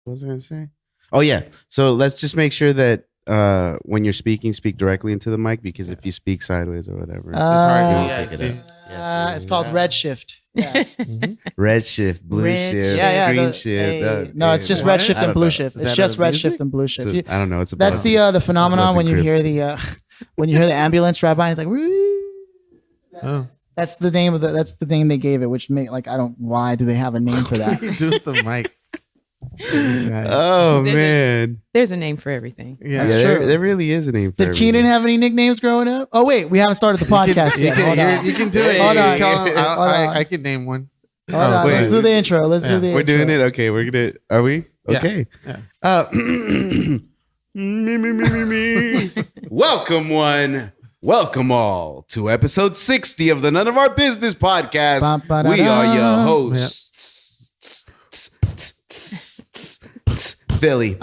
What was I going to say? Oh, yeah. So let's just make sure that when you're speaking, speak directly into the mic, because if you speak sideways or whatever, it's hard to pick it up. It's called Redshift. Yeah. Redshift, blue shift, green shift. No, it's just Redshift and blue shift. It's just Redshift and blue shift. I don't know. It's that's the phenomenon when you hear the ambulance drive by. And it's like, woo. That's the name of that's the name they gave it. Which why do they have a name for that? Do with the mic. Oh, man. There's a name for everything. Yeah, that's true. There really is a name for everything. Did Keenan have any nicknames growing up? Oh, wait. We haven't started the podcast yet. You can do it. Hold on. I can name one. Hold on. Let's do the intro. Let's do the intro. We're doing it? Okay. We're going to... Are we? Okay. Yeah. Welcome, one. Welcome all to episode 60 of the None of Our Business podcast. We are your hosts. Philly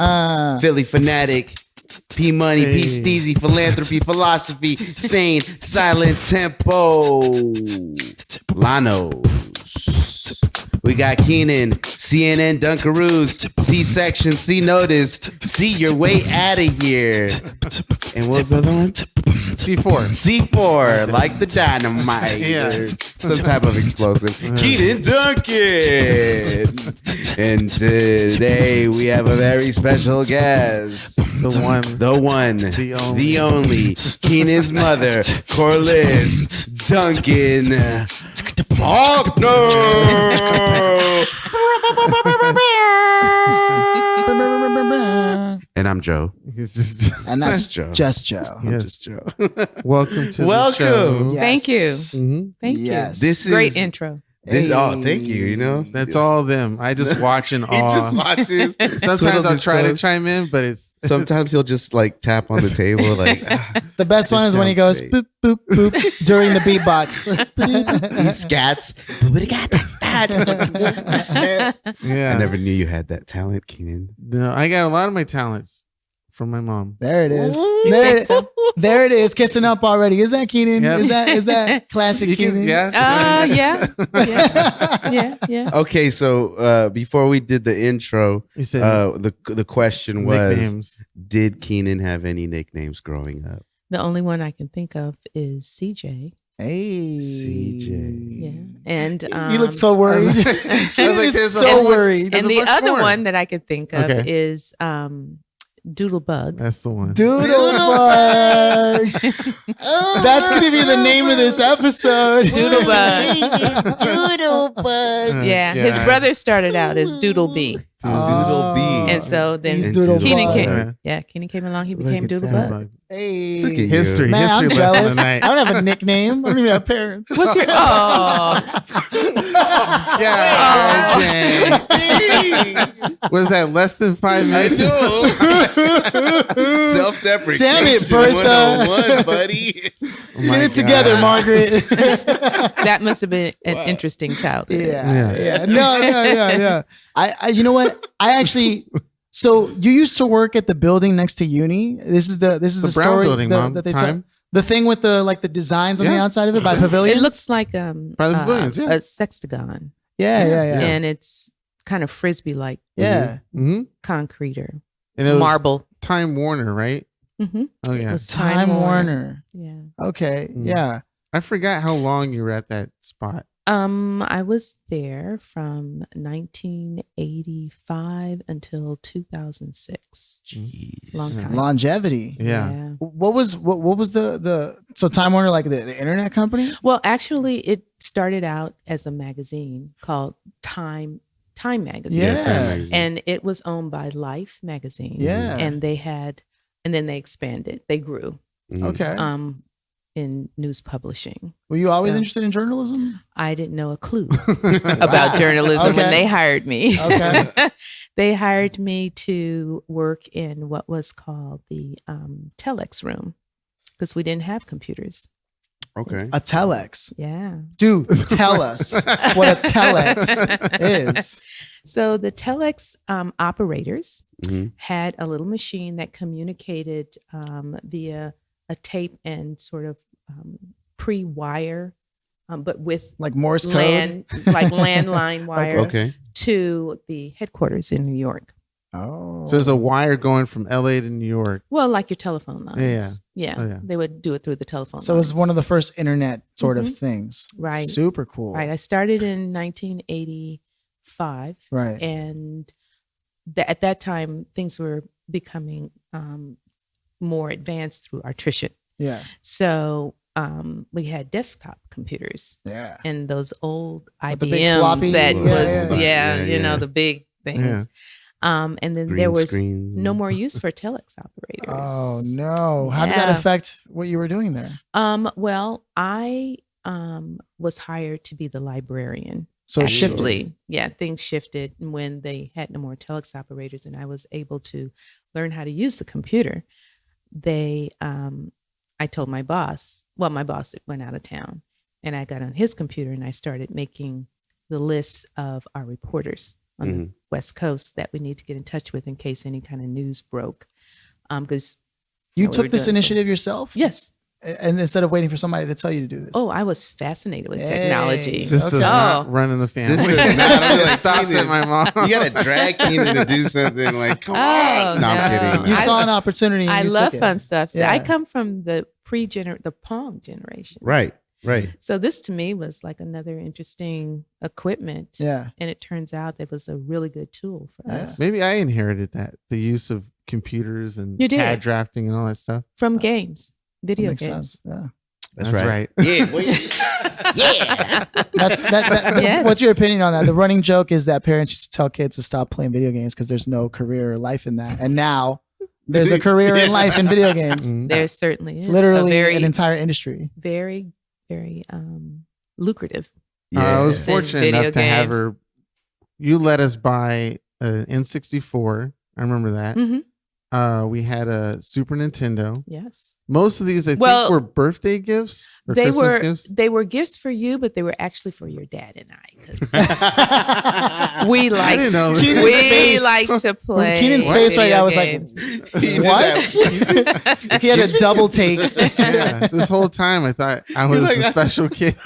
fanatic, P Money, P Steezy, philanthropy, philosophy, sane, silent tempo, Lanos. We got Cianan, Cianan Duncan, C-section, C-notice, see your way out of here. And what's the other one? C4, like the dynamite. Or some type of explosive. Cianan Duncan. And today we have a very special guest. The one, the only, Cianan's mother, Corliss, Duncan, Faulkner. And I'm Joe. And that's Joe. Just Joe. Yes. Just Joe. Welcome to the show. Yes. Thank you. Mm-hmm. Thank you. This is great intro. Thank you. You know, that's all them. I just watch and all. He just watches. Sometimes I'll try to chime in, but sometimes he'll just like tap on the table. Like the best one is when he goes boop boop boop during the beatbox. He scats. Yeah, I never knew you had that talent, Cianan. No, I got a lot of my talents from my mom. There it is. There it is. Kissing up already. Is that Cianan? Yep. Is that classic Cianan? Yeah. Okay, so before we did the intro, the question was, nicknames. Did Cianan have any nicknames growing up? The only one I can think of is CJ. Hey, CJ. Yeah, and he looks so worried. Cianan is so worried. And the other one that I could think of is Doodle-Bug. That's the one. Doodle-Bug. That's going to be the name of this episode. Doodle-Bug. Doodle-Bug. Yeah, his brother started out as Doodle-B. Doodle-B. And so then Cianan came along. He became Doodle-Bug. Hey, look at history. Man, history I'm jealous. I don't have a nickname. I don't even have parents. What's your? Was that less than 5 minutes? Self-deprecation. Damn it, Bertha. 101, buddy. Get it together, Margaret. That must have been an interesting childhood. Yeah. No. I you know what? I actually. So you used to work at the building next to uni. This is the Brown story building, Mom. that they tell. The thing with the designs on the outside of it by pavilions. It looks like a sextagon. Yeah. And it's kind of frisbee like. Yeah. Mm-hmm. Concrete or marble. Time Warner, right? Mm-hmm. Oh yeah. It was Time Warner. Yeah. Okay. Mm-hmm. Yeah. I forgot how long you were at that spot. I was there from 1985 until 2006. Jeez. Long time. Longevity. Yeah. What was the so Time Warner, like the internet company? Well, actually, it started out as a magazine called Time Magazine. Yeah. Time Magazine. And it was owned by Life Magazine. Yeah. And then they expanded. They grew. Mm-hmm. Okay. In news publishing. Were you always interested in journalism? I didn't know a clue about journalism when they hired me. Okay. They hired me to work in what was called the telex room because we didn't have computers. Okay. A telex. Yeah. Dude, tell us what a telex is. So the telex operators had a little machine that communicated via a tape and sort of pre-wire, but with like Morse code, like landline wire okay. to the headquarters in New York. Oh. So there's a wire going from LA to New York. Well, like your telephone lines. Yeah. Yeah. Oh, yeah. They would do it through the telephone So it lines. was one of the first internet sort of things. Right. Super cool. Right. I started in 1985. Right. And at that time, things were becoming more advanced through attrition. Yeah. So we had desktop computers. Yeah. And those old With the big IBMs floppy- that Yeah, was, yeah. you know, the big things. And then Green there was screens. no more use for telex operators. Oh no. How did that Yeah. affect what you were doing there? Well, I was hired to be the librarian. So it shifted. Actually, yeah, things shifted when they had no more telex operators, and I was able to learn how to use the computer. I told my boss. Well, my boss went out of town, and I got on his computer and I started making the lists of our reporters on the West Coast that we need to get in touch with in case any kind of news broke. Because You took this initiative yourself? yes. And instead of waiting for somebody to tell you to do this. Oh, I was fascinated with Hey. technology. This does not run in the family. This does not. I'm It like, stops at my mom. You gotta drag Keenan to do something like, come on. No, I'm kidding. You I- saw an opportunity. And I you love took it. fun stuff. So Yeah. I come from the the Pong generation. Right. So this to me was like another interesting equipment. Yeah. And it turns out that was a really good tool for Yeah. us Maybe I inherited that, the use of computers and You did. CAD drafting and all that stuff. from games, video Makes games. sense. Yeah. That's That's right. right. Yeah. Wait. Yeah. That's that. Yes. What's your opinion on that? The running joke is that parents used to tell kids to stop playing video games because there's no career or life in that, and now there's a career and life in video games. Mhm. There certainly is Literally, a very, an entire industry. very, very lucrative. I was Yes. fortunate Video enough to have games. her. You let us buy an N64. I remember that. Mhm. We had a Super Nintendo. Yes. Most of these, I Well, think, were birthday gifts or They Christmas were gifts. they were gifts for you, but they were actually for your dad and I. 'Cause we liked didn't know that. Keenan's we face- like to play. Keenan's face right now was like, games. What? He had a double take. Yeah, this whole time I thought I was like, the special kid.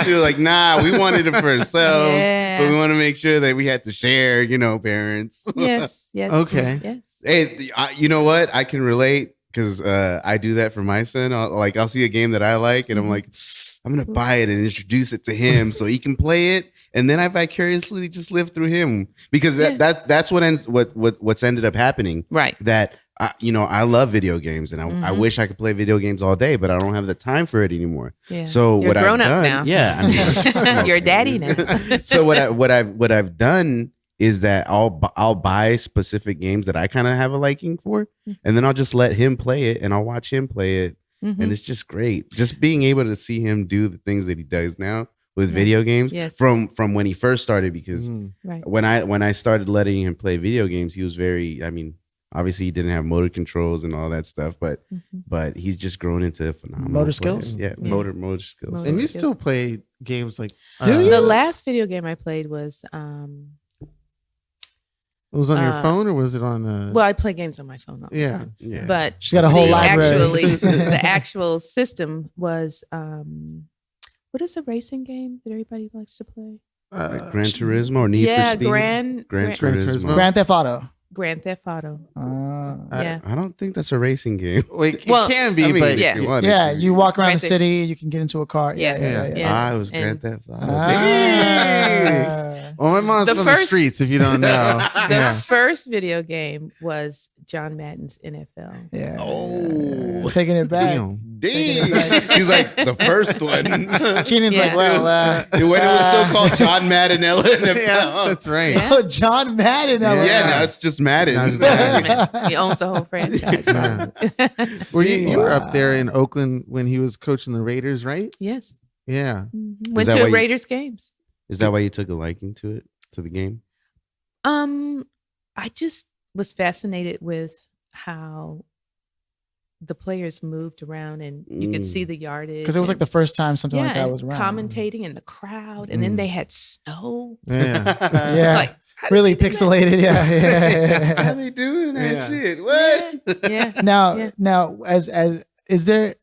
You're like, nah, we wanted it for ourselves, Yeah. but we want to make sure that we had to share, parents. Yes, yes. Okay. Yes. Hey, you know what? I can relate because I do that for my son. I'll see a game that I like, and I'm like, I'm gonna buy it and introduce it to him so he can play it, and then I vicariously just live through him because that's what's ended up happening. Right. That I love video games, and I wish I could play video games all day, but I don't have the time for it anymore. Yeah. So You're what grown I've up done, now. yeah, I mean, You're a daddy now. So what I've done is that I'll buy specific games that I kind of have a liking for, and then I'll just let him play it, and I'll watch him play it, and it's just great. Just being able to see him do the things that he does now with video games from when he first started, because Right. when I started letting him play video games, he was obviously he didn't have motor controls and all that stuff, but he's just grown into a phenomenal Motor player. skills? Yeah, motor skills. Motor And you skills. still play games like Do you? The last video game I played was it was on your phone or was it on well, I play games on my phone all the yeah. time. Yeah. But She's got a whole library. actually the actual system was what is a racing game that everybody likes to play? Like Gran Turismo or Need for Speed? Gran Turismo. Grand Theft Auto. Grand Theft Auto. Yeah. I don't think that's a racing game. Wait, it Well, can be, I mean, but if yeah. you wanted Yeah, to. you walk around Grand the Theft- city, you can get into a car. Yes. Yeah. Yes. It was Grand And- Theft Auto. Ah. well, my mom's The from the first- streets. If you don't know, The yeah. first video game was John Madden's NFL. Yeah. Oh. Taking it back. Damn. Dang. He's like the first one. Keenan's like, Yeah. well, When it was still called John Madden NFL. Yeah, that's right. Yeah. oh, John Madden. Yeah. Yeah, now it's just Madden. Now it's just Madden. He owns the whole franchise. Yeah. Were you were up there in Oakland when he was coaching the Raiders, right? Yes. Yeah. Went that to why you- Raiders games. Is that why you took a liking to the game? I just was fascinated with how the players moved around and you could see the yardage. Because it was like the first time something like that and was around. commentating in the crowd, and then they had snow. Yeah. Yeah. It's like how did Really they do that? pixelated. Yeah. How they doing that Yeah. shit? What? Yeah. Now, Yeah. now, as is there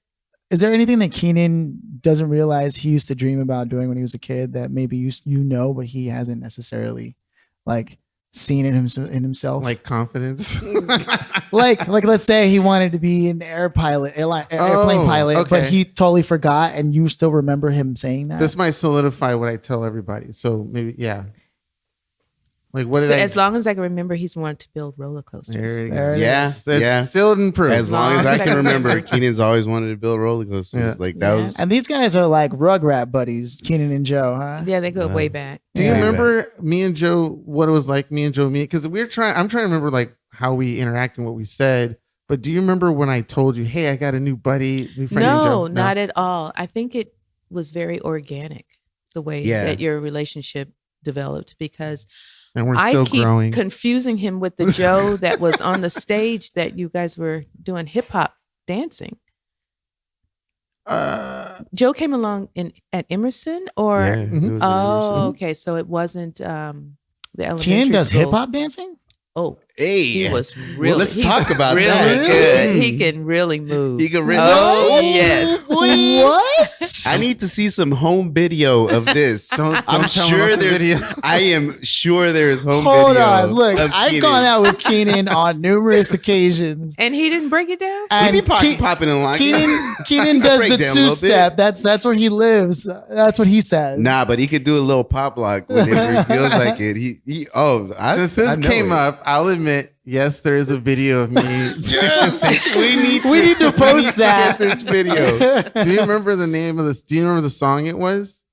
anything that Keenan doesn't realize he used to dream about doing when he was a kid that maybe you know, but he hasn't necessarily like seen in himself? Like confidence. like let's say he wanted to be an airplane pilot, okay. but he totally forgot, and you still remember him saying that. This might solidify what I tell everybody. So maybe, yeah. Like what did as long as I can remember, he's wanted to build roller coasters. There you There go. it Yeah, is. That's yeah. sealed and proved. As long as I can remember, Keenan's always wanted to build roller coasters. Yeah. Like that was. And these guys are like Rugrat buddies, Keenan and Joe, huh? Yeah, they go way back. Do you Yeah. remember me and Joe, what it was like, me and Joe meet? Because I'm trying to remember like how we interact and what we said. But do you remember when I told you, hey, I got a new buddy, new friend named Joe? No, not at all. I think it was very organic, the way that your relationship developed, because And we're still I keep growing. confusing him with the Joe that was on the stage that you guys were doing hip hop dancing. Joe came along at Emerson, or Yeah, it was an oh, okay, so it wasn't the elementary Keenan does school. hip hop dancing? Oh, Hey, he was well, really. let's he's talk about really that. good. He can really move. He can really. Oh yes. What? I need to see some home video of this. Don't I'm tell him sure about the there's. video. I am sure there's home Hold video. on. Look, of I've Keenan. gone out with Keenan on numerous occasions. And he didn't break it down. He And be popping in line. Keenan does Break the down a little two-step. That's where he lives. That's what he says. Nah, but he could do a little pop lock whenever he feels like it. Since this came up, I'll admit, yes, there is a video of me. Yes, We need to post that. Get this video. Do you remember the name of this? Do you remember the song it was?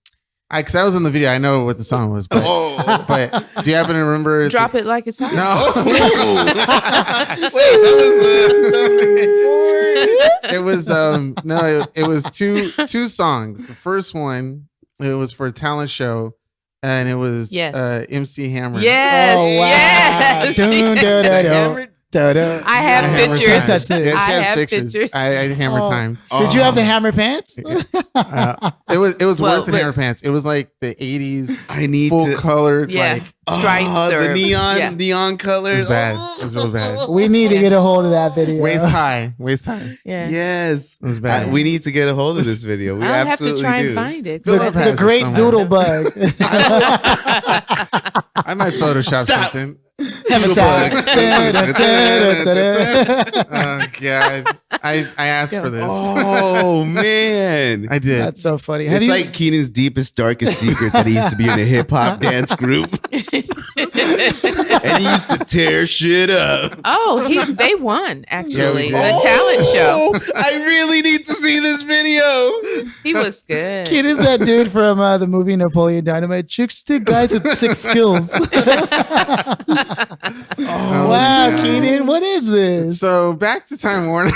Because I was in the video. I know what the song was. But, but do you happen to remember? Drop it like it's hot. No. Wait, that It was no. It was two songs. The first one, it was for a talent show, and it was Yes. MC Hammer. Yes. Oh, wow. Yes. Dun, dun, dun, dun. Da-da. I have Hammer pictures. time. Such thing. Yeah, she I has have pictures. pictures. I hammer Oh. time. Did you have the hammer pants? It was Well, worse than hammer listen. pants. It was like the 80s I need full to. colored Yeah. like Stripes or the neon yeah. neon colors. it was bad. It was real bad. We need to get a hold of that video. Waist high. Yeah. Yes, It was bad. we need to get a hold of this video. We I'll have to absolutely try do. and find it. Philip has The it great somewhere. Doodle-Bug. I might Photoshop Stop. something. Hammer time. Oh god. I asked for this. Oh man, I did. That's so funny. Have it's you, like Keenan's deepest, darkest secret that he used to be in a hip hop dance group, and he used to tear shit up. Oh, they won actually. Yeah, we did. The talent show. I really need to see this video. He was good. Kid is that dude from the movie Napoleon Dynamite. Chicks to guys with 6 skills. Wow, God. Keenan, what is this? So back to Time Warner.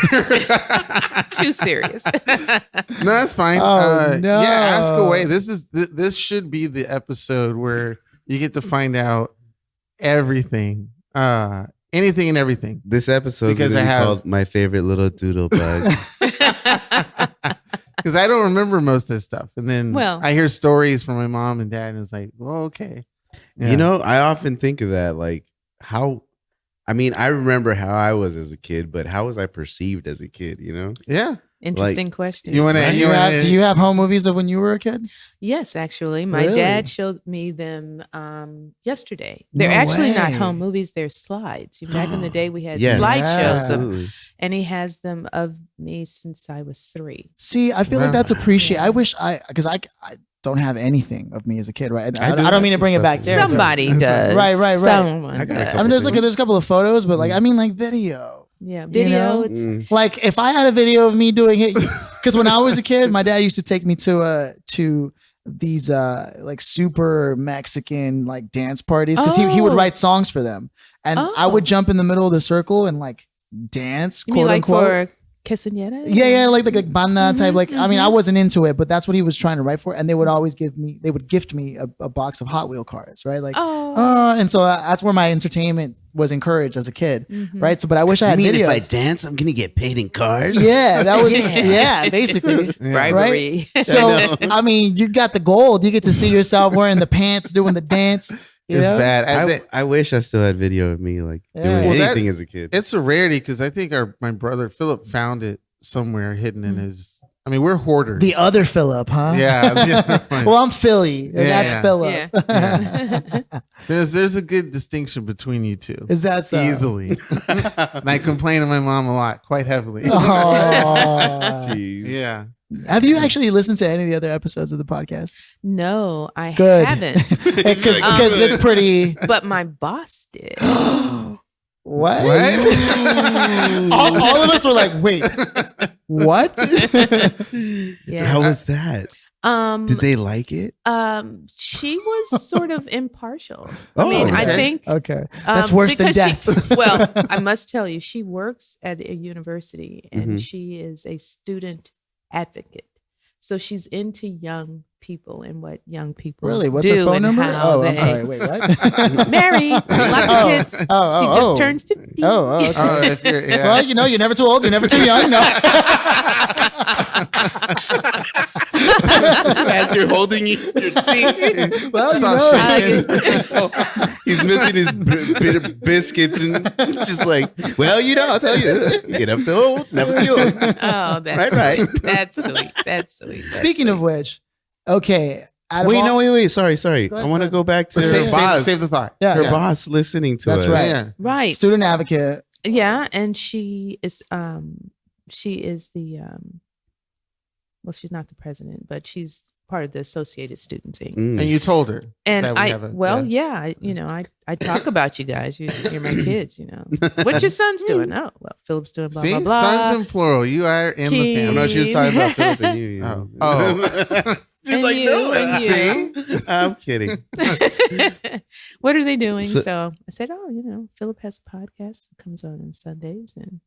Too serious. No, that's fine. Oh, no. Yeah, ask away. This should be the episode where you get to find out everything, anything and everything. This episode is Because going to I be have- called "My Favorite Little Doodle-Bug." Because I don't remember most of this stuff, and then Well- I hear stories from my mom and dad, and it's like, well, okay. Yeah. You know, I often think of that, like how. I mean, I remember how I was as a kid, but how was I perceived as a kid? You know, Yeah. Interesting question. You want to? do you have home movies of when you were a kid? Yes, actually. My Really? dad showed me them yesterday. They're No actually not way. home movies, they're slides. Back in the day we had Yes. slideshows of, absolutely. and he has them of me since I was 3. See, I feel like Wow. that's appreciated. I wish because I don't have anything of me as a kid, right? And I do I don't have mean to some bring it stuff back as there. a Somebody Right, does. right, right. Someone I got a does. I mean, there's things. a couple of photos, but like I mean, like video. Yeah, You video. know? It's Like if I had a video of me doing it, because when I was a kid, my dad used to take me to these like super Mexican like dance parties because he would Oh. write songs for them, and I would jump in the middle of the circle and like dance, you quote mean like unquote. for quinceañera? Yeah, like banda type. Like I mean, I mhm. wasn't into it, but that's what he was trying to write for. And they would always gift me a box of Hot Wheel cars, right? Like, Oh. and so that's where my entertainment was encouraged as a kid, Mhm. right? So, but I wish I had videos. dance, I'm gonna get paid in cars? Yeah, that was yeah, basically. Bribery. So I mean, you got the gold. You get to see yourself wearing the pants, doing the dance. You It's know? bad. I wish I still had video of me like Yeah. doing Well, that- anything as a kid. It's a rarity because I think my brother Philip found it somewhere hidden in his I mean, we're hoarders. The other Philip, huh? Yeah. Well, I'm Philly. And that's Philip. Yeah. There's a good distinction between you two. Is that so? Easily. And I complain to my mom a lot, quite heavily. Oh. Jeez. Yeah. Have you actually listened to any of the other episodes of the podcast? No, I Good. haven't. Because it's pretty. But my boss did. What? What? all of us were like, wait, what? Yeah. How was that? Did they like it? She was sort of impartial. Oh, I mean, I okay. think Okay. That's worse than because death. Well, I must tell you, she works at a university and she is a student advocate. So she's into young people and what young people Really? What's do her phone and number? how Oh, I'm they- sorry. Wait, what? Married, lots of kids. She just turned 50. Okay. If you're, yeah. Well, you're never too old. You're never too young. No. As you're holding your tea. Well, It's all shaking. He's missing his bit of biscuits and just like, well, I'll tell you. Get up to old, never too young. Oh, that's Right. sweet. That's sweet. That's sweet. That's Speaking of sweet. which, okay. out of Wait, all- no, wait. Sorry. Go ahead, I want to go go back to But her boss. save the thought. Yeah. Her boss listening to That's us. right. Yeah. Right. Student advocate. Yeah, and she is the well, she's not the president, but she's part of the Associated Students Inc. Mm. And you told her. And that we I have a- I talk about you guys. You're my kids, What's your son's doing? Oh, well, Philip's doing blah See, blah blah. sons in plural. You are in the Key. I family. know she was talking about Philip and you. Oh. Oh. She's And like, you, no. and you. See? I'm kidding. What are they doing? So- So I said, oh, Philip has a podcast that comes on Sundays and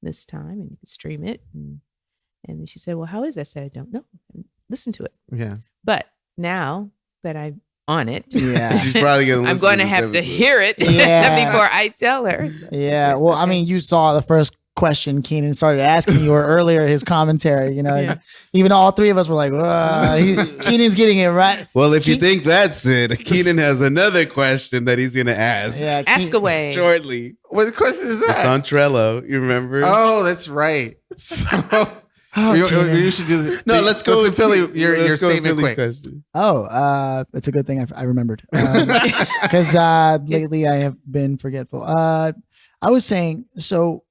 this time, and you can stream it. And then she said, well, how is it? I said, I don't know. Listen to it. Yeah. But now that I'm on it, Yeah. She's probably going to I'm going to have to hear it Yeah. before I tell her. So Yeah. it's Well, okay. I mean, you saw the first question Keenan started asking you or earlier his commentary, Yeah. Even all three of us were like, Keenan's getting it right. Well, if you think that's it, Keenan has another question that he's going to ask Yeah. ask away. shortly. What question is that? It's on Trello. You remember? Oh, that's right. So Oh, Keenan. you should do this. No, let's go with Philly. Your let's go with statement Philly's quick. question. It's a good thing I remembered because lately I have been forgetful. I was saying, so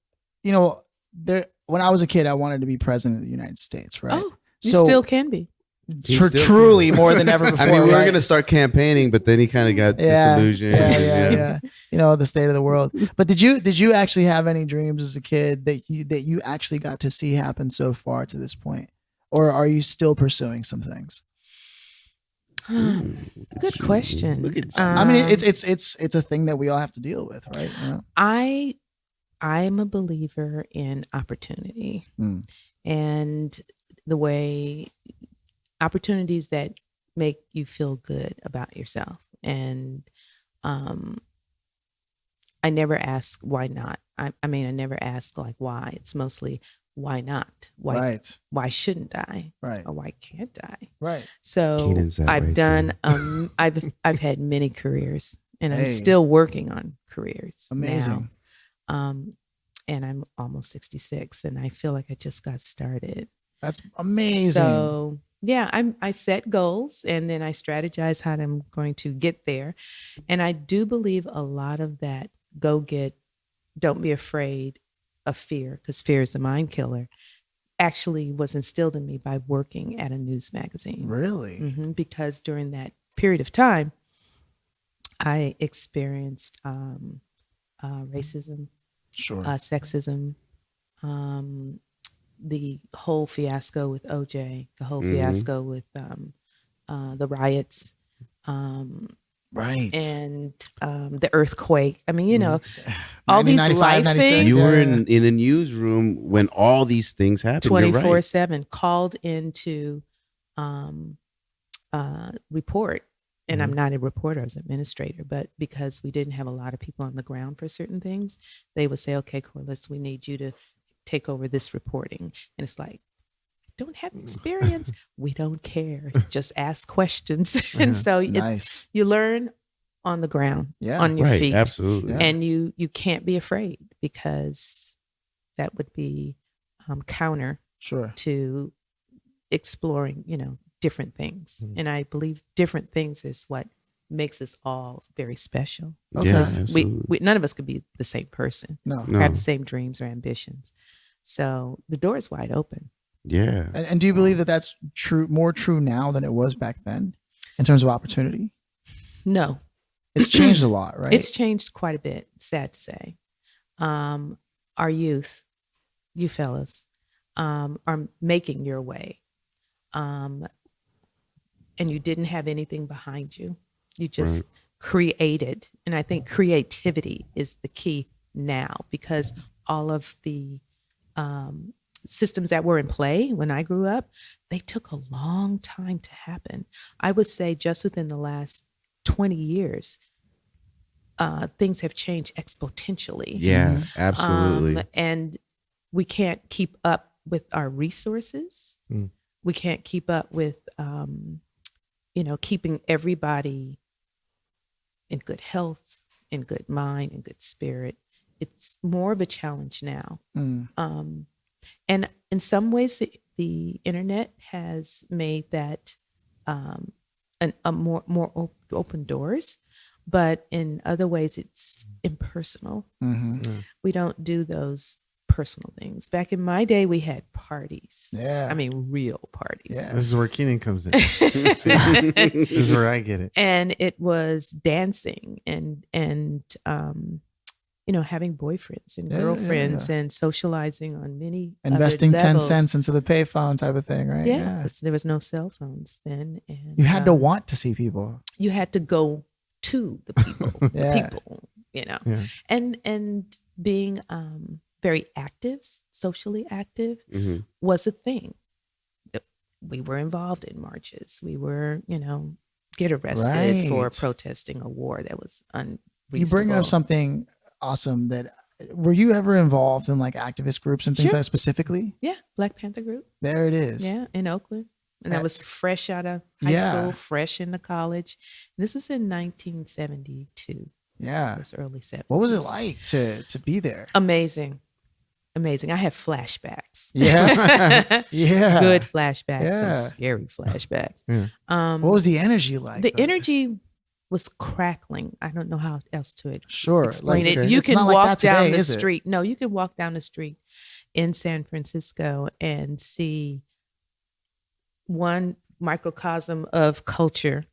when I was a kid, I wanted to be president of the United States, right? Oh, you So- still can be. He still Truly can. more than ever before. I mean, we were right? going to start campaigning, but then he kind of got disillusioned. Yeah. The state of the world. But did you actually have any dreams as a kid that you actually got to see happen so far to this point, or are you still pursuing some things? Good question. Look at you. I mean, it's a thing that we all have to deal with, right? I'm a believer in opportunity Mm. and the way opportunities that make you feel good about yourself. And I never ask why not. I never ask like why. It's mostly why not? Why shouldn't I? Right. Or why can't I? Right. So Keenan's that way, I've too. done I've had many careers and I'm Hey. still working on careers. Amazing. Now. And I'm almost 66 and I feel like I just got started. That's amazing. So yeah, I set goals and then I strategize how I'm going to get there. And I do believe a lot of that don't be afraid of fear, because fear is a mind killer, actually was instilled in me by working at a news magazine. Really? Because during that period of time, I experienced racism, Sure. sexism, the whole fiasco with OJ, the whole fiasco with the riots, Right. and the earthquake. I mean, all these 95, life 96. things. You were Yeah. in a newsroom when all these things happened. You're right. 24/7 called into report. And I'm not a reporter, I was an administrator, but because we didn't have a lot of people on the ground for certain things, they would say, okay, Corliss, we need you to take over this reporting. And it's like, don't have experience. We don't care. Just ask questions. And so Nice. you learn on the ground, Yeah. on your Right. feet. Absolutely. Yeah. And you can't be afraid, because that would be counter Sure. to exploring, different things. And I believe different things is what makes us all very special. Because we none of us could be the same person. No. Or have the same dreams or ambitions. So the door is wide open. Yeah. And do you believe that that's more true now than it was back then in terms of opportunity? No. It's changed a lot, right? It's changed quite a bit, sad to say. Our youth, you fellas, are making your way. And you didn't have anything behind you. You just created. And I think creativity is the key now, because all of the systems that were in play when I grew up, they took a long time to happen. I would say just within the last 20 years, things have changed exponentially. Yeah, absolutely. And we can't keep up with our resources. We can't keep up with, keeping everybody in good health, in good mind, in good spirit. It's more of a challenge now. And in some ways, the internet has made that a more open doors. But in other ways, it's impersonal. We don't do those personal things. Back in my day, we had parties. Yeah. I mean, real parties. Yeah. This is where Cianan comes in. This is where I get it. And it was dancing and having boyfriends and girlfriends and socializing on many investing other 10 levels. cents into the payphone type of thing, right? Yeah, because there was no cell phones then. And You had to want to see people. You had to go to the people, Yeah. Yeah. and being very active, socially active, was a thing. We were involved in marches. We were, get arrested for Right. protesting a war that was unreasonable. You bring up something awesome that were you ever involved in like activist groups and things Sure. like that specifically? Yeah, Black Panther group. There it is. Yeah, in Oakland. And I was fresh out of high Yeah. school, fresh into college. This was in 1972. Yeah. It was early 70s. What was it like to be there? Amazing. I have flashbacks. Yeah. Yeah. Good flashbacks, Yeah. some scary flashbacks. Yeah. What was the energy like? The though? energy was crackling. I don't know how else to Sure. explain like, it. You it's can not like walk that down today, the is it? street. No, you can walk down the street in San Francisco and see one microcosm of culture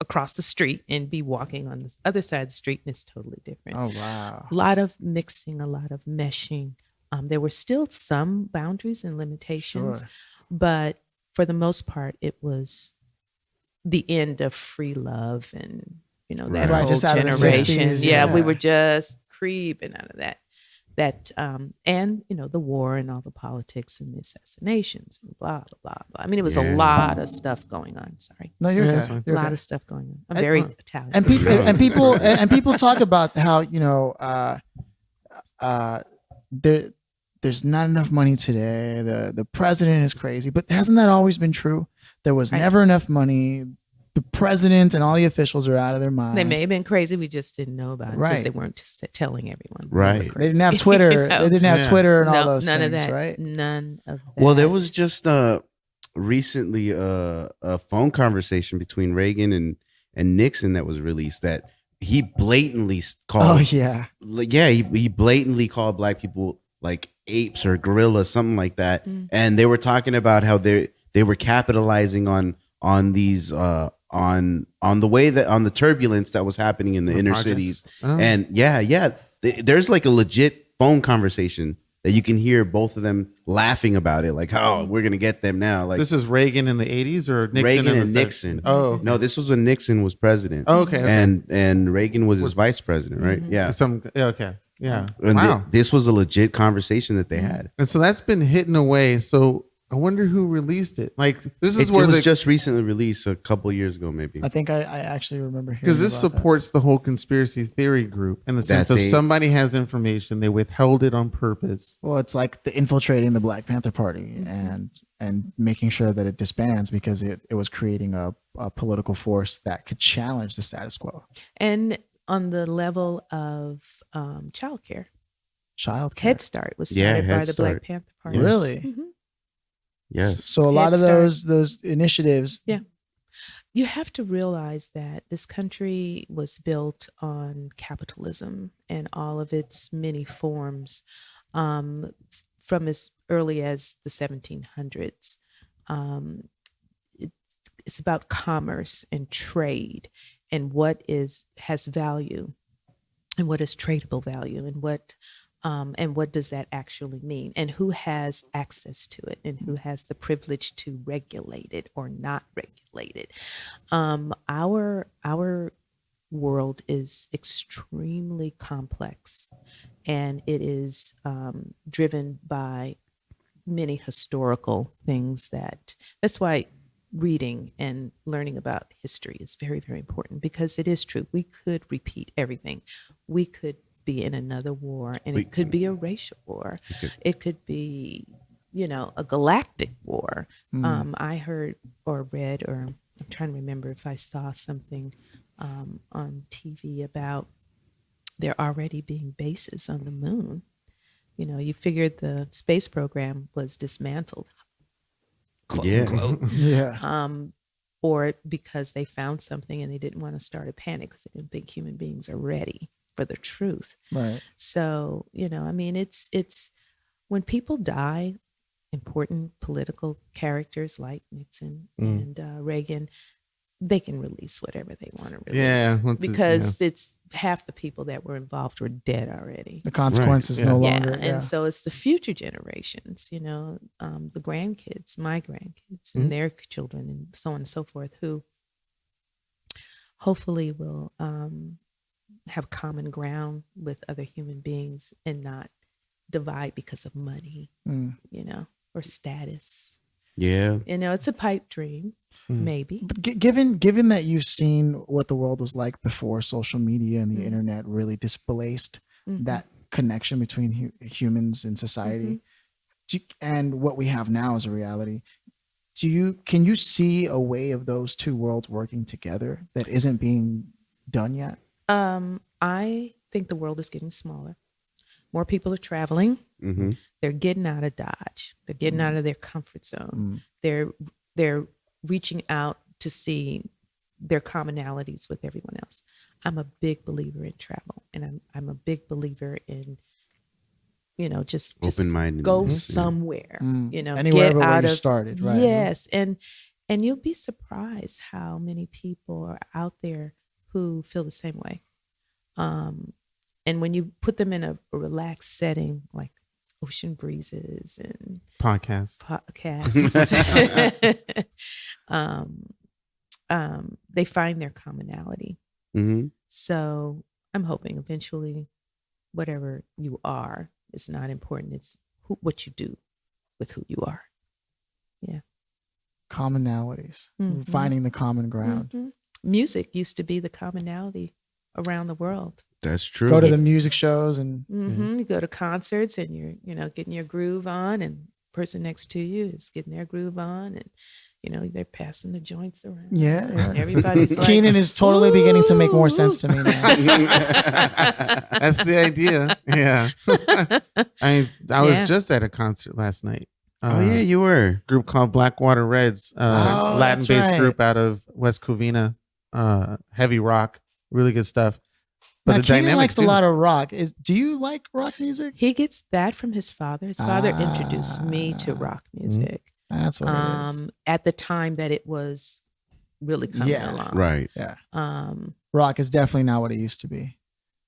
across the street and be walking on this other side of the street and it's totally different. Oh, wow. A lot of mixing, a lot of meshing. There were still some boundaries and limitations, Sure. but for the most part, it was the end of free love and, that Right, whole just out of the generation. 60s, yeah, we yeah. were just creeping out of that. And, the war and all the politics and the assassinations and blah, blah, blah, blah. I mean, it was a lot of stuff going on. Sorry. No, you're Yeah, good. that's fine. A You're lot good. of stuff going on. I'm very Italian. And people talk about how there's not enough money today. The president is crazy, but hasn't that always been true? There was Right. never enough money. The president and all the officials are out of their mind. They may have been crazy. We just didn't know about it Right. because they weren't telling everyone. Right. They didn't have Twitter. They didn't have Yeah. Twitter and all No, those none things, of that. right? None of that. Well, there was just recently a phone conversation between Reagan and Nixon that was released that he blatantly called. Oh yeah. He blatantly called black people like apes or gorillas, something like that. And they were talking about how they were capitalizing on these on the way that on the turbulence that was happening in the inner projects. cities. Oh. And there's like a legit phone conversation that you can hear both of them laughing about it, like, oh, we're gonna get them now. Like This is Reagan in the 80s or Nixon Reagan in and the Nixon. Oh, No, this was when Nixon was president. Oh, okay. And Reagan was his vice president, right? Yeah. Okay. Yeah. And Wow. this was a legit conversation that they had. And so that's been hidden away. So I wonder who released it. Like this is It where was the just recently released a couple years ago, maybe. I think I actually remember hearing because this about that. supports the whole conspiracy theory group in the sense of they- somebody has information, they withheld it on purpose. Well, it's like the infiltrating the Black Panther Party and making sure that it disbands because it was creating a political force that could challenge the status quo. And on the level of childcare, Child care. Head Start was Yeah, started by Head the Start. Black Panther Party. Really? Mhm. Yes. So a lot of those initiatives. Yeah. You have to realize that this country was built on capitalism and all of its many forms from as early as the 1700s. It's about commerce and trade and what has value and what is tradable value and what does that actually mean and who has access to it and who has the privilege to regulate it or not regulate it. Our world is extremely complex, and it is driven by many historical things. That's why reading and learning about history is very, very important, because it is true. We could repeat everything. We could be in another war, and it could be a racial war. It could be, a galactic war. I heard or read, or I'm trying to remember if I saw something on TV about there already being bases on the moon. You figured the space program was dismantled. Or because they found something and they didn't want to start a panic because they didn't think human beings are ready for the truth. Right. So, it's when people die, important political characters like Nixon and Reagan, they can release whatever they want to release. Yeah. Because it's half the people that were involved were dead already. The consequences no longer. And so it's the future generations, the grandkids, my grandkids and their children and so on and so forth, who hopefully will have common ground with other human beings and not divide because of money, or status. Yeah. It's a pipe dream, maybe. But given that you've seen what the world was like before social media and the internet really displaced that connection between humans and society, and what we have now as a reality, can you see a way of those two worlds working together that isn't being done yet? I think the world is getting smaller. More people are traveling. They're getting out of Dodge. They're getting out of their comfort zone. They're reaching out to see their commonalities with everyone else. I'm a big believer in travel, and I'm a big believer in, just open-mindedness. Go somewhere. Anywhere get but out where you of started, right? Yes, and you'll be surprised how many people are out there who feel the same way. And when you put them in a relaxed setting, like ocean breezes and podcasts, they find their commonality. So I'm hoping eventually, whatever you are, is not important. It's what you do with who you are. Yeah. Commonalities, finding the common ground. Music used to be the commonality around the world. That's true. Go to the music shows and you go to concerts and you're getting your groove on, and the person next to you is getting their groove on, and they're passing the joints around. Yeah. And everybody's like, Keenan is totally beginning to make more sense to me now. That's the idea. Yeah. I was just at a concert last night. Oh yeah, you were. Group called Blackwater Reds, Latin-based group out of West Covina, heavy rock, really good stuff. But now, the Keenan dynamic likes a lot of rock. Do you like rock music? He gets that from his father. His father introduced me to rock music. That's what it is. At the time that it was really coming along. Right. Yeah. Rock is definitely not what it used to be.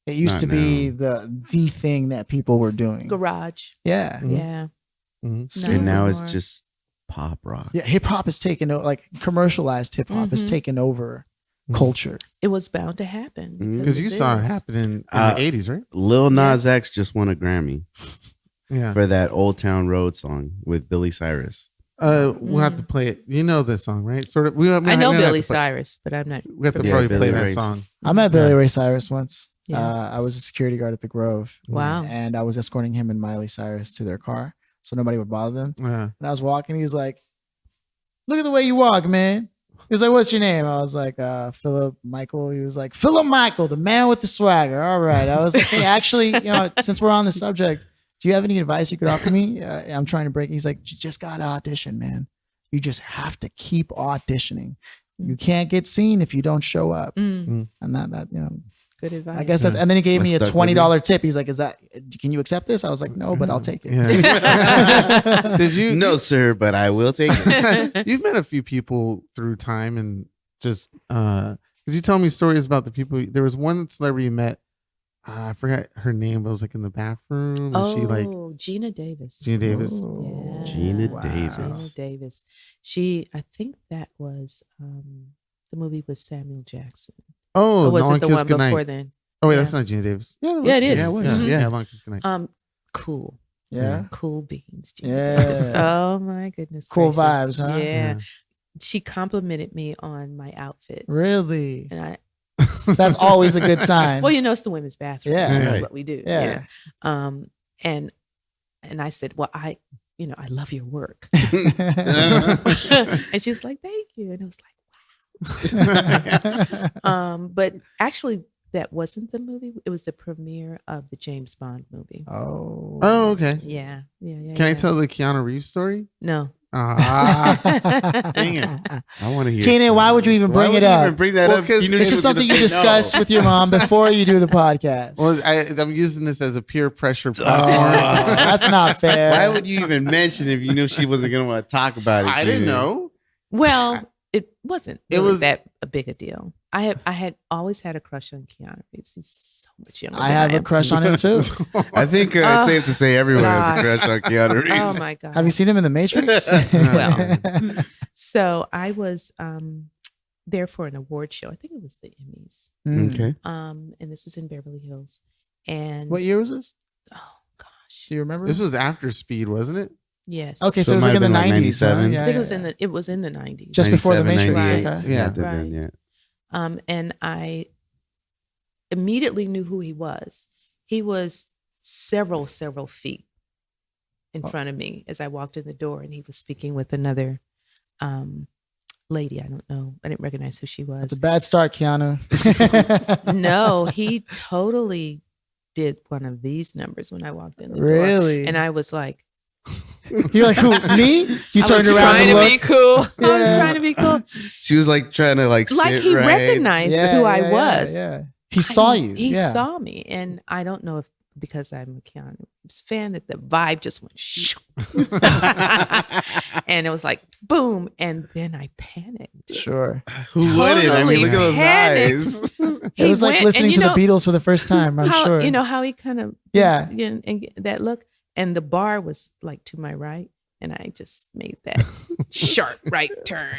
It used Not to be the thing that people were doing. Garage. Yeah. Yeah. And now it's just pop rock. Yeah, hip hop is taking over, like commercialized hip hop is taking over culture. It was bound to happen. Because you saw it happen in the 80s, right? Lil Nas X just won a Grammy Yeah. for that Old Town Road song with Billy Cyrus. We'll have to play it. You know this song, right? Sort of. I know Billy Cyrus, but I'm not. We have to Yeah, probably Billy play that Ray. song. I met Billy Ray Cyrus once. Yeah. I was a security guard at the Grove. Wow. And I was escorting him and Miley Cyrus to their car so nobody would bother them. Yeah. And I was walking. He's like, "Look at the way you walk, man." He was like, "What's your name?" I was like, "Philip Michael." He was like, "Philip Michael, the man with the swagger." All right. I was like, "Hey, actually, since we're on the subject, do you have any advice you could offer me? I'm trying to break. He's like, you just got to audition, man. You just have to keep auditioning. You can't get seen if you don't show up. And that, you know, good advice. I guess that's, and then he gave me a $20 tip. He's like, can you accept this? I was like, no, but I'll take it. Yeah. Did you? No, sir, but I will take it. You've met a few people through time and just, because you told me stories about the people. There was one celebrity you met. I forgot her name, but it was like in the bathroom. Oh, she like Gina Davis. Gina Davis. Yeah. Gina Wow. Davis. Gina Davis. I think that was the movie with Samuel Jackson. Oh, Or was Long it the Kiss one Goodnight. before then? Oh wait, Yeah. that's not Gina Davis. Yeah, Yeah, it is. Yeah, it was. Mhm. Yeah, Long Kiss Goodnight. Cool. Yeah. Cool beans. Gina Yeah. Davis. Oh my goodness. Cool gracious. vibes, huh? Yeah. She complimented me on my outfit. Really? And That's always a good sign. well, you know, it's the women's bathroom. Yeah. That's Right. what we do. Yeah. And I said, well, I love your work. yeah. And she was like, thank you. And I was like, but actually that wasn't the movie. It was the premiere of the James Bond movie. Oh. Oh, okay. Yeah. Can I tell the Keanu Reeves story? No. Ah, dang it. I want to hear. Keenan, why would you even bring it up? Even bring that Well, up? 'cause You knew It's she just was gonna something you say discuss no. with your mom before you do the podcast. Well, I'm using this as a peer pressure Oh, platform. that's not fair. Why would you even mention if you knew she wasn't going to want to talk about it? I didn't Keenan? know. Well, it wasn't It really was- that a big a deal. I had always had a crush on Keanu Reeves. He's so much younger. I than have a am. crush on him too. I think Oh, it's safe to say everyone has God. a crush on Keanu Reeves. Oh my God. Have you seen him in The Matrix? Well. So I was there for an award show. I think it was the Emmys. Mm. Okay. And this was in Beverly Hills. And What year was this? oh gosh. Do you remember? This was after Speed, wasn't it? Yes. Okay, so So it was it like in the might have been like 90s. huh? 97. Yeah, I think yeah, it was yeah. it was in the 90s. Just before The 97, Matrix. 98. Okay. Yeah. Had to have been, Right. yeah. And I immediately knew who he was. He was several feet in front of me as I walked in the door, and he was speaking with another lady. I don't know. I didn't recognize who she It's was. a bad start, Keanu. No, he totally did one of these numbers when I walked in the door. Really? And I was like, You're like, who? Me? You I turned was around trying and to be looked. cool. I was Yeah. trying to be cool. She was like trying to like sit He right. recognized who I was. Yeah. He saw you. He yeah. saw me, and I don't know if because I'm a Keanu Reeves fan that the vibe just went shoo. And it was like boom, and then I panicked. Sure. Who wouldn't? I mean, look at those Totally eyes. It was like listening to the Beatles for the first time, I'm how, sure. You know how he kind of Yeah. and that look, and the bar was like to my right, and I just made that sharp right turn,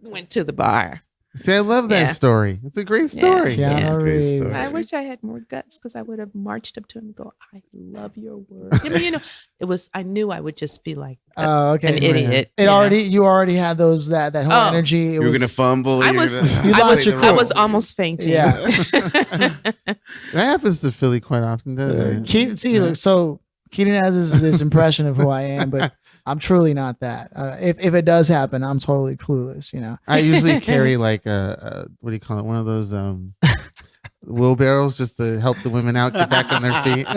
went to the bar. See, I love that Yeah. story. It's a great story. Keanu That's a great Reeves. story. I wish I had more guts because I would have marched up to him and go, "I love your work." I mean, you know, it was. I knew I would just be like Oh, okay. an idiot. It you know? already, you already had that whole Oh. energy. It You were was, going to fumble. I you were was. gonna- You I lost was. your I cool. was almost fainting. Yeah. That happens to Philly quite often, doesn't it? Keenan, see, look, so Keenan has this impression of who I am, but I'm truly not that. If it does happen, I'm totally clueless, you know. I usually carry like a what do you call it? One of those wheelbarrows just to help the women out get back on their feet.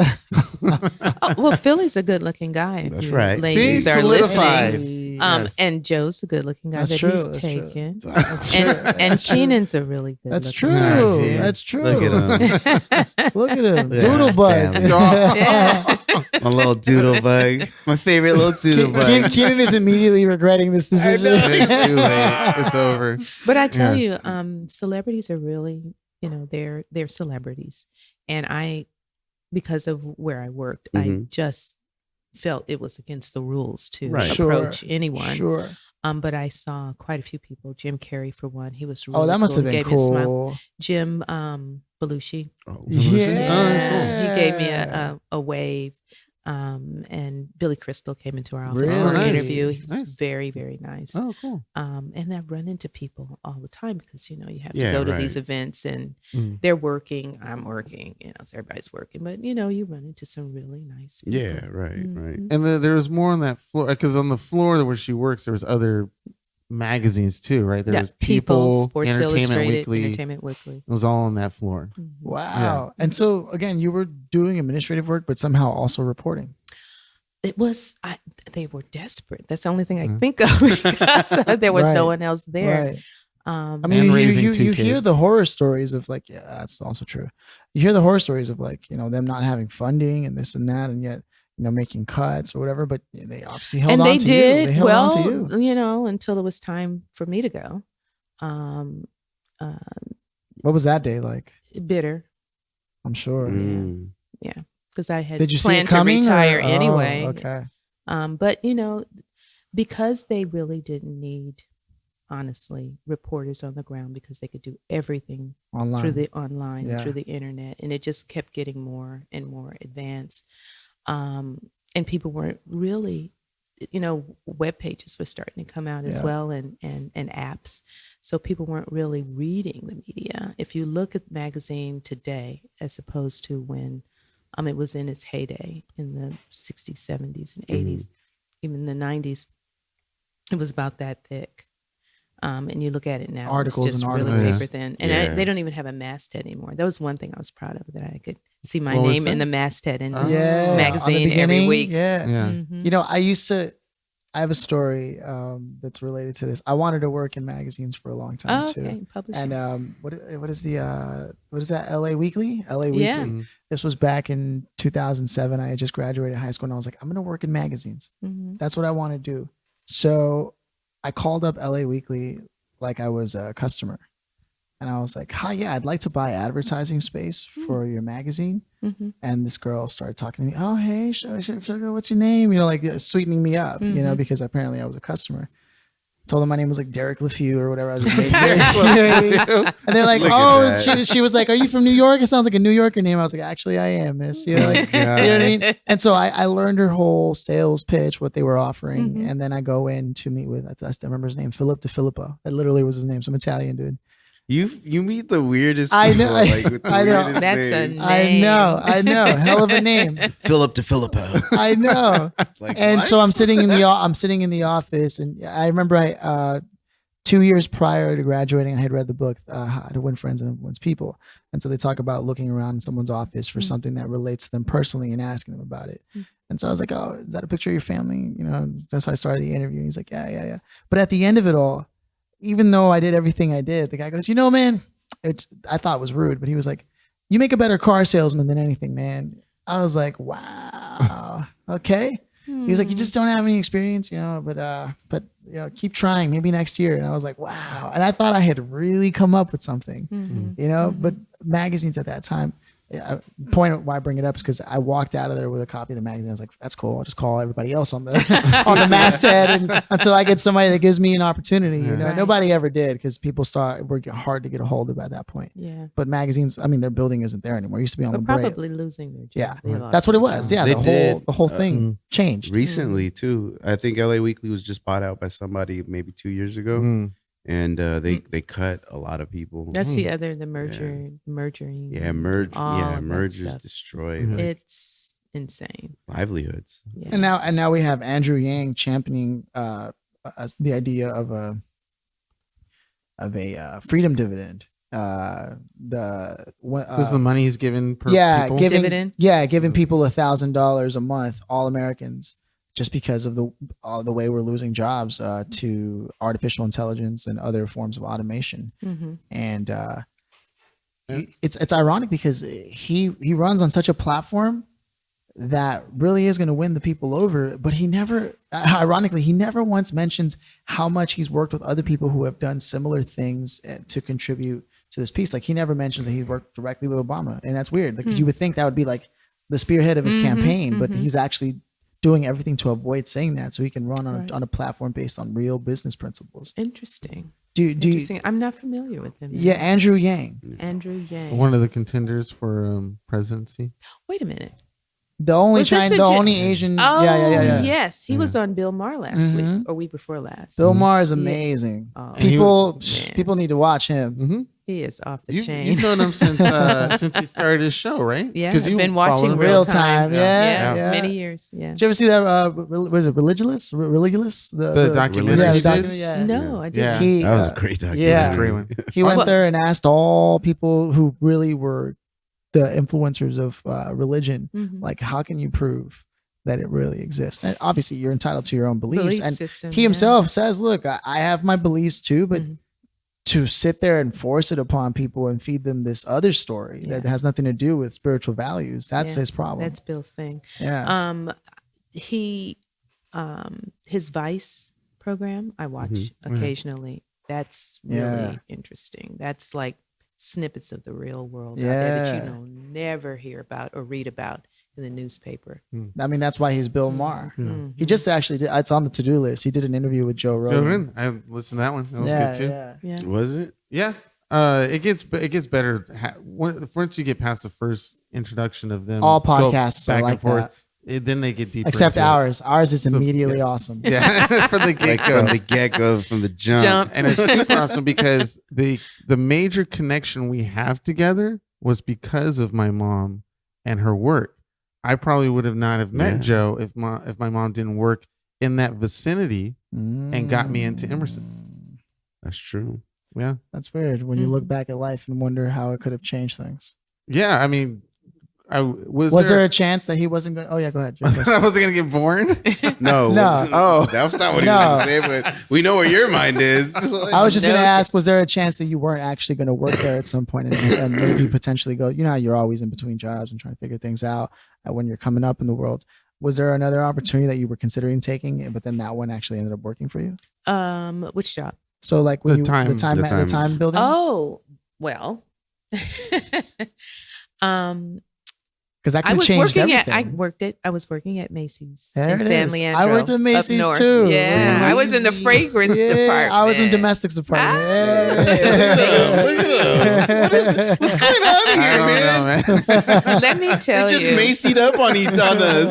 Oh, well, Philly's a good-looking guy. If That's you right. Ladies See, are solidified. listening. Yes. And Joe's a good-looking guy That's that true, he's that's true. taken. That's true. And Keenan's a really good. That's true. Nice, yeah. That's true. Look at him. Look at him. Yeah, Doodle-Bug. damn. Yeah. My little Doodle-Bug. My favorite little Doodle-Bug. Keenan is immediately regretting this decision. It's too late. It's over. But I tell Yeah. you, celebrities are really, you know, they're celebrities, and I, because of where I worked, I Mhm. just felt it was against the rules to Right. approach anyone. Sure. But I saw quite a few people. Jim Carrey, for one, he was really Oh, that must cool. have He been gave me a smile. cool. Jim Belushi, Oh, Yeah. he gave me a wave. And Billy Crystal came into our office Really? for an Nice. interview. He was Nice. very, very nice. Oh, cool. And I run into people all the time because, you know, you have to Yeah, go to right. these events and Mm. they're working, I'm working, you know, so everybody's working. But, you know, you run into some really nice people. Yeah, right, right. Mhm. And there was more on that floor because on the floor where she works, there was other magazines too, right? There Yeah, was People, Sports Entertainment Illustrated, Weekly. Entertainment Weekly. It was all on that floor. Wow. And so again, you were doing administrative work, but somehow also reporting. It was they were desperate. That's the only thing I think of because there was no Right. one else there. Right. I And mean, raising you two hear kids. the horror stories of like, yeah, that's also true. You hear the horror stories of like, them not having funding and this and that, and yet, making cuts or whatever, but they obviously held And on they to did you. They held well, on to you. Until it was time for me to go. What was that day like? Bitter, I'm sure. Mm. because I had Did you see it planned to coming? retire or- anyway. Oh, okay. But because they really didn't need, honestly, reporters on the ground because they could do everything Online. through the online, Yeah. through the internet, and it just kept getting more and more advanced. And people weren't really, web pages were starting to come out as Yeah. well, and apps. So people weren't really reading the media. If you look at the magazine today, as opposed to when it was in its heyday in the 60s, 70s, and 80s, even the 90s, it was about that thick. And you look at it now, Articles it's just and really articles. paper thin. And Yeah. they don't even have a masthead anymore. That was one thing I was proud of, that I could see my What was name in that? the masthead in Oh. Yeah. On the magazine every beginning, week. Yeah. Yeah. Mhm. I have a story that's related to this. I wanted to work in magazines for a long time Oh, too. okay, publishing. And what is that? LA Weekly? LA Weekly. Yeah. Mhm. This was back in 2007. I had just graduated high school and I was like, I'm going to work in magazines. Mhm. That's what I want to do. So I called up LA Weekly like I was a customer. And I was like, hi, yeah, I'd like to buy advertising space for your magazine. Mhm. And this girl started talking to me. Oh, hey, sugar, what's your name? Like sweetening me up, Mhm. because apparently I was a customer. Told them my name was like Derek LeFew or whatever. I was just making it. And they're like, Look at oh, that. she was like, are you from New York? It sounds like a New Yorker name. I was like, actually, I am, miss. Yeah. You know what I mean? And so I learned her whole sales pitch, what they were offering. Mhm. And then I go in to meet with, I still remember his name, Philip DeFilippo. That literally was his name. Some Italian dude. You meet the weirdest I people. know, Like, with the I know. weirdest That's a names. name. I know. Hell of a name. Philip DeFilippo. I know. Like, And what? so I'm sitting in the office, and I remember 2 years prior to graduating, I had read the book How to Win Friends and Influence People, and so they talk about looking around in someone's office for something that relates to them personally and asking them about it. And so I was like, "Oh, is that a picture of your family?" That's how I started the interview. And he's like, "Yeah." But at the end of it all, even though I did everything I did, the guy goes, "Man, I thought it was rude, but he was like, you make a better car salesman than anything, man." I was like, "Wow, okay." He was like, "You just don't have any experience, but keep trying, maybe next year." And I was like, "Wow." And I thought I had really come up with something, but magazines at that time, point why I bring it up is because I walked out of there with a copy of the magazine. I was like, that's cool. I'll just call everybody else on the on the masthead until I get somebody that gives me an opportunity. Right. Nobody ever did because people were hard to get a hold of at that point. Yeah. But magazines, I mean, their building isn't there anymore. It used to be on But the Brea. probably losing their job. Yeah, They lost that's what it their was. job. Yeah, They the whole did, thing changed. Recently too. I think LA Weekly was just bought out by somebody maybe 2 years ago. Mm. And they cut a lot of people. That's the merging. all of that mergers stuff. destroyed like, It's insane. livelihoods. Yeah. And now we have Andrew Yang championing the idea of a freedom dividend. Because the money is given per people. Dividend? Giving people $1,000 a month, all Americans, just because of the way we're losing jobs to artificial intelligence and other forms of automation. Mhm. And it's ironic because he runs on such a platform that really is going to win the people over, but he never once mentions how much he's worked with other people who have done similar things to contribute to this piece. Like he never mentions that he worked directly with Obama, and that's weird. Like you would think that would be like the spearhead of his campaign, but he's actually doing everything to avoid saying that so he can run on a platform based on real business principles. Interesting. Do you, Interesting. I'm not familiar with him. yeah, Andrew Yang. Andrew Yang. One of the contenders for presidency. Wait a minute. The only Was this the only Asian. Oh, yeah. yes. He was on Bill Maher last week or week before last. Bill Maher is amazing. Oh, People man. people need to watch him. Mm-hmm. He is off the You've chain. known him since he started his show, right? Yeah, 'Cause I've you been follow watching him. real time. Yeah, Yeah. many years. Yeah. Did you ever see that? Was it Religulous? Religulous? The documentary. Yeah, the he did? documentary. Yeah. No, I didn't. Yeah. He, That was a great documentary. yeah. That's a great one. He went Well- there and asked all people who really were the influencers of religion, Mhm. like, how can you prove that it really exists? And obviously, you're entitled to your own beliefs. Belief And system, he himself says, "Look, I have my beliefs too, but Mhm. to sit there and force it upon people and feed them this other story that Yeah. has nothing to do with spiritual values, that's Yeah, his problem." That's Bill's thing. Yeah. He his Vice program I watch occasionally. That's really Yeah. interesting. That's like snippets of the real world out there that Yeah. you know never hear about or read about in the newspaper. I mean, that's why he's Bill Maher. Mhm. He just actually did, it's on the to-do list. He did an interview with Joe Rogan. Joe Rogan. I listened to that one. That was Yeah, good too. yeah. Yeah. Was it? Yeah. It gets better once you get past the first introduction of them. All go podcasts are back like and forth. that. Then they get deeper. Except into it. ours. Ours is immediately yes. awesome. Yeah, from the get Like go. from the get go, from the jump. Jump. And it's super awesome because the major connection we have together was because of my mom and her work. I probably would have not have met Yeah. Joe if my mom didn't work in that vicinity and got me into Emerson. That's true. Yeah. That's weird when you Mm-hmm. look back at life and wonder how it could have changed things. Yeah. I mean, Was there a chance that he wasn't going? Oh yeah, go ahead. I wasn't going to get born? No. No. Oh, that's not what he No. was going to say, but we know where your mind is. I was just No going to ch- ask, was there a chance that you weren't actually going to work there at some point and maybe potentially go, you know how you're always in between jobs and trying to figure things out when you're coming up in the world. Was there another opportunity that you were considering taking, but then that one actually ended up working for you? Which job? So like when The you time- the time the time. the time building? Oh, well. Because that I could have was changed working everything. I was working at Macy's There in it San is. Leandro. I worked at up Macy's north. too. Yeah, See? I was in the fragrance Yeah, department. I was in domestics department. Hey, what's going on I here, don't man? know, man. Let me tell Just you. macied up on each other.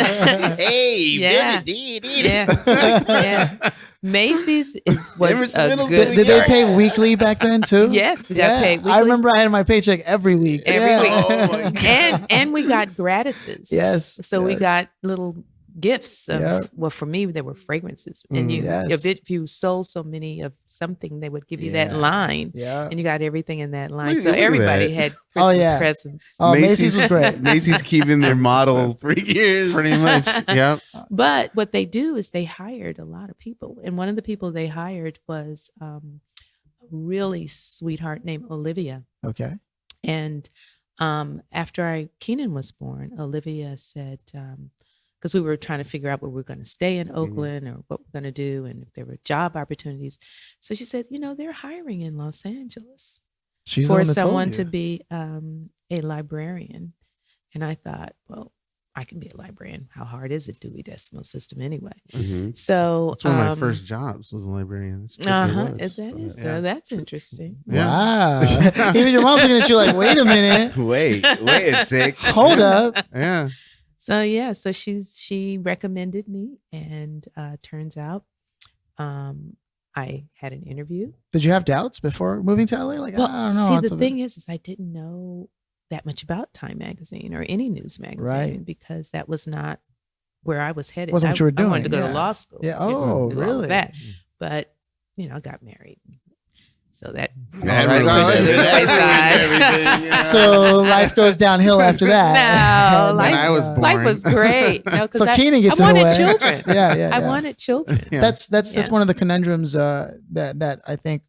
Hey, Yeah. Yeah. Macy's was Emerson a Middle's good Did they start. pay weekly back then too? Yes, we got paid weekly. I remember I had my paycheck every week. Every Yeah. week. Oh my God. And we got gratises. Yes, So we yes. got little gifts of, Yeah. well, for me they were fragrances. And you Yes. if you sold so many of something, they would give you Yeah. that line. Yeah. And you got everything in that line. Look So at everybody that. had Oh, Christmas yeah. presents. Oh, Macy's was great. Macy's keeping their model for years. Pretty much. Yep. But what they do is they hired a lot of people. And one of the people they hired was a really sweetheart named Olivia. Okay. And after Keenan was born, Olivia said, because we were trying to figure out where we're going to stay in Oakland or what we're going to do and if there were job opportunities. So she said, they're hiring in Los Angeles She's the for one that told someone you. to be a librarian. And I thought, well, I can be a librarian. How hard is it, Dewey Decimal System anyway? Mhm. So That's one of my first jobs was a librarian. It's Uh-huh. it was. That is Yeah. that's interesting. Wow. Even your mom's looking at you like, wait a minute. Wait a sec. Hold up. Yeah. So so she recommended me, and turns out I had an interview. Did you have doubts before moving to LA? Like, Well, I don't know. see, it's the a- thing is I didn't know that much about Time Magazine or any news magazine Right. because that was not where I was headed. Wasn't what you were I wanted to doing, go yeah. to law school. Yeah. you know, Oh, do all of really? That. But I got married, so that That Right, ruins right. it. That That ruins everything, you know? So life goes downhill after that. No, And, life- When I was born. life was great. No, 'cause So Keenan gets I in the wanted way. children. Yeah, yeah. I yeah. wanted children. Yeah. That's Yeah. one of the conundrums that I think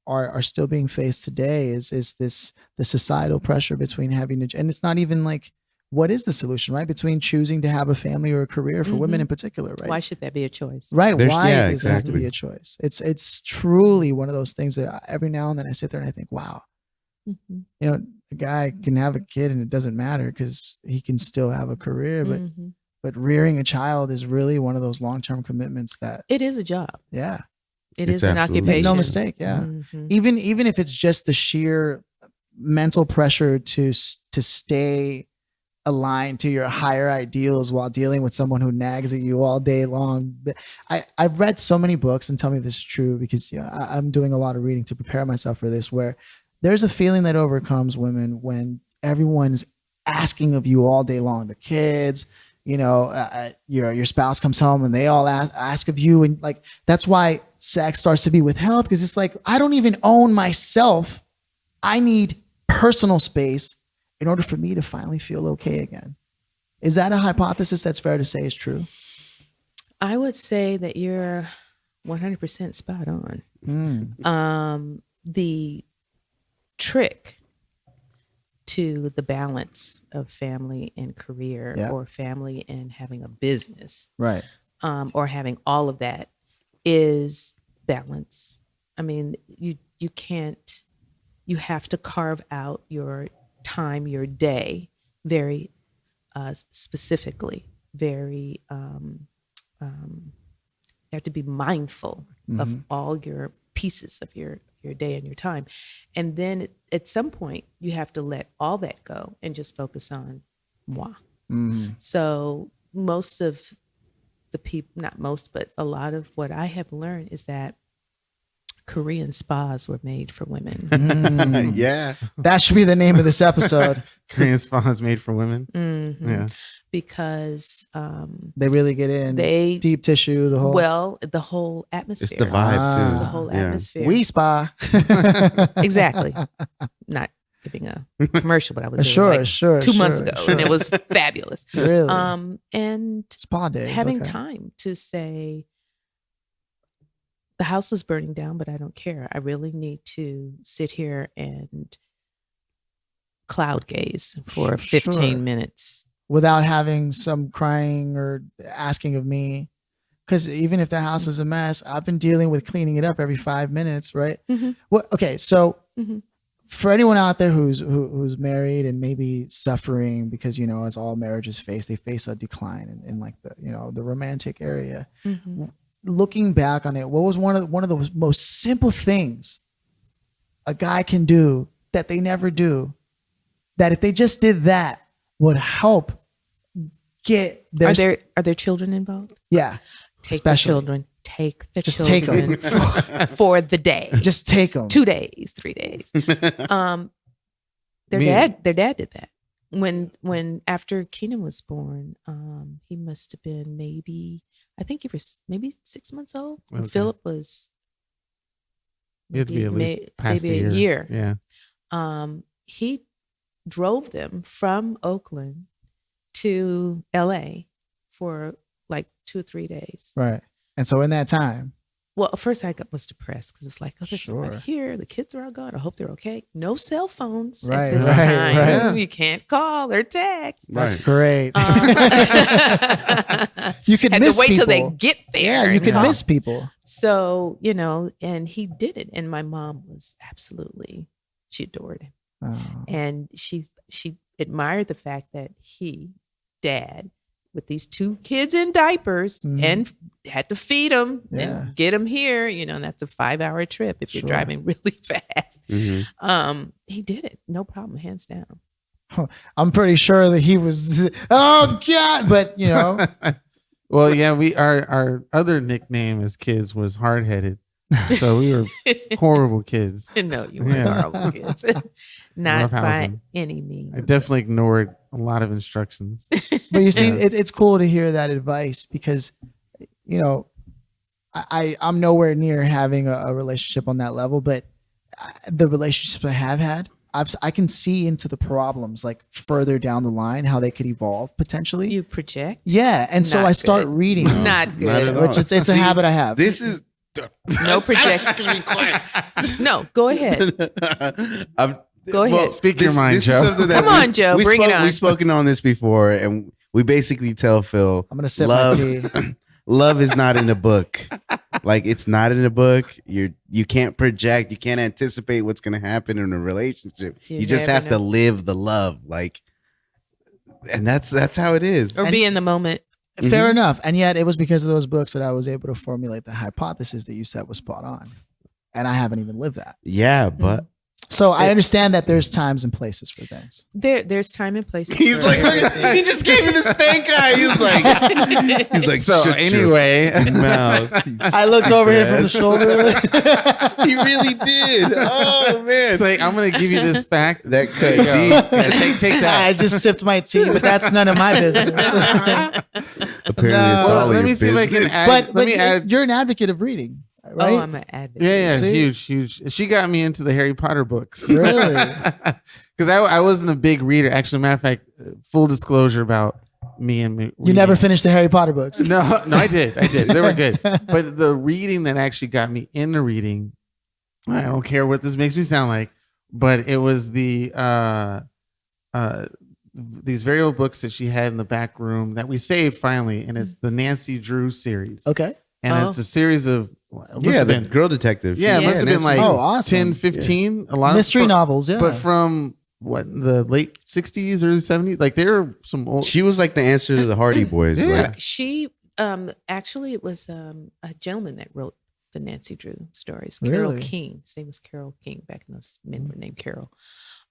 are still being faced today is the societal pressure between having to, and it's not even like what is the solution, right? Between choosing to have a family or a career for women in particular, right? Why should that be a choice? Right. There's- Why yeah, does it have to be exactly. a choice? It's truly one of those things that every now and then I sit there and I think, wow, Mhm. a guy can have a kid and it doesn't matter because he can still have a career, Mhm. but rearing a child is really one of those long-term commitments that, It is a job. yeah, It It's is an absolutely- occupation. make no mistake. Yeah. Mhm. Even if it's just the sheer mental pressure to stay aligned to your higher ideals while dealing with someone who nags at you all day long. I've read so many books, and tell me if this is true because I'm doing a lot of reading to prepare myself for this, where there's a feeling that overcomes women when everyone's asking of you all day long. The kids, your spouse comes home and they all ask of you, and like that's why sex starts to be withheld, because it's like I don't even own myself. I need personal space in order for me to finally feel okay again. Is that a hypothesis that's fair to say is true? I would say that you're 100% spot on. The trick to the balance of family and career, or family and having a business, right, or having all of that, is balance. I mean, you can't. You have to carve out your time, your day, very specifically. Very. You have to be mindful of all your pieces of your day and your time. And then at some point, you have to let all that go and just focus on moi. So most of the people, not most, but a lot of what I have learned is that Korean spas were made for women. Yeah. That should be the name of this episode. Korean spas made for women. Yeah. Because they really get in deep tissue, the whole atmosphere. It's the vibe too. The whole atmosphere. We spa. Exactly. Not giving a commercial, but I was sure 2 months ago, and it was fabulous. Really? And spa days. Having time to say, the house is burning down, but I don't care. I really need to sit here and cloud gaze for 15 minutes. Without having some crying or asking of me. Because even if the house is a mess, I've been dealing with cleaning it up every 5 minutes, right? Well, okay, so for anyone out there who's married and maybe suffering, because as all marriages face, they face a decline in like the romantic area. Looking back on it, what was one of the most simple things a guy can do that they never do, that if they just did that would help get their... Are there children involved? Yeah. Take the children Just take them. for the day. Just take them. 2 days, 3 days. Their dad did that. When after Keenan was born, he must have been maybe 6 months old. Okay. Philip was maybe a year. Yeah. He drove them from Oakland to LA for like 2 or 3 days. Right. And so in that time, well, at first I was depressed because it was like, oh, there's nobody here. The kids are all gone. I hope they're okay. No cell phones at this time. Right. You can't call or text. That's great. You could had miss to wait people. till they get there. Yeah, you could miss people. So, and he did it. And my mom was she adored him. Oh. And she admired the fact that Dad, with these 2 kids in diapers and had to feed them and get them here, and that's a 5-hour trip if you're driving really fast. He did it. No problem. Hands down. I'm pretty sure that he was, oh God, but Well, yeah, our other nickname as kids was hard-headed. So we were horrible kids. No, you weren't horrible kids. Not by any means. I definitely ignored a lot of instructions. But you see, it's cool to hear that advice because, I'm nowhere near having a relationship on that level, but the relationships I have had, I can see into the problems like further down the line, how they could evolve potentially. You project? Yeah. And so I start reading. Not good. Which it's a habit I have. This is... No projection. No, go ahead. Go ahead. Well, speak your mind, Joe. Come on, Joe. Bring it on. We've spoken on this before, and we basically tell Phil, I'm going to sip my tea. Love is not in a book. Like, it's not in a book. You can't project. You can't anticipate what's going to happen in a relationship. You just have to live the love. Like, and that's how it is. Or be in the moment. Fair enough. And yet it was because of those books that I was able to formulate the hypothesis that you said was spot on. And I haven't even lived that. Yeah, but So I understand that there's times and places for things. There's time and place. He's like, he just gave me the stank eye. He's like, So shut anyway, your mouth. I looked over here from the shoulder. He really did. Oh man, it's like I'm gonna give you this fact. that cut There you go. deep. Yeah, take that. I just sipped my tea, but that's none of my business. Apparently, No. it's all Let your me see if I can business. add. but let me add. you're an advocate of reading, right? Oh, I'm an advocate. Yeah, See? huge. She got me into the Harry Potter books. Really? Because I wasn't a big reader. Actually, matter of fact, full disclosure about me and me. You never finished the Harry Potter books. No, I did. They were good. But the reading that actually got me into reading, I don't care what this makes me sound like, but it was these very old books that she had in the back room that we saved finally, and it's the Nancy Drew series. Okay. And it's a series of The Girl Detective. Yeah, it must have been like awesome. 10, 15. A lot Mystery of novels, yeah. But from the late 60s, early 70s, like there are some old. She was like the answer to the Hardy Boys. Yeah. Like, She actually it was a gentleman that wrote the Nancy Drew stories. Carol Really? King. His name was Carol King. Back in those men were named Carol.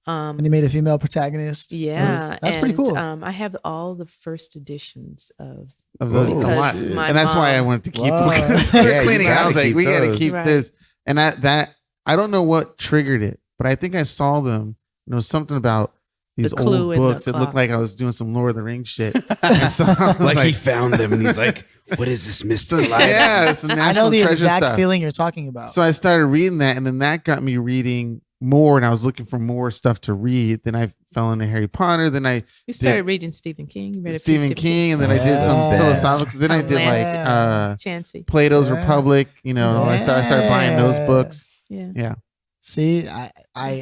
And he made a female protagonist. Yeah, That's pretty cool. I have all the first editions of those, a Because lot. my And that's why I mom- wanted to keep Wow. them because we Yeah, were you cleaning. I gotta was like, keep we got to those. keep Right. this. And that I don't know what triggered it, but I think I saw them. There was something about these The clue old in the books. It looked clock. like I was doing some Lord of the Rings shit. And so I was like he found them and he's like, what is this Mr. Light? yeah, some I National know the Treasure exact stuff. feeling you're talking about. So I started reading that, and then that got me reading more, and I was looking for more stuff to read. Then I fell into Harry Potter. Then I You started reading Stephen King. You read a few Stephen King, and then I did some Yes. philosophical. Then I did like Chancey. Plato's Yeah. Republic. You know, I started buying those books. Yeah. Yeah, See, I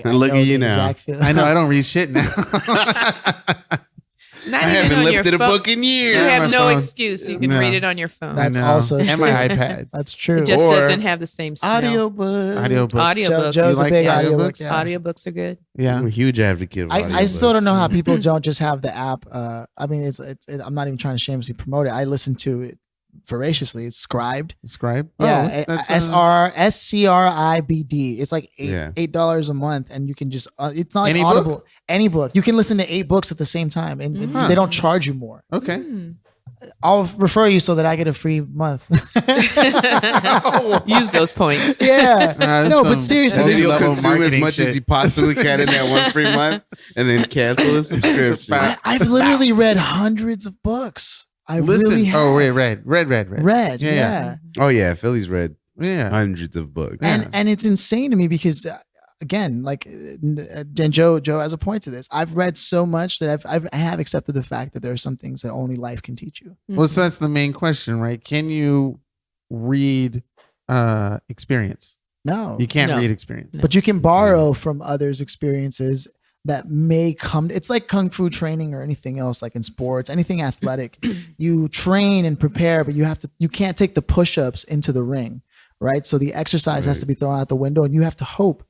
And look know at you the now. exact feeling. I know I don't read shit now. Not I even haven't on your lifted a phone. book in years. You Yeah, have my no phone. excuse. You can No. read it on your phone. That's I know. also and my true. iPad. That's true. It just Or doesn't have the same smell. Audiobook. Audiobook. Audiobooks. Joe's You a like big audiobooks? audiobook. Yeah. Audiobooks are good. Yeah. I'm a huge advocate of I still audiobooks. don't know how people don't just have the app. I mean, I'm not even trying to shamelessly promote it. I listen to it voraciously. It's Scribed. Scribe. Yeah, that's, SCRIBD. It's like Yeah. $8 a month, and you can just. It's not like Any book? Audible. Any book. You can listen to 8 books at the same time, and Huh. they don't charge you more. Okay. Hmm. I'll refer you so that I get a free month. Use those points. Yeah. That's No, some but seriously, And then he'll multi-level consume as marketing much shit. as he possibly can in that 1 free month and then cancel the subscription. I've literally read hundreds of books. I Listen. really have. Oh, wait, read. Read, yeah. Oh, yeah. Philly's read Yeah. hundreds of books. And it's insane to me because again, like and Joe has a point to this. I've read so much that I have accepted the fact that there are some things that only life can teach you. Well, so that's the main question, right? Can you read experience? No, You can't No. read experience. but you can borrow from others' experiences that may come. It's like kung fu training or anything else, like in sports, anything athletic. You train and prepare, but you can't take the push-ups into the ring, right? So the exercise has Right. to be thrown out the window, and you have to hope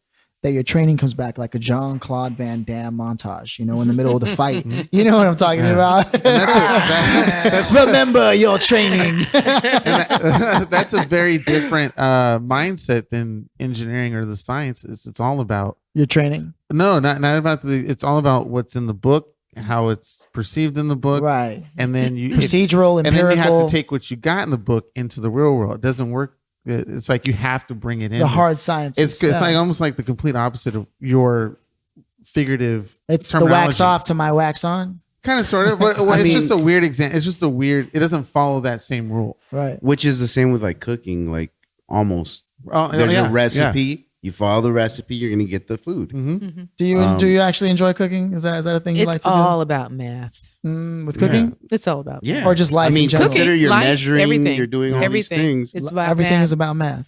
that your training comes back like a Jean-Claude Van Damme montage, in the middle of the fight. You know what I'm talking about? that's Remember your training. that's a very different mindset than engineering or the sciences. It's all about Your training. not about it's all about what's in the book, how it's perceived in the book, Right. and then Procedural, and then you empirical, have to take what you got in the book into the real world. It doesn't work. It's like you have to bring it in. the hard sciences. It's like almost like the complete opposite of your figurative. it's the wax terminology. off to my wax on. Kind of, sort of, but it's just a weird example. It's just a weird. It doesn't follow that same rule. Right. Which is the same with like cooking. Like almost there's yeah, a recipe. You follow the recipe, you're going to get the food. Mm-hmm. Do you actually enjoy cooking? Is that a thing you It's like to all about math. do? With cooking? It's all about Yeah. Or just life I mean, in general? consider you're Life, measuring, everything. you're doing all Everything. these things. It's about Everything math. is about math.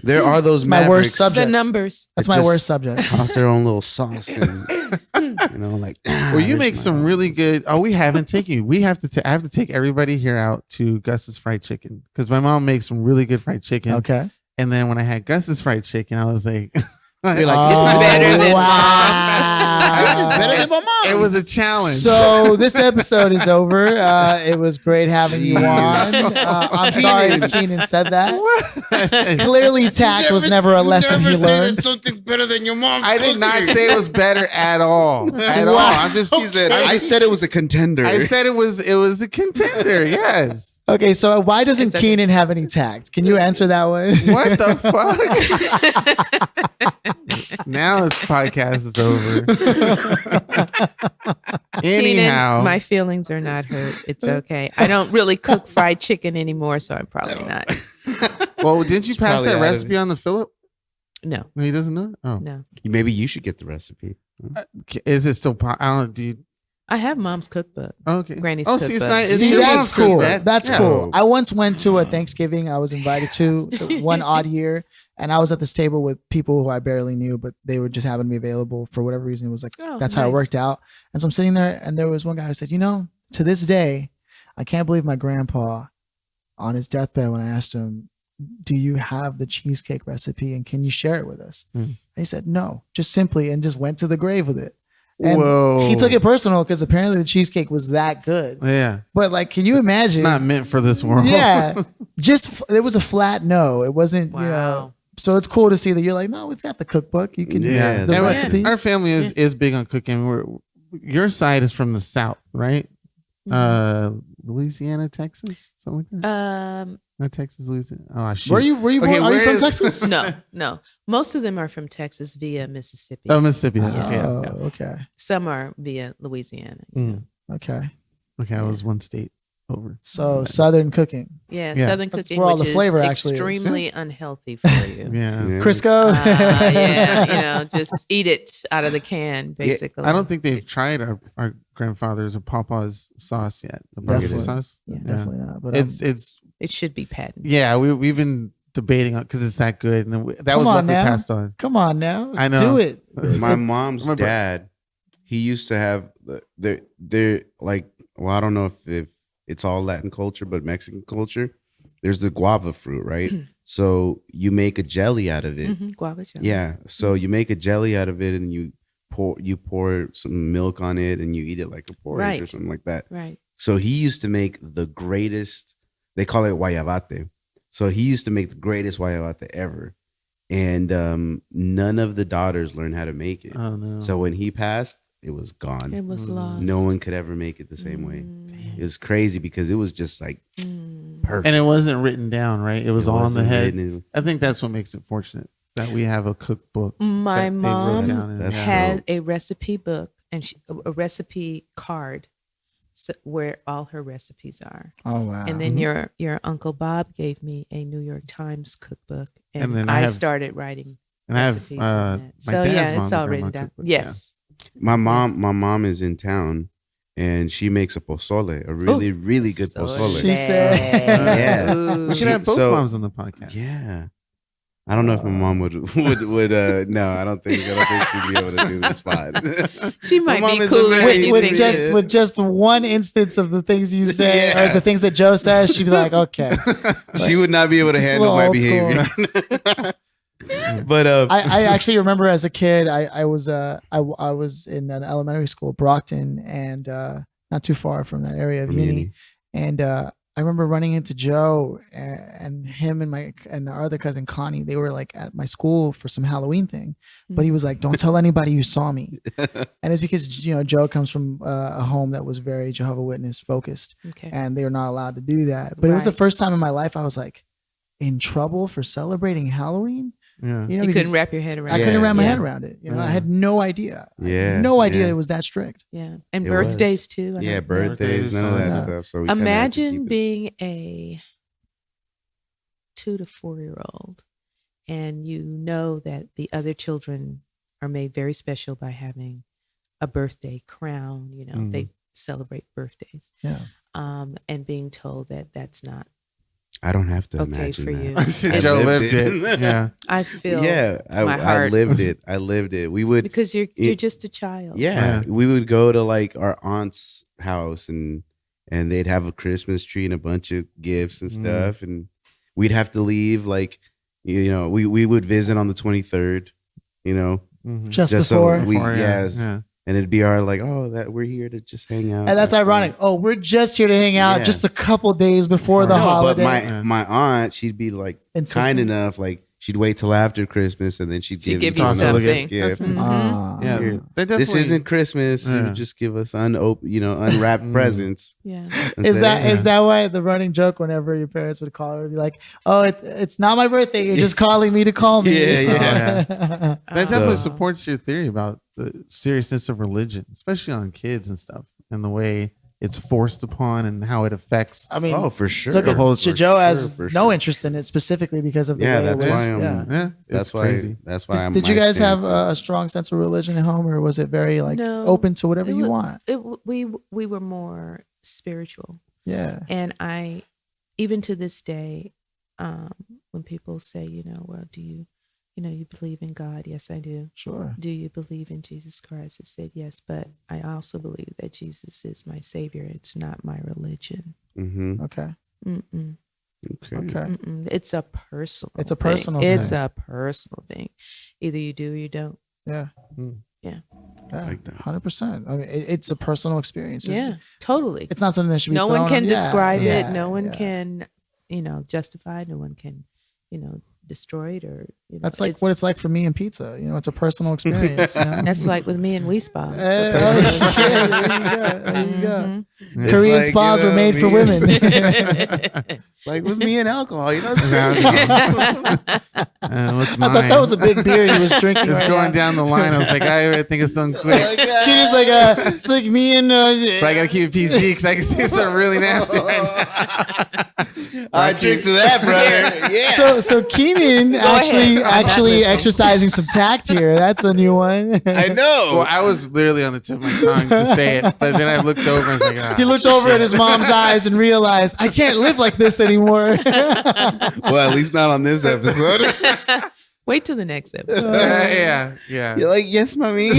There are those my worst mavericks subject. the numbers. That's It my just- worst subject. toss their own little sauce and like. Well, you make some really good. Oh, we haven't taken you. We have to. I have to take everybody here out to Gus's Fried Chicken because my mom makes some really good fried chicken. Okay. And then when I had Gus's Fried Chicken, I was like, You're like, This is better than wow. This is better than my mom. It was a challenge. So this episode is over. It was great having you on. I'm sorry Keenan said that. Clearly, tact was never a lesson he learned. Something's better than your mom's. I did not say it was better at all. At all. I'm just. He said, I said it was a contender. I said it was a contender. Yes. Okay, so why doesn't Keenan have any tact? Can you answer that one? What the fuck? Now this podcast is over. Anyhow, Keenan, my feelings are not hurt. It's okay. I don't really cook fried chicken anymore, so I'm probably not. well, didn't you pass probably that out of recipe it. on the Philip? No, No, he doesn't know. Oh, no. Maybe you should get the recipe. is it still? I don't. Do you? I have mom's cookbook. Okay. Granny's Oh, see, it's cookbook. not. It's See, your that's mom's cool. cookbook. That's Yeah. cool. I once went to a Thanksgiving I was invited to one odd year, and I was at this table with people who I barely knew, but they were just happened to be available for whatever reason. It was like, Oh, that's how it nice. worked out. And so I'm sitting there, and there was one guy who said, to this day, I can't believe my grandpa on his deathbed, when I asked him, do you have the cheesecake recipe and can you share it with us? And he said, no, just simply, and just went to the grave with it. And Whoa. he took it personal because apparently the cheesecake was that good. Yeah. But like, can you imagine? It's not meant for this world. Yeah, it was a flat no. It wasn't, Wow. So it's cool to see that you're like, no, we've got the cookbook. You can Yeah, the And recipes. our family is big on cooking. Your side is from the South, right? Louisiana, Texas, something like that. Not Texas, Louisiana. Oh, shit. Were you Okay, born? Are you where from is- Texas? No. Most of them are from Texas via Mississippi. Oh, Mississippi. Oh, Okay, yeah. okay, Some are via Louisiana. okay. Okay, I was one state over. So Southern cooking, Yeah, Yeah. Southern That's cooking, where all which the flavor is actually is. extremely unhealthy for you. Yeah. Yeah. Crisco. Yeah, just eat it out of the can, basically. I don't think they've tried our grandfather's or Papa's sauce yet. The barbecue Definitely. sauce. Yeah. Definitely not. But It's It should be patented. yeah. We've been debating on because it's that good, and that Come was on what we now. passed on. come on now, I know. do it. My mom's Remember- dad, he used to have they're like, well, I don't know if it's all Latin culture, but Mexican culture, there's the guava fruit, right? So you make a jelly out of it. Mhm, guava jelly. Yeah. So you make a jelly out of it and you pour some milk on it and you eat it like a porridge or Right. something like that. Right. So he used to make the greatest, they call it guayabate. So he used to make the greatest guayabate ever. And none of the daughters learned how to make it. Oh no. So when he passed, it was gone. It was lost. No one could ever make it the same way. It was crazy because it was just like perfect. and it wasn't written down, right? It was all in the wasn't head. written. I think that's what makes it fortunate that we have a cookbook. My that they wrote mom down in. That's had dope. a recipe book and a recipe card where all her recipes are. Oh wow. And then your Uncle Bob gave me a New York Times cookbook, and, And then I I have- started writing And I have recipes my on that. dad's So yeah, mom, it's the all grandma written down. cookbook, yeah. Yes. My mom is in town and she makes a pozole, a really good pozole. She said- Yeah. Ooh. We can have both So- moms on the podcast. Yeah. I don't know if my mom would no, I don't think she'd be able to do this spot. She might mom be is a cooler very- than you with think. just she is. with just one instance of the things you say Yeah. or the things that Joe says, she'd be like, okay. She would not be able to Just a handle my little old behavior. But I actually remember as a kid, I was in an elementary school, Brockton, and not too far from that area of From Uni. Uni. And I remember running into Joe and him and our other cousin Connie. They were like at my school for some Halloween thing, but he was like, "Don't tell anybody you saw me." And it's because Joe comes from a home that was very Jehovah's Witness focused, Okay. and they were not allowed to do that. But it was the Right. first time in my life I was like in trouble for celebrating Halloween. Yeah. You know, You because couldn't wrap your head around I it. couldn't wrap my Yeah. head around it. I Yeah. had no idea. I Yeah, had no idea yeah. it was that strict. Yeah. And It birthdays too. I yeah, don't know. birthdays, none of that Yeah. stuff. So we kinda had to Imagine keep it. being a 2 to 4-year-old and you know that the other children are made very special by having a birthday crown, they celebrate birthdays. Yeah. And being told that that's not I don't have to okay imagine for you. that. Joe I lived it. Yeah. I feel Yeah, my I heart. lived it. I lived it. We would because you're just a child. Yeah, Yeah. we would go to like our aunt's house and they'd have a Christmas tree and a bunch of gifts and stuff, and we'd have to leave like we would visit on the 23rd, you know, just so before. we, Before, yes. yeah. And it'd be our like, oh, that we're here to just hang out. And that's ironic. Oh, we're just here to hang out Yeah. just a couple days before the No, holiday. but my aunt, she'd be like Insistent. kind enough, like she'd wait till after Christmas and then she'd give give you you another something. gift. Yeah, Here, they this definitely- isn't Christmas. You Yeah. just give us unwrapped presents. Yeah. and Is say, that that why the running joke whenever your parents would call her, would be like, "Oh, it's not my birthday. You're just calling me to call me." Yeah, yeah. That definitely So- supports your theory about the seriousness of religion, especially on kids and stuff, and the way it's forced upon and how it affects. I mean, Oh, for sure. look at whole- Joe has for no sure. interest in it specifically because of the Yeah, way that's it was. why I'm- yeah. Yeah, That's it's why. crazy. That's why. Did you my guys have stance a strong sense of religion at home, or was it very like No, open to whatever it you wa- want? We were more spiritual. Yeah. And I, even to this day, when people say, well, do you believe in God? Yes, I do. Sure. Do you believe in Jesus Christ? I said yes, but I also believe that Jesus is my savior. It's not my religion. Mm-hmm. Okay. Mm-mm. Okay. Okay. Mm-mm. It's a personal. It's a thing. personal It's thing. a personal thing. Either you do or you don't. Yeah. Mm. Yeah. Yeah. Like that. 100%. I mean, it's a personal experience. Yeah, totally. It's not something that should be No one thrown can on- describe yeah, it. No one yeah. can, justify it. No one can, destroy it or. That's like what it's like for me and pizza. It's a personal experience. That's like with me and Wee Spa. It's a Oh, personal shit. experience. There you go. It's Korean like, spas you were know, made for me- women. It's like with me and alcohol. What's I mine? thought that was a big beer he was drinking. It's right going now. down the line. I was like, I gotta think of something quick. Kitty's like, it's like me and. But I gotta keep it PG because I can say something really nasty right now. I drink to that, brother. Yeah. So Keenan actually exercising some tact here. That's a new one. I know. Well, I was literally on the tip of my tongue to say it, but then I looked over and was like, ah, He looked over at his mom's eyes and realized, I can't live like this anymore. Well, at least not on this episode. Wait till the next episode. yeah. You're like, yes, mommy.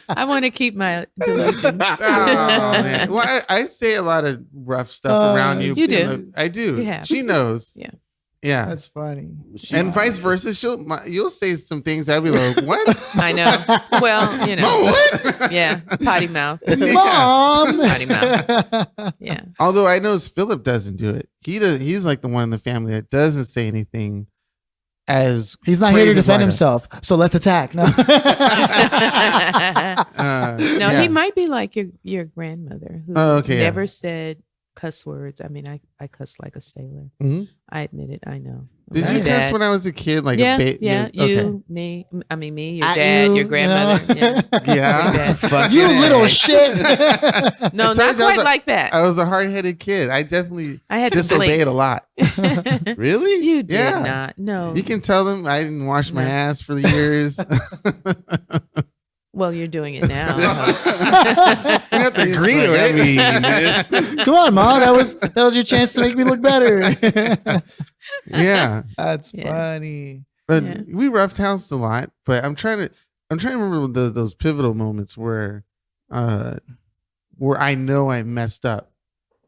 I want to keep my delusions. Oh, man. Well, I say a lot of rough stuff around you. You do. I do. You have. She knows. Yeah. Yeah. That's funny. And vice versa. You'll say some things I'll be like, what? I know. Well, Oh, what? Yeah. Potty mouth. Mom. Potty mouth. Yeah. Although I know Philip doesn't do it. He's like the one in the family that doesn't say anything as He's not here to crazy as defend Lida. himself. So let's attack. No. No, yeah. he might be like your grandmother who Oh, okay, yeah. never said cuss words. I mean, I cuss like a sailor. Mhm. I admit it. I know. Did My you cuss dad- when I was a kid? Like yeah, a baby? yeah. Okay. You, me. I mean, me, your At dad, you, your grandmother. you know? Yeah. Yeah. Fucking You little A. shit. No, I not told you I was quite a- like that. I was a hard-headed kid. I definitely I had to disobeyed blink. a lot. Really? You did Yeah. not. No. You can tell them I didn't wash my No. ass for years. Well, you're doing it now. You have to agree to Like, it. I mean, Come on, Mom. That was your chance to make me look better. Yeah, That's Yeah. funny. but Yeah. we roughed house a lot. But I'm trying to remember those pivotal moments where I know I messed up.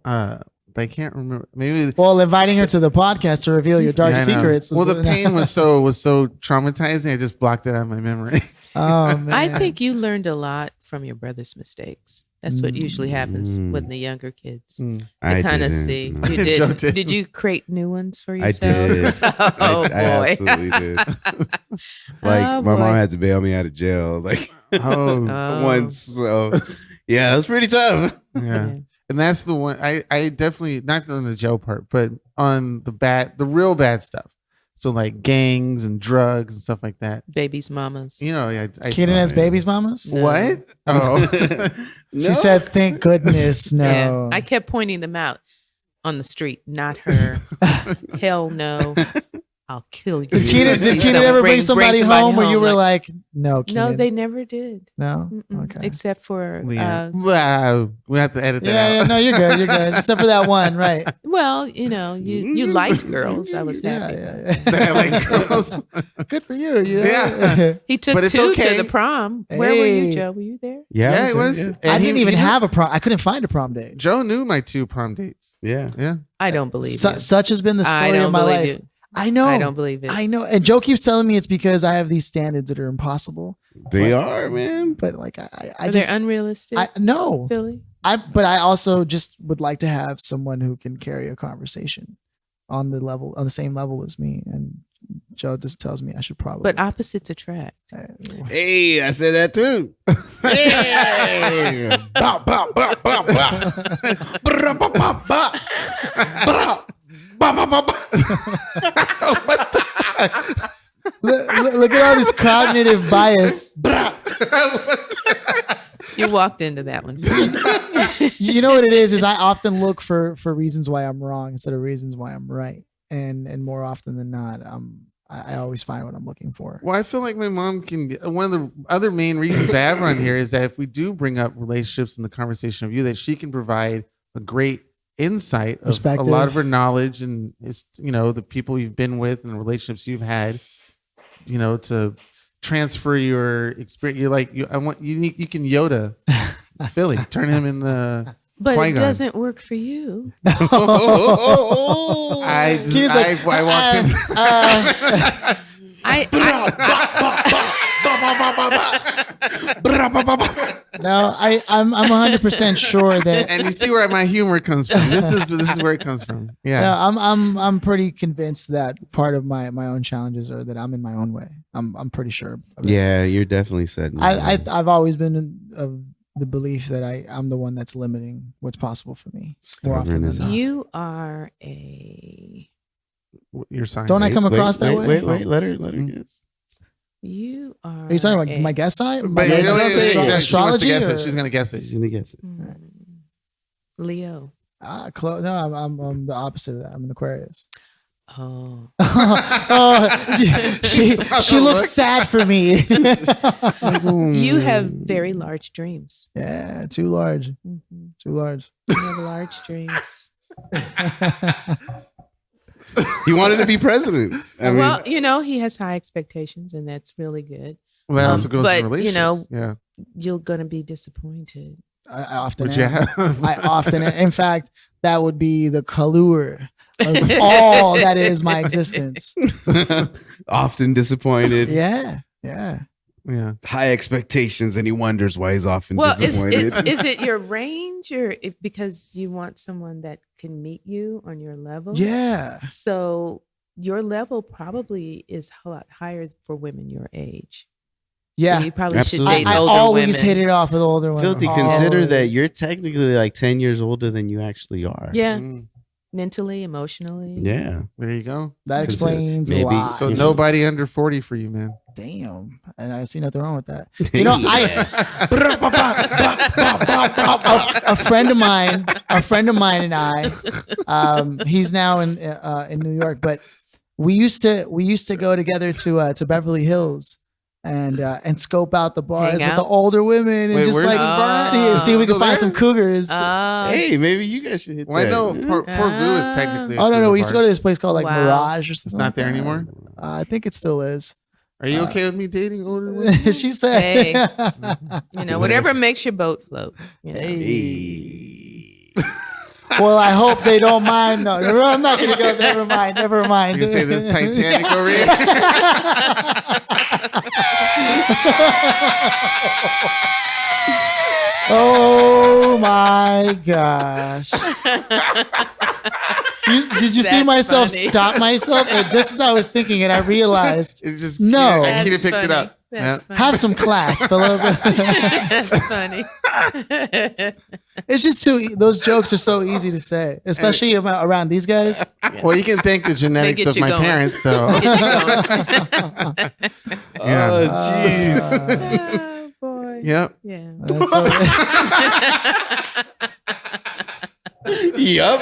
But I can't remember. Maybe Well, inviting her to the podcast to reveal your dark Yeah, I know. secrets. Well, the pain was so traumatizing. I just blocked it out of my memory. Oh man. I think you learned a lot from your brother's mistakes. That's what usually happens with the younger kids. I I kind of didn't, see. no. You Joe did. did. Did you create new ones for I yourself? did. Oh I boy. absolutely did. Like Oh, my boy. mom had to bail me out of jail like Oh, Oh. once. So yeah, that was pretty tough. yeah. Yeah. And that's the one I definitely, not on the jail part, but on the real bad stuff. So like gangs and drugs and stuff like that. Babies, mamas. You know, I Keenan has babies, mamas. what? Oh, She said, "Thank goodness, no." Yeah. I kept pointing them out on the street. Not her. Hell no. I'll kill you. Did Keenan So ever bring somebody home where you were like, like, "No, Keenan. no, they never did. no." Mm-mm. Okay. Except for, yeah. Wow, we have to edit that Yeah, out. no, you're good. You're good. Except for that one, right? well, you liked girls. I was Yeah, happy. yeah, I like girls. Good for you. You know? Yeah. He took But it's two okay. to the prom. Where were Hey. you, Joe? Were you there? Yeah, it was. Yeah. And I he- didn't even he knew- have a prom. I couldn't find a prom date. Joe knew my 2 prom dates. Yeah. Yeah. I don't believe you. Such has been the I story don't of my believe life. you. I know. I don't believe it. I know. And Joe keeps telling me it's because I have these standards that are impossible. They are, man. But like I Are just they unrealistic? no. Philly? But I also just would like to have someone who can carry a conversation on the same level as me. And Joe just tells me I should probably. But opposites attract. Hey, I said that too. Hey, bow, bow, bow, bow, bow. Bra, ba, ba, ba. Bra, ba, ba, ba, ba. What the- Look at all this cognitive bias. You walked into that one. You know what it is I often look for reasons why I'm wrong instead of reasons why I'm right. And more often than not, I always find what I'm looking for. Well, I feel like my mom can. One of the other main reasons I have her on here is that if we do bring up relationships in the conversation of you, that she can provide a great insight of a lot of her knowledge and it's, the people you've been with and the relationships you've had, to transfer your experience. You're like, you can Yoda Philly, turn him in the. But Qui-Gon. It doesn't work for you. I walked in. No, I'm 100% sure that. And you see where my humor comes from. This is where it comes from. Yeah. No, I'm pretty convinced that part of my own challenges are that I'm in my own way. I'm pretty sure. Of it. Yeah, you're definitely setting. I've always been of the belief that I'm the one that's limiting what's possible for me more often than not. You are a. Your sign. Don't I come across that way? Wait. Let her guess. You are. Are you talking about my guess sign? But astrology? She's gonna guess it. She's gonna guess it. Leo. No, I'm the opposite of that. I'm an Aquarius. Oh. She looks sad for me. You have very large dreams. Yeah, too large. Mm-hmm. Too large. You have large dreams. He wanted to be president. Well, he has high expectations, and that's really good. Well, that also goes but, in relationships. Yeah. You're going to be disappointed. I often Would you am. have? I often am. In fact, that would be the color of all that is my existence. Often disappointed. Yeah. High expectations, and he wonders why he's often Well, disappointed. is it your range or because you want someone that can meet you on your level? Yeah. So your level probably is a lot higher for women your age. Yeah. So you probably Absolutely. should date I older always women. hit it off with older women. Filthy, consider that you're technically like 10 years older than you actually are. Yeah. Mentally, emotionally. Yeah. There you go. That explains a maybe- lot. So nobody under 40 for you, man. Damn. And I see nothing wrong with that. A friend of mine and I, he's now in New York, but we used to go together to Beverly Hills and scope out the bars with the older women and Wait, just where's like this bar? see if we can Still find there? some cougars. Hey, maybe you guys should hit Well, I that. know Poor Boo is technically. a Oh no, cougar we used to go bar. to this place called like Wow. Mirage or It's something. not like there that. anymore. I think it still is. Are you okay with me dating older women? She said, Hey. Whatever makes your boat float. Hey. Well, I hope they don't mind. No, I'm not going to go. Never mind. You can say this Titanic over here. Oh my gosh. Did you see That's myself funny. stop myself? And just as I was thinking it, I realized, It just No. I could have That's picked it funny. up. That's funny. have some class, Philip. That's funny. It's just those jokes are so easy to say, especially around these guys. Well, you can thank the genetics get of you my going. parents. So Get you going. Oh, jeez. Oh, boy. yep. Yeah. That's so- Yup.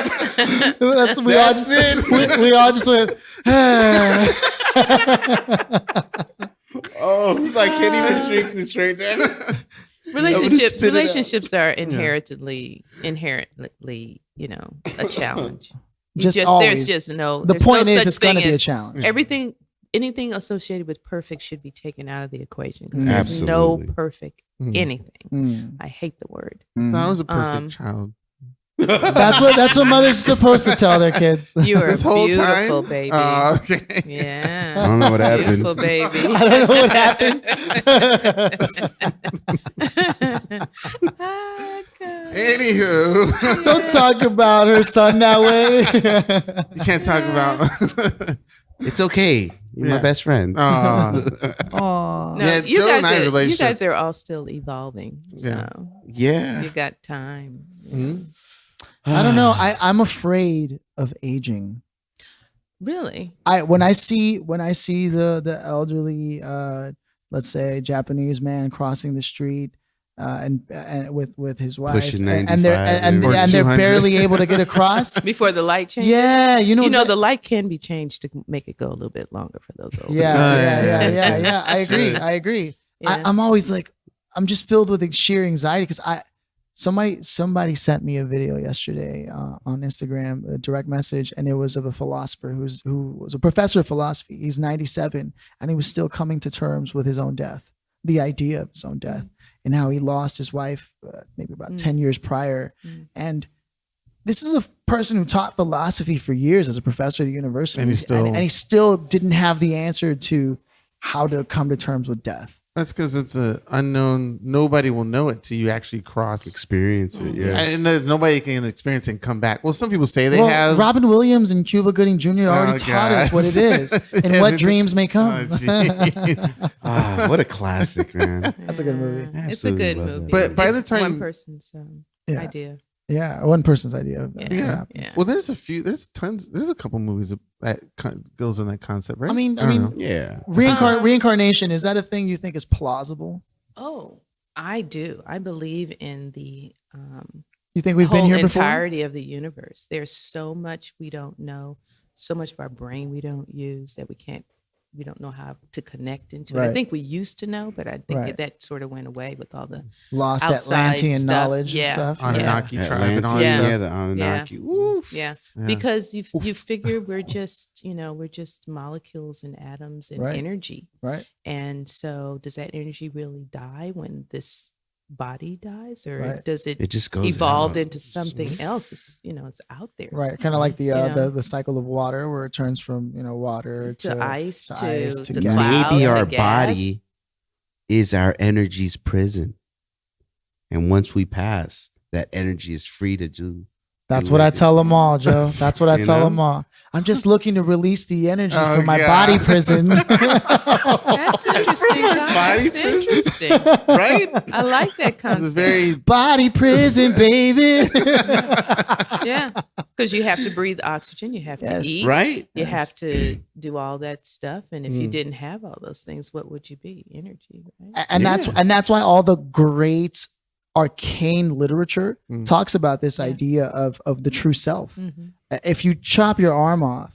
That's we all just it. we all just went. Oh, he's like, can't even drink this right now. Relationships are inherently, a challenge. Just always. There's just no. The there's point no is, such it's going to thing be a as- challenge. Anything associated with perfect should be taken out of the equation because there's no Absolutely. perfect Mm. anything. Mm. I hate the word. I was a perfect Um, child. That's what mothers are supposed to tell their kids. You are This whole beautiful, time? baby. Okay. Yeah. I don't know what happened. Beautiful, baby. I don't know what happened. Ah, God. Anywho, Don't talk about her son that way. you can't talk about. It's okay. You're my Yeah. best friend. Aw. No, Yeah, you Joe and I guys are relationship- all still evolving. So Yeah. you got time. Mhm. I don't know. I'm afraid of aging. Really? When I see the elderly, let's say Japanese man crossing the street, and with his wife, Pushing and they're 95 and or they're 200. barely able to get across. Before the light changes? Yeah, You know, that- the light can be changed to make it go a little bit longer for those old yeah. I agree. Yeah. I'm always like, I'm just filled with sheer anxiety because somebody sent me a video yesterday on Instagram, a direct message, and it was of a philosopher who was a professor of philosophy. He's 97, and he was still coming to terms with his own death, the idea of his own death, and how he lost his wife maybe about 10 years prior. And this is a person who taught philosophy for years as a professor at a university, And he still didn't have the answer to how to come to terms with death. That's because it's an unknown. Nobody will know it till you actually cross. Experience it. Yeah. And there's nobody can experience it and come back. Well, some people say they have. Robin Williams and Cuba Gooding Jr. already Oh, taught God. us what it is and what dreams may come. Oh, geez. What a classic, man. That's a good movie. It's a good Absolutely love movie. that. But by It's the time- one person's Yeah. idea. Yeah, one person's idea of Yeah. Yeah. Yeah. Well, there's a couple movies that goes on that concept, right? I mean, don't know. Yeah. reincarnation, is that a thing you think is plausible? Oh, I do. I believe in the You think we've whole been here before? entirety of the universe. There's so much we don't know, so much of our brain we don't use that we don't know how to connect into it. Right. I think we used to know, but I think Right. that sort of went away with all the Lost outside Atlantean stuff. knowledge Yeah. and stuff. Anunnaki tribe and all Atlantean, that yeah, stuff. the Anunnaki. Woof. yeah. Yeah. Because you figure we're just molecules and atoms and Right. energy. Right. And so does that energy really die when this body dies, or Right. does it It just goes evolve out. into something else? It's out there. Right. Kind of like the Yeah. the cycle of water, where it turns from water To ice, to ice, to the gas. clouds, Maybe our to gas. body is our energy's prison. And once we pass, that energy is free to do. That's do what I with it. tell them all, Joe. That's what I You tell know? them all. I'm just looking to release the energy Oh, from my God. body prison. That's interesting. That's interesting. Right? I like that It's concept. very. Body prison, baby. Yeah, because you have to breathe oxygen, you have Yes. to eat, Right? you have to do all that stuff, and if you Mm. didn't have all those things, what would you be? Energy, right? And that's why all the great arcane literature talks about this idea of the true self. Mhm. If you chop your arm off,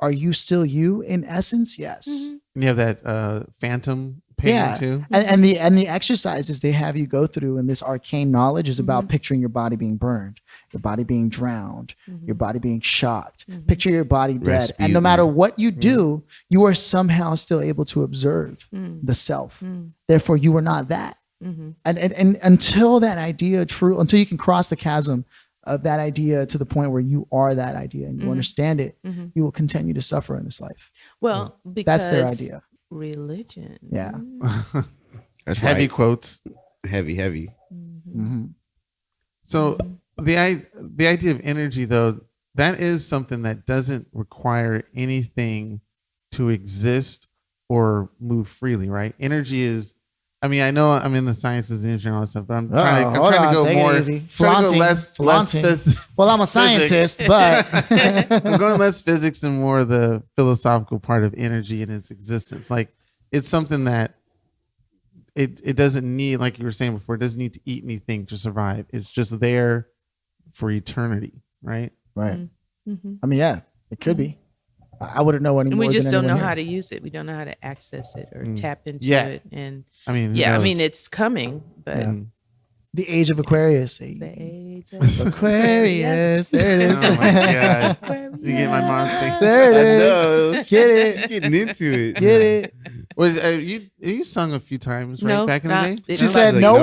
are you still you in essence? Yes. Mhm. You have that phantom painting Yeah. too. And the exercises they have you go through in this arcane knowledge is about picturing your body being burned, your body being drowned, your body being shot. Picture your body dead. And no Rasputin. matter what you do, you are somehow still able to observe the self. Therefore, you are not that. And until that idea until you can cross the chasm of that idea to the point where you are that idea and you understand it, you will continue to suffer in this life. Well, because That's their idea. religion. Yeah. That's Heavy right. quotes. Heavy. So the idea of energy, though, that is something that doesn't require anything to exist or move freely, right? Energy is. I mean, I know I'm in the sciences and engineering and all that stuff, but I'm trying to go take more. it easy. Trying to go Flaunting. less Well, I'm a scientist, but I'm going less physics and more the philosophical part of energy and its existence. Like it's something that it doesn't need, like you were saying before, it doesn't need to eat anything to survive. It's just there for eternity, right? right. Mm-hmm. I mean, yeah, it could be. I wouldn't know anymore. And we just than don't know anyone how here. to use it. We don't know how to access it or tap into Yeah. it. And I mean, who yeah, I knows? mean, it's coming, but The age of Aquarius. the age of Aquarius. There it is. Oh my God. Aquarius. You get my mom's thing. There it I is. know. Get it. Getting into it. Get it. Well, you sung a few times, right? No, back in the day? She said nope.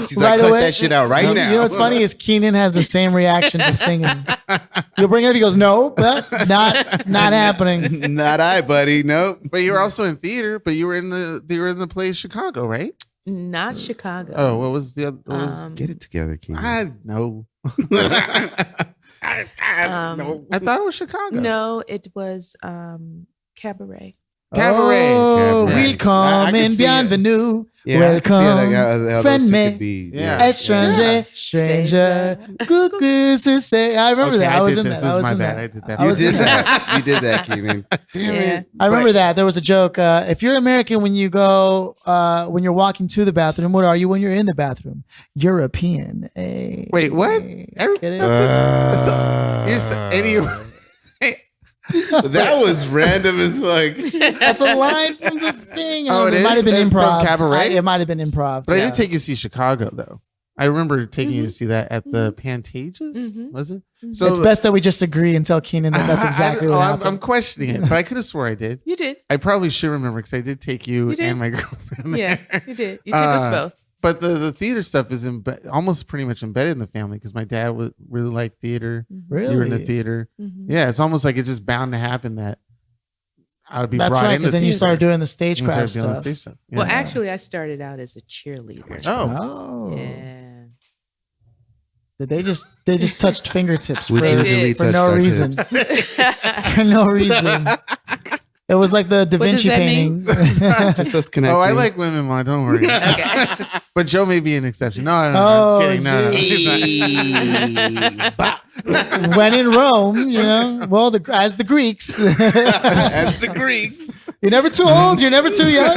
She's Right like, cut away. that shit out right You now. know what's funny is Keenan has the same reaction to singing. You'll bring it up. He goes, no, but not happening. Not I, buddy. Nope. But you were also in theater, but you were in the play Chicago, right? Not Chicago. Oh, what was the other? Get it together, King. I know. I thought it was Chicago. No, it was Cabaret. Cabaret. Oh, Cabaret. welcome and bienvenue. Yeah, I can see Welcome, how friend those two me. could be. Yeah. Stranger, stranger, cuckoo to say. I remember that. I was in that. This I is was my in bad. that. I did that. I You was did in that. that. You did that, Keenan. Yeah. I remember that. There was a joke. If you're American when you go, when you're walking to the bathroom, what are you when you're in the bathroom? European. Hey, Wait, what? Get it? That was random as fuck. That's a line from the thing. Oh, it it is? might have been From improv. Cabaret? It might have been improv. But I yeah. did take you to see Chicago, though. I remember taking you to see that at the Pantages. Was it? So It's best that we just agree and tell Keenan that that's exactly what happened. I'm questioning it, but I could have swore I did. You did. I probably should remember because I did take you, You did? and my girlfriend there. Yeah, you did. You took us both. But the theater stuff is almost pretty much embedded in the family because my dad would really like theater. Really? You were in the theater. Mhm. Yeah, it's almost like it's just bound to happen that I would be That's brought right, in because then you started doing the stagecraft stuff. stuff. Yeah. Well, actually, I started out as a cheerleader. Oh, Oh. Yeah. They just touched fingertips We for, gingerly for touched no our reason. tips. For no reason. It was like the Da What does Vinci that painting. Just us connecting. oh, I like women, Mom. Don't worry. Okay. But Joe may be an exception. No, I'm Oh, just kidding. No, he's not. When in Rome, well, as the Greeks. As the Greeks. You're never too old. You're never too young.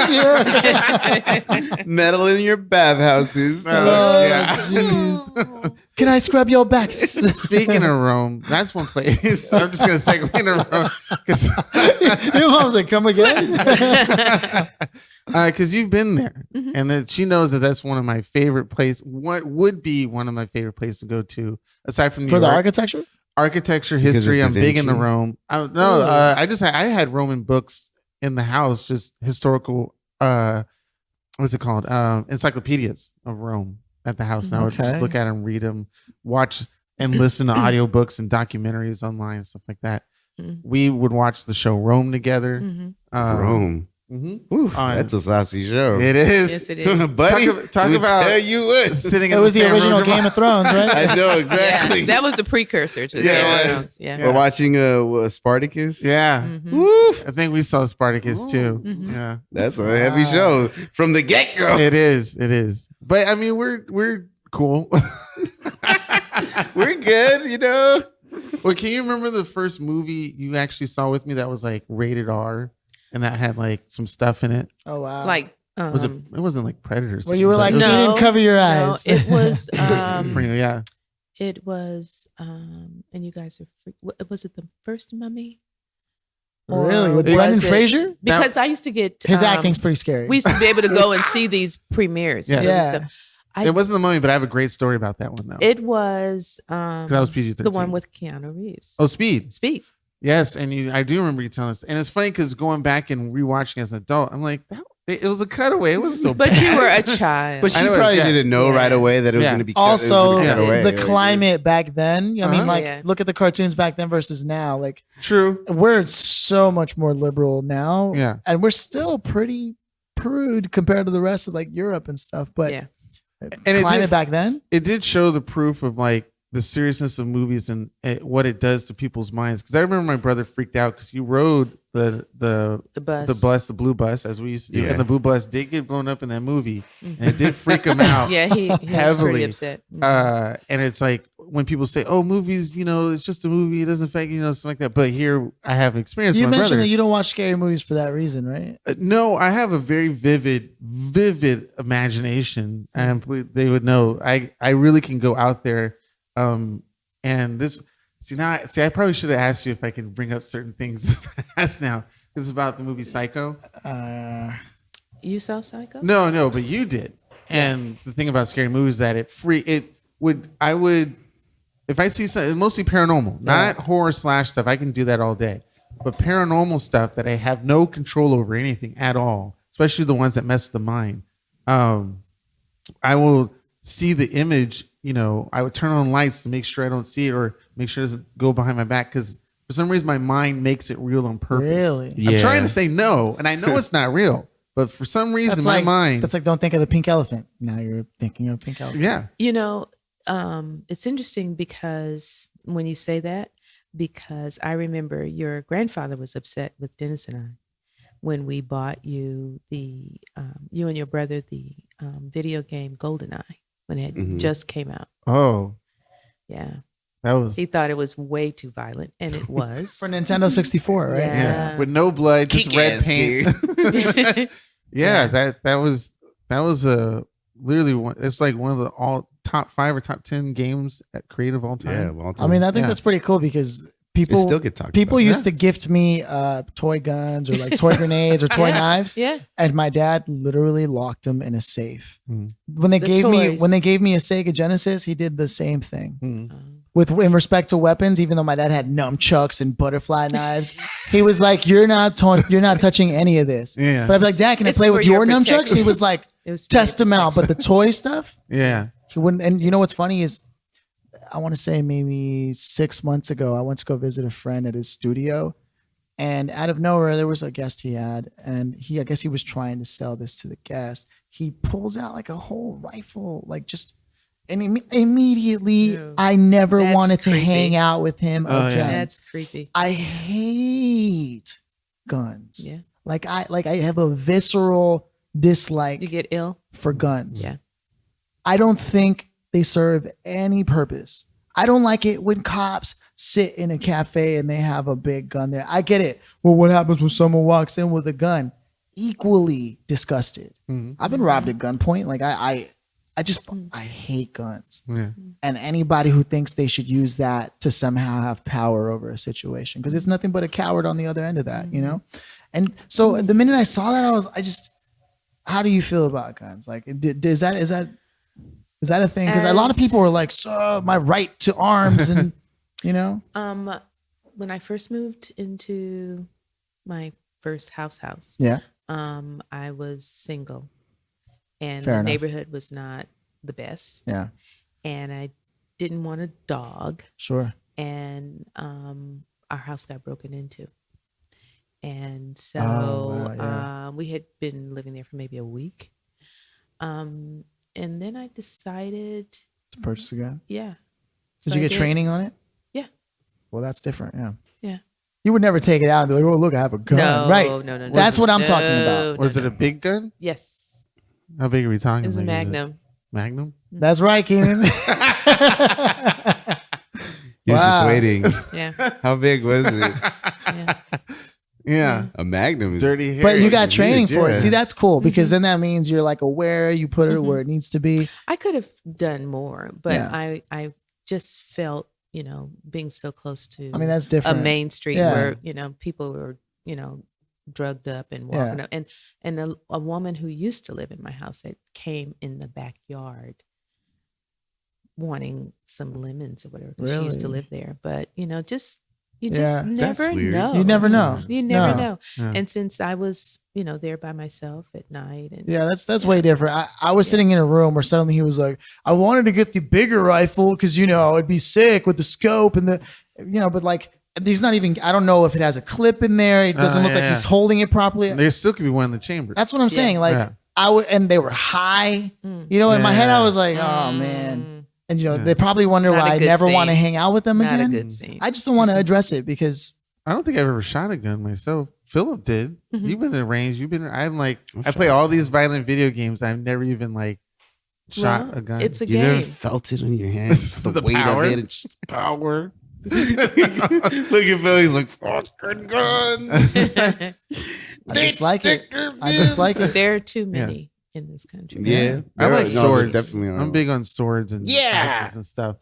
Metal in your bathhouses. Oh, yeah. jeez. Can I scrub your backs? Speaking of Rome, that's one place. I'm just gonna segue into Rome Your mom's like, come again? because you've been there, and that she knows that that's one of my favorite places. What would be one of my favorite places to go to aside from New For the York? architecture? Architecture, Because of history. Da I'm big into Vinci? Rome. I had Roman books in the house, just historical. What's it called? Encyclopedias of Rome at the house. And I would just Okay. look at them, read them, watch and listen to audiobooks and documentaries online and stuff like that. Mhm. We would watch the show Rome together. Mhm. Rome. Mhm. Ooh, On- that's a saucy show. It is. Yes, it is. Buddy, Talk we about tell you what. sitting. It in was the San original Rosa- Game of Thrones, right? I know Yeah, exactly. that was the precursor to Yeah. Game of Thrones. Yeah. We're watching Spartacus. Yeah, Mhm. Woo, I think we saw Spartacus too. Mhm. Yeah, that's a heavy show from the get go. it is. It is. But I mean, we're cool. We're good, Well, can you remember the first movie you actually saw with me that was like rated R and that had like some stuff in it? Oh, wow. Like, Was it? It wasn't like Predators. Where you were like, it was you didn't cover your eyes. No, it was. yeah. It was. And you guys are. Was it the first Mummy? Really? With was Brendan it- Fraser? Because I used to get His um, acting's pretty scary. We used to be able to go and see these premieres. Yeah. and Yeah. stuff. It wasn't the Mummy, but I have a great story about that one though. It was. 'Cause that was PG-13. The one with Keanu Reeves. Oh, Speed. Speed. Yes, and I do remember you telling us, and it's funny because going back and rewatching as an adult, I'm like, it was a cutaway. It wasn't so But bad. you were a child. But she I know, probably yeah. didn't know Yeah. right away that it was Yeah. going to be Also, it was gonna cut away. the climate back then. I mean, Uh-huh. like, Yeah. look at the cartoons back then versus now. Like, True. we're so much more liberal now. Yeah. And we're still pretty prude compared to the rest of like Europe and stuff. But Yeah. And it climate did- back then, It did show the proof of like the seriousness of movies and what it does to people's minds. Because I remember my brother freaked out because he rode the the blue bus, as we used to do, Yeah. and the blue bus did get blown up in that movie, and it did freak him out. Yeah, he was Heavily. pretty upset. Mhm. And it's like when people say, "Oh, movies, it's just a movie; it doesn't affect something like that." But here, I have experience. you with my mentioned brother. that you don't watch scary movies for that reason, right? No, I have a very vivid imagination, and they would know. I really can go out there, and this. I probably should have asked you if I can bring up certain things. That's now. This is about the movie Psycho. You saw Psycho? No, but you did. And the thing about scary movies is that I would if I see something, mostly paranormal, not horror / stuff, I can do that all day. But paranormal stuff that I have no control over anything at all, especially the ones that mess with the mind. I will see the image, I would turn on lights to make sure I don't see it or make sure it doesn't go behind my back because for some reason my mind makes it real on purpose. Really? Yeah. I'm trying to say no, and I know it's not real, but for some reason my mind. That's like don't think of the pink elephant. Now you're thinking of pink elephant. Yeah. It's interesting because when you say that, because I remember your grandfather was upset with Dennis and I when we bought you you and your brother the video game GoldenEye when it just came out. Oh, yeah, he thought it was way too violent, and it was for Nintendo 64, right? Yeah, with no blood, just red paint. that was literally one. It's like one of the all top 5 or top 10 games at creative all time. Yeah, all time. I mean, I think that's pretty cool because people still get talked people about. used to gift me toy guns or like toy grenades or toy knives. Yeah. And my dad literally locked them in a safe. When they The gave toys. me a Sega Genesis, he did the same thing. In respect to weapons, even though my dad had nunchucks and butterfly knives, he was like, "You're not touching any of this." Yeah. But I'd be like, "Dad, can I It's play for with your your nunchucks?" protection. He was like, It was "Test them out." But the toy stuff, Yeah. he wouldn't. And you know what's funny is, I want to say maybe 6 months ago, I went to go visit a friend at his studio, and out of nowhere, there was a guest he had, and I guess he was trying to sell this to the guest. He pulls out like a whole rifle, like just. And immediately, Ew. I never That's wanted to creepy. hang out with him Oh, again. yeah. That's creepy. I hate guns. Yeah, Like I have a visceral dislike you get ill. for guns. Yeah, I don't think they serve any purpose. I don't like it when cops sit in a cafe and they have a big gun there. I get it. Well, what happens when someone walks in with a gun? Equally disgusted. I've been robbed at gunpoint. Like I hate guns. Yeah. And anybody who thinks they should use that to somehow have power over a situation, because it's nothing but a coward on the other end of that, And so the minute I saw that, how do you feel about guns? Like, is that a thing? Because a lot of people are like, "So my right to arms," and when I first moved into my first house, yeah, I was single. And Fair the enough. neighborhood was not the best. yeah, And I didn't want a dog. sure, And our house got broken into. And so Oh, wow, yeah. we had been living there for maybe a week. And then I decided, to purchase a gun. yeah. Did So you I get training on it? Yeah. Well, that's different. Yeah. Yeah. You would never take it out and be like, "Oh, look, I have a gun." No, right? no. That's what I'm talking No, about. Was it a big gun? Yes. How big are we talking? It was a Like, is it Magnum. Magnum? That's right, Keenan. You're Wow. just waiting. Yeah. How big was it? Yeah. Yeah. A Magnum is Dirty hair. But you got Huge, training for it. yeah. See, that's cool because then that means you're like aware. You put it where it needs to be. I could have done more, but Yeah. I just felt, being so close to I mean, that's a different. main street Yeah. where, people were, drugged up and walking up. And a woman who used to live in my house that came in the backyard wanting some lemons or whatever. 'Cause she used to Really? live there. But, you just Yeah. That's never weird. know. You never know. You never No. know. Yeah. And since I was, there by myself at night and Yeah, that's way different. I was sitting in a room where suddenly he was like, "I wanted to get the bigger rifle because it'd be sick with the scope and the, but like he's not even. I don't know if it has a clip in there. It doesn't look like yeah. he's holding it properly. There still could be one in the chamber. That's what I'm saying. Like Yeah. and they were high. In my head I was like, "Oh man." And they probably wonder Not a why I good never want to scene. hang out with them not again. a good scene. I just don't want to address it because I don't think I've ever shot a gun myself. Philip did. You've been in range. I shot play all these violent video games. I've never even shot a gun. It's a You never game. felt it on your hands? The, The weight power? of it. It's just power. Look at Phil. He's like, fucking guns. I dislike it. I dislike it. There are too many in this country. Yeah. I like No, swords. there definitely are. I'm big on swords and axes and stuff.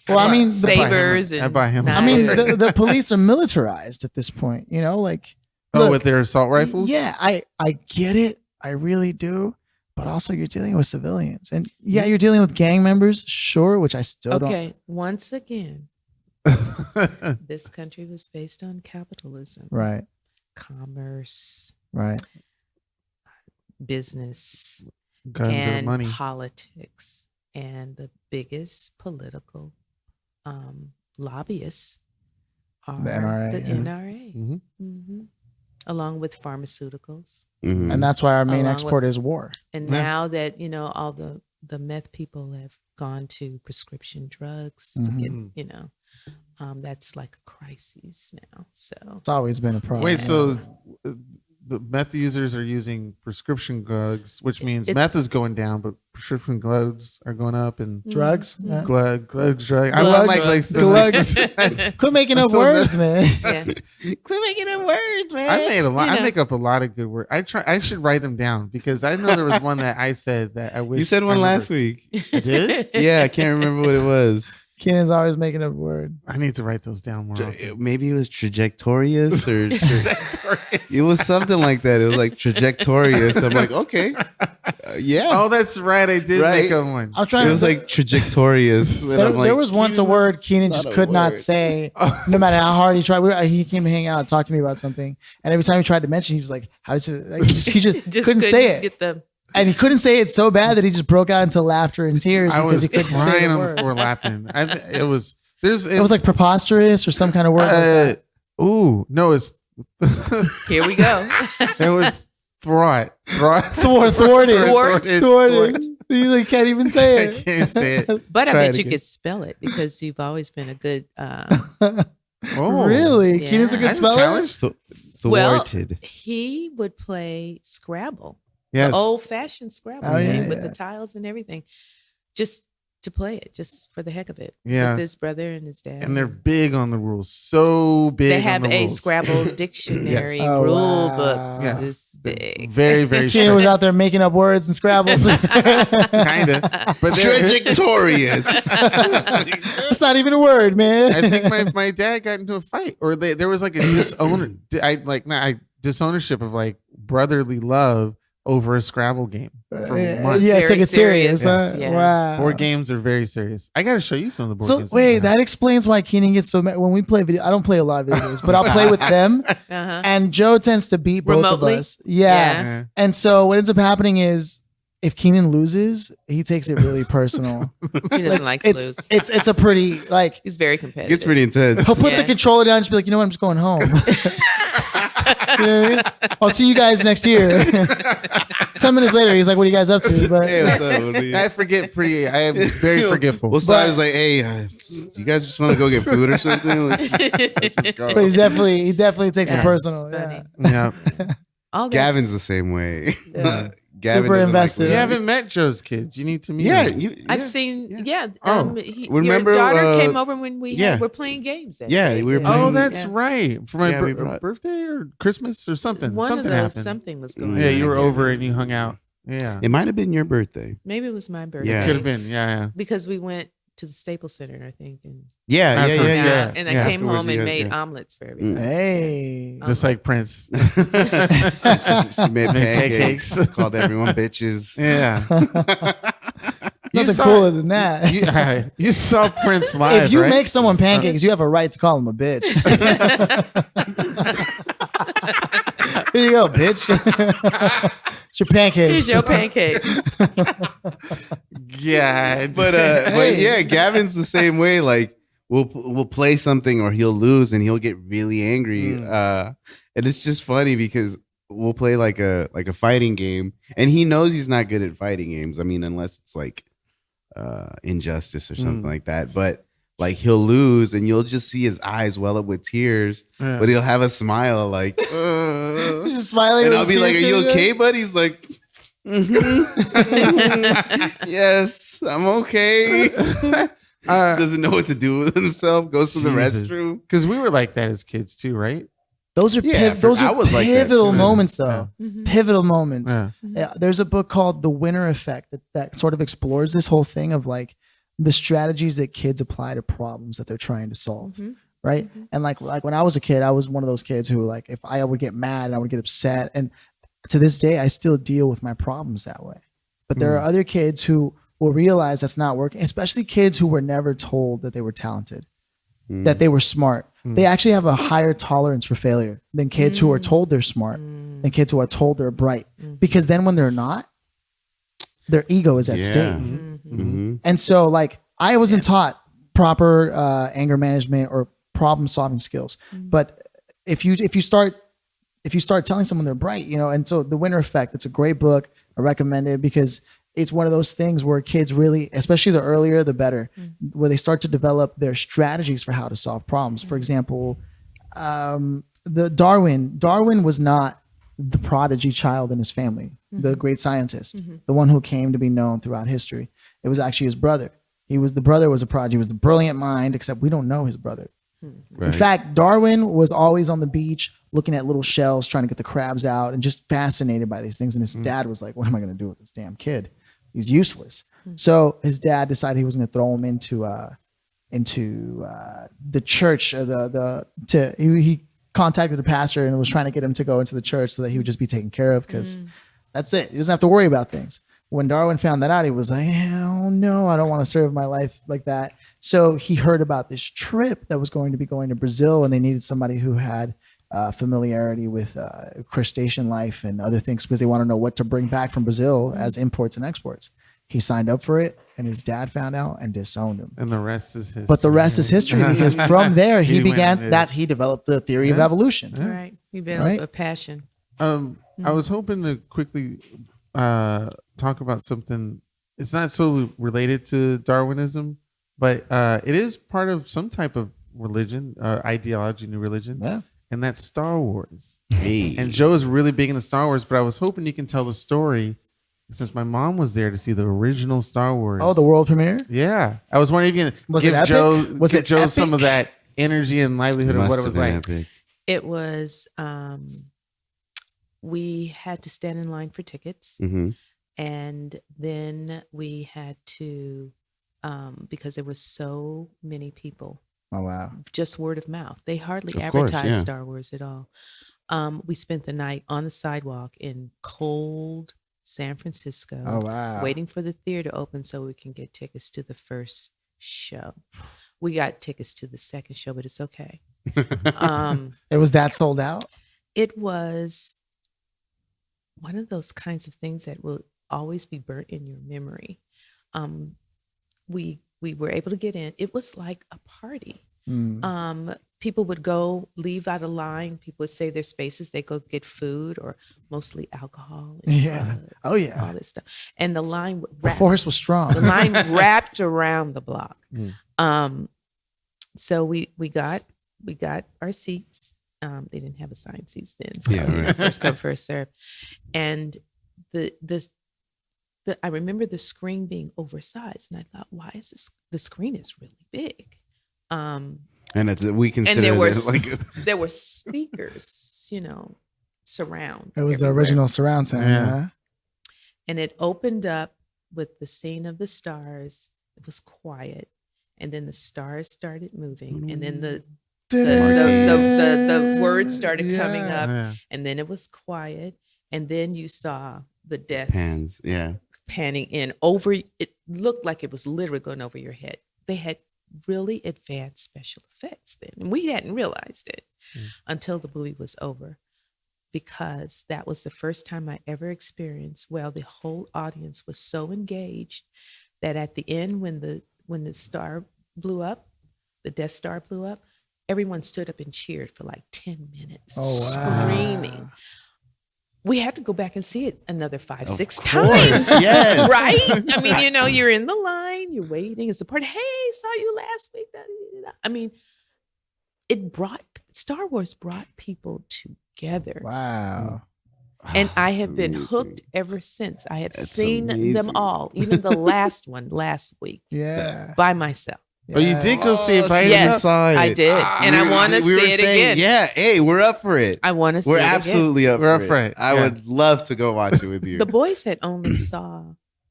Well, I mean, Sabers I and buy him. I mean, knives. the police are militarized at this point. Like, Oh, look, with their assault rifles? Yeah, I get it. I really do. but also you're dealing with civilians, and yeah, you're dealing with gang members, sure, which I still don't. Okay, once again, this country was based on capitalism, Right, commerce, right, business, Guns and or money. politics, and the biggest political lobbyists are The NRA, the yeah. NRA, Mhm. along with pharmaceuticals. Mhm. and that's why our main Along export is war. And Yeah. now that all the meth people have gone to prescription drugs to Mhm. get, that's like a crisis now. So It's always been a problem. Wait, so the meth users are using prescription drugs, which means meth is going down, but prescription drugs are going up, and drugs? Yeah. drugs. I Glugs. like Glugs. Quit making up words, man. yeah. Quit making up words, man. I made a lot. You know. I make up a lot of good words. I should write them down because I know there was one that I said that I wish You said one I last remembered. week. I did? Yeah, I can't remember what it was. Keenan's always making up words. I need to write those down more often. Maybe it was trajectorious or it was something like that. It was like trajectorious. I'm like, okay, yeah. Oh, that's right. I did Right. make up one. I'm trying It to. was like trajectorious. And I'm like, there was once a word Keenan that's just not a could not word. say, no matter how hard he tried. He came to hang out and talk to me about something, and every time he tried to mention, he was like, "How's it?" Like, he just couldn't say it, Get the and he couldn't say it so bad that he just broke out into laughter and tears I because was he couldn't say crying the on the word. floor laughing. It was It was like preposterous or some kind of word. Like that. ooh, no, it's here we go. it was thwart. Thwarted. Thwarted. You like, can't even say I it. can't say it. But I Try bet it you again. could spell it because you've always been a good. Oh, Really? Yeah. Keenan's a good That's a speller? challenge. Thwarted. He would play Scrabble, Yes. the old-fashioned Scrabble Oh, yeah, game with yeah. the tiles and everything, just to play it, just for the heck of it. Yeah. with his brother and his dad. And they're big on the rules. So big. They have on the a rules. Scrabble dictionary Yes. Oh, rule wow. books Yes. this big. Very, very Keenan was strict. out there making up words and Scrabbles. Kind of. But they're- Trajectorious. That's not even a word, man. I think my dad got into a fight, or there was like a disownership of like brotherly love over a Scrabble game for months. Yeah, Very take it serious. serious. Huh? Yeah. Wow. Board games are very serious. I got to show you some of the board So games. wait, that explains why Keenan gets so mad when we play video. I don't play a lot of video games, but I'll play with them, Uh-huh. and Joe tends to beat both Remotely? of us. Yeah. Yeah. And so what ends up happening is if Keenan loses, he takes it really personal. He doesn't like to lose. It's a pretty like He's very competitive. Gets pretty intense. he'll put the Yeah. controller down and just be like, you know what, I'm just going home. You know what I mean? I'll see you guys next year. 10 minutes later, he's like, what are you guys up to? But Hey, what's up? What are you- I forget I am very forgetful. Well, Simon was like, "Hey, you guys just want to go get food or something?" Like, let's just go. he definitely takes it That's personal. funny. Yeah. Yeah. All that's- Gavin's the same way. Yeah. Gavin Super doesn't invested. You Yeah. haven't met Joe's kids. You need to meet Yeah, them. I've seen, yeah. Oh. Remember, your daughter came over when we yeah. were playing games. that Yeah, day. we were playing- Oh, that's Yeah. right. For my Yeah, we brought- birthday or Christmas or something. One something of those, happened. something was going Yeah, on. you were Yeah. over and you hung out. Yeah. It might have been your birthday. Maybe it was my birthday. Yeah. Could have been. Yeah, Because we went to the Staples Center, I think. And, Yeah, After- yeah, yeah, yeah. and I yeah. came Afterwards, home you and guys- made yeah. omelets for everybody. Hey. yeah. Just like Prince. She made Made pancakes. pancakes. Called everyone bitches. Yeah. Nothing saw- cooler than that. You saw Prince live, If you right? make someone pancakes, you have a right to call them a bitch. Here you go, bitch. It's your pancakes. Here's your pancakes. Yeah. But Hey. yeah, Gavin's the same way. Like we'll play something or he'll lose and he'll get really angry. And it's just funny because we'll play like a fighting game and he knows he's not good at fighting games. I mean, unless it's like Injustice or something like that. But like he'll lose and you'll just see his eyes well up with tears, Yeah. but he'll have a smile like, You're just smiling. and with I'll be tears like, "Are you coming down. okay, bud?" He's like, "Yes, I'm okay." Doesn't know what to do with himself. Goes to the restroom. Because we were like that as kids too, right? Those are Yeah, those I are was like that pivotal too. moments, though. Mhm. Pivotal moments. Yeah. Yeah, there's a book called The Winner Effect that sort of explores this whole thing of like the strategies that kids apply to problems that they're trying to solve. Mhm. Right. And like when I was a kid, I was one of those kids who like if I would get mad and I would get upset. And to this day, I still deal with my problems that way. But there are other kids who will realize that's not working, especially kids who were never told that they were talented, that they were smart. They actually have a higher tolerance for failure than kids who are told they're smart, than kids who are told they're bright. Because then when they're not, their ego is at stake. And so like I wasn't taught proper anger management or problem solving skills. But if you start telling someone they're bright, you know, and so The Winner Effect, it's a great book. I recommend it because it's one of those things where kids really, especially the earlier, the better, where they start to develop their strategies for how to solve problems. For example, Darwin was not the prodigy child in his family, the great scientist, the one who came to be known throughout history. It was actually his brother. The brother was a prodigy. He was the brilliant mind, except we don't know his brother. Right. In fact, Darwin was always on the beach looking at little shells, trying to get the crabs out and just fascinated by these things. And his dad was like, what am I going to do with this damn kid? He's useless. So his dad decided he was going to throw him into the church. He contacted the pastor and was trying to get him to go into the church so that he would just be taken care of because that's it. He doesn't have to worry about things. When Darwin found that out, he was like, oh no, I don't want to serve my life like that. So he heard about this trip that was going to Brazil, and they needed somebody who had familiarity with crustacean life and other things because they want to know what to bring back from Brazil as imports and exports. He signed up for it, and his dad found out and disowned him. And the rest is history. But the rest is history because from there he developed the theory of evolution. Yeah. Right. He developed a passion. I was hoping to quickly talk about something. It's not so related to Darwinism, but it is part of some type of religion, ideology, new religion. Yeah. And that's Star Wars. Hey. And Joe is really big into Star Wars, but I was hoping you can tell the story since my mom was there to see the original Star Wars. Oh, the world premiere? Yeah. I was wondering if you can give Joe some of that energy and livelihood of what it was like. Epic. It was, we had to stand in line for tickets. And then we had to, because there was so many people. Oh, wow. Just word of mouth. They hardly advertised Star Wars at all. We spent the night on the sidewalk in cold San Francisco. Oh, wow. Waiting for the theater to open so we can get tickets to the first show. We got tickets to the second show, but it's okay. It was that sold out? It was one of those kinds of things that will always be burnt in your memory. We were able to get in. It was like a party. People would leave out a line. People would save their spaces. They go get food or mostly alcohol. And all this stuff. And the line the force was strong. The line wrapped around the block. So we got our seats. They didn't have assigned seats then. So first come, first serve. And I remember the screen being oversized, and I thought, why is the screen is really big? We consider there were speakers, surround. It was everywhere. The original surround sound. Yeah. And it opened up with the scene of the stars. It was quiet, and then the stars started moving, and then the words started coming up, and then it was quiet, and then you saw the death hands, panning in over. It looked like it was literally going over your head. They had really advanced special effects then, and we hadn't realized it until the movie was over, because that was the first time I ever experienced. Well, the whole audience was so engaged that at the end, when the star blew up, the Death Star blew up, everyone stood up and cheered for like 10 minutes, screaming. We had to go back and see it another 5-6 times. Yes. Right? I mean, you're in the line, you're waiting. It's the part, hey, saw you last week. I mean, Star Wars brought people together. Wow. And I have been hooked ever since. I have seen them all, even the last one last week. Yeah. By myself. Oh, you did go see it by yourself? Yes, I did. And I want to see it again. Yeah, hey, we're up for it. I want to see it again. We're absolutely up for it. I would love to go watch it with you. The boys had only saw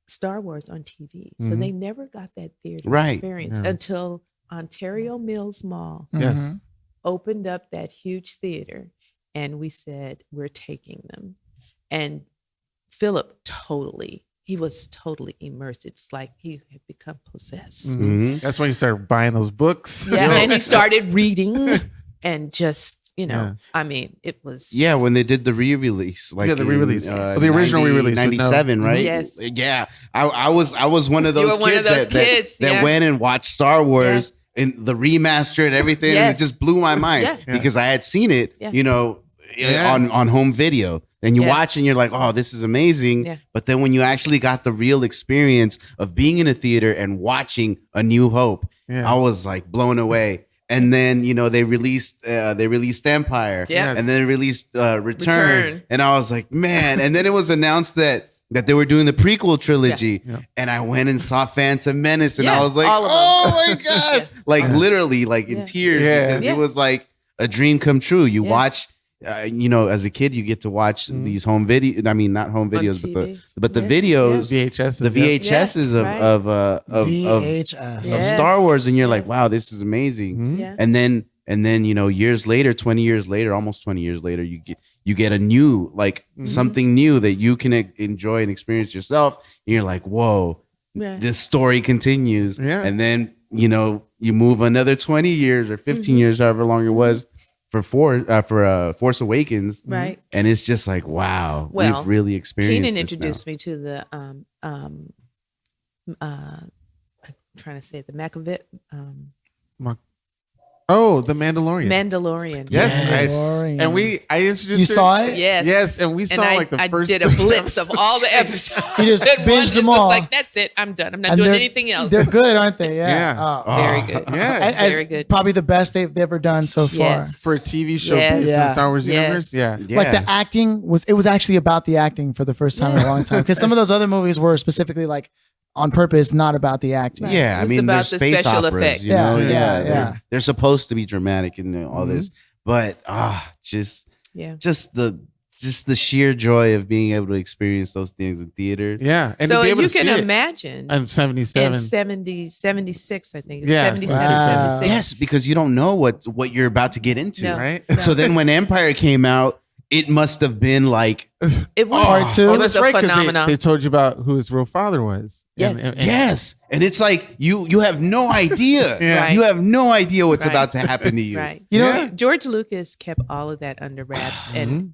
Star Wars on TV, so they never got that theater experience until Ontario Mills Mall opened up that huge theater, and we said, we're taking them. And Philip he was totally immersed. It's like he had become possessed. Mm-hmm. That's when you started buying those books. Yeah, and he started reading and just, I mean, it was. Yeah, when they did the re-release, like the re-release, the original re-release, 97, right? Yes. Yeah, I was one of those You were kids, one of those kids that went and watched Star Wars and the remaster and everything, and it just blew my mind because I had seen it, on home video. And you watch and you're like, oh, this is amazing. Yeah. But then when you actually got the real experience of being in a theater and watching A New Hope, I was like blown away. And then, they released Empire, and then released Return. And I was like, man. And then it was announced that they were doing the prequel trilogy. Yeah. And I went and saw Phantom Menace, and I was like, oh my God. Like literally like in tears. Because it was like a dream come true. You watch... as a kid, you get to watch these home video. I mean, not home videos, but the videos, VHS, the VHSs of Star Wars, and you're like, wow, this is amazing. Mm-hmm. Yeah. And then years later, 20 years later, almost 20 years later, you get a new something new that you can enjoy and experience yourself. And you're like, whoa, this story continues. Yeah. And then you move another 20 years or 15 years, however long it was. For Force Awakens, right? And it's just like, wow, we've really experienced. Keenan introduced me to the I'm trying to say the Machiavelli. The Mandalorian. Yes, and I introduced. You saw it? Yes, and we saw the first. I did a blitz of all the episodes. You just binged them all. Like that's it. I'm done. I'm not doing anything else. They're good, aren't they? Yeah. Very good. Yeah, very good. Probably the best they've ever done so far for a TV show based on Star Wars universe. Yeah. Like the acting was actually about the acting for the first time in a long time, because some of those other movies were specifically like on purpose, not about the acting. Right. Yeah, I mean, about there's the space special operas, effects. They're supposed to be dramatic and all this, but just the sheer joy of being able to experience those things in theaters. Yeah, and so you can imagine. I'm 77, in 76, I think. Yeah, 77, wow. 76. Yes, because you don't know what you're about to get into, right? No. So then when Empire came out, it must have been like it was part two. It was a phenomenon. They told you about who his real father was. Yes, yes, and it's like you have no idea. Right. You have no idea what's about to happen to you. Right. You know, George Lucas kept all of that under wraps, and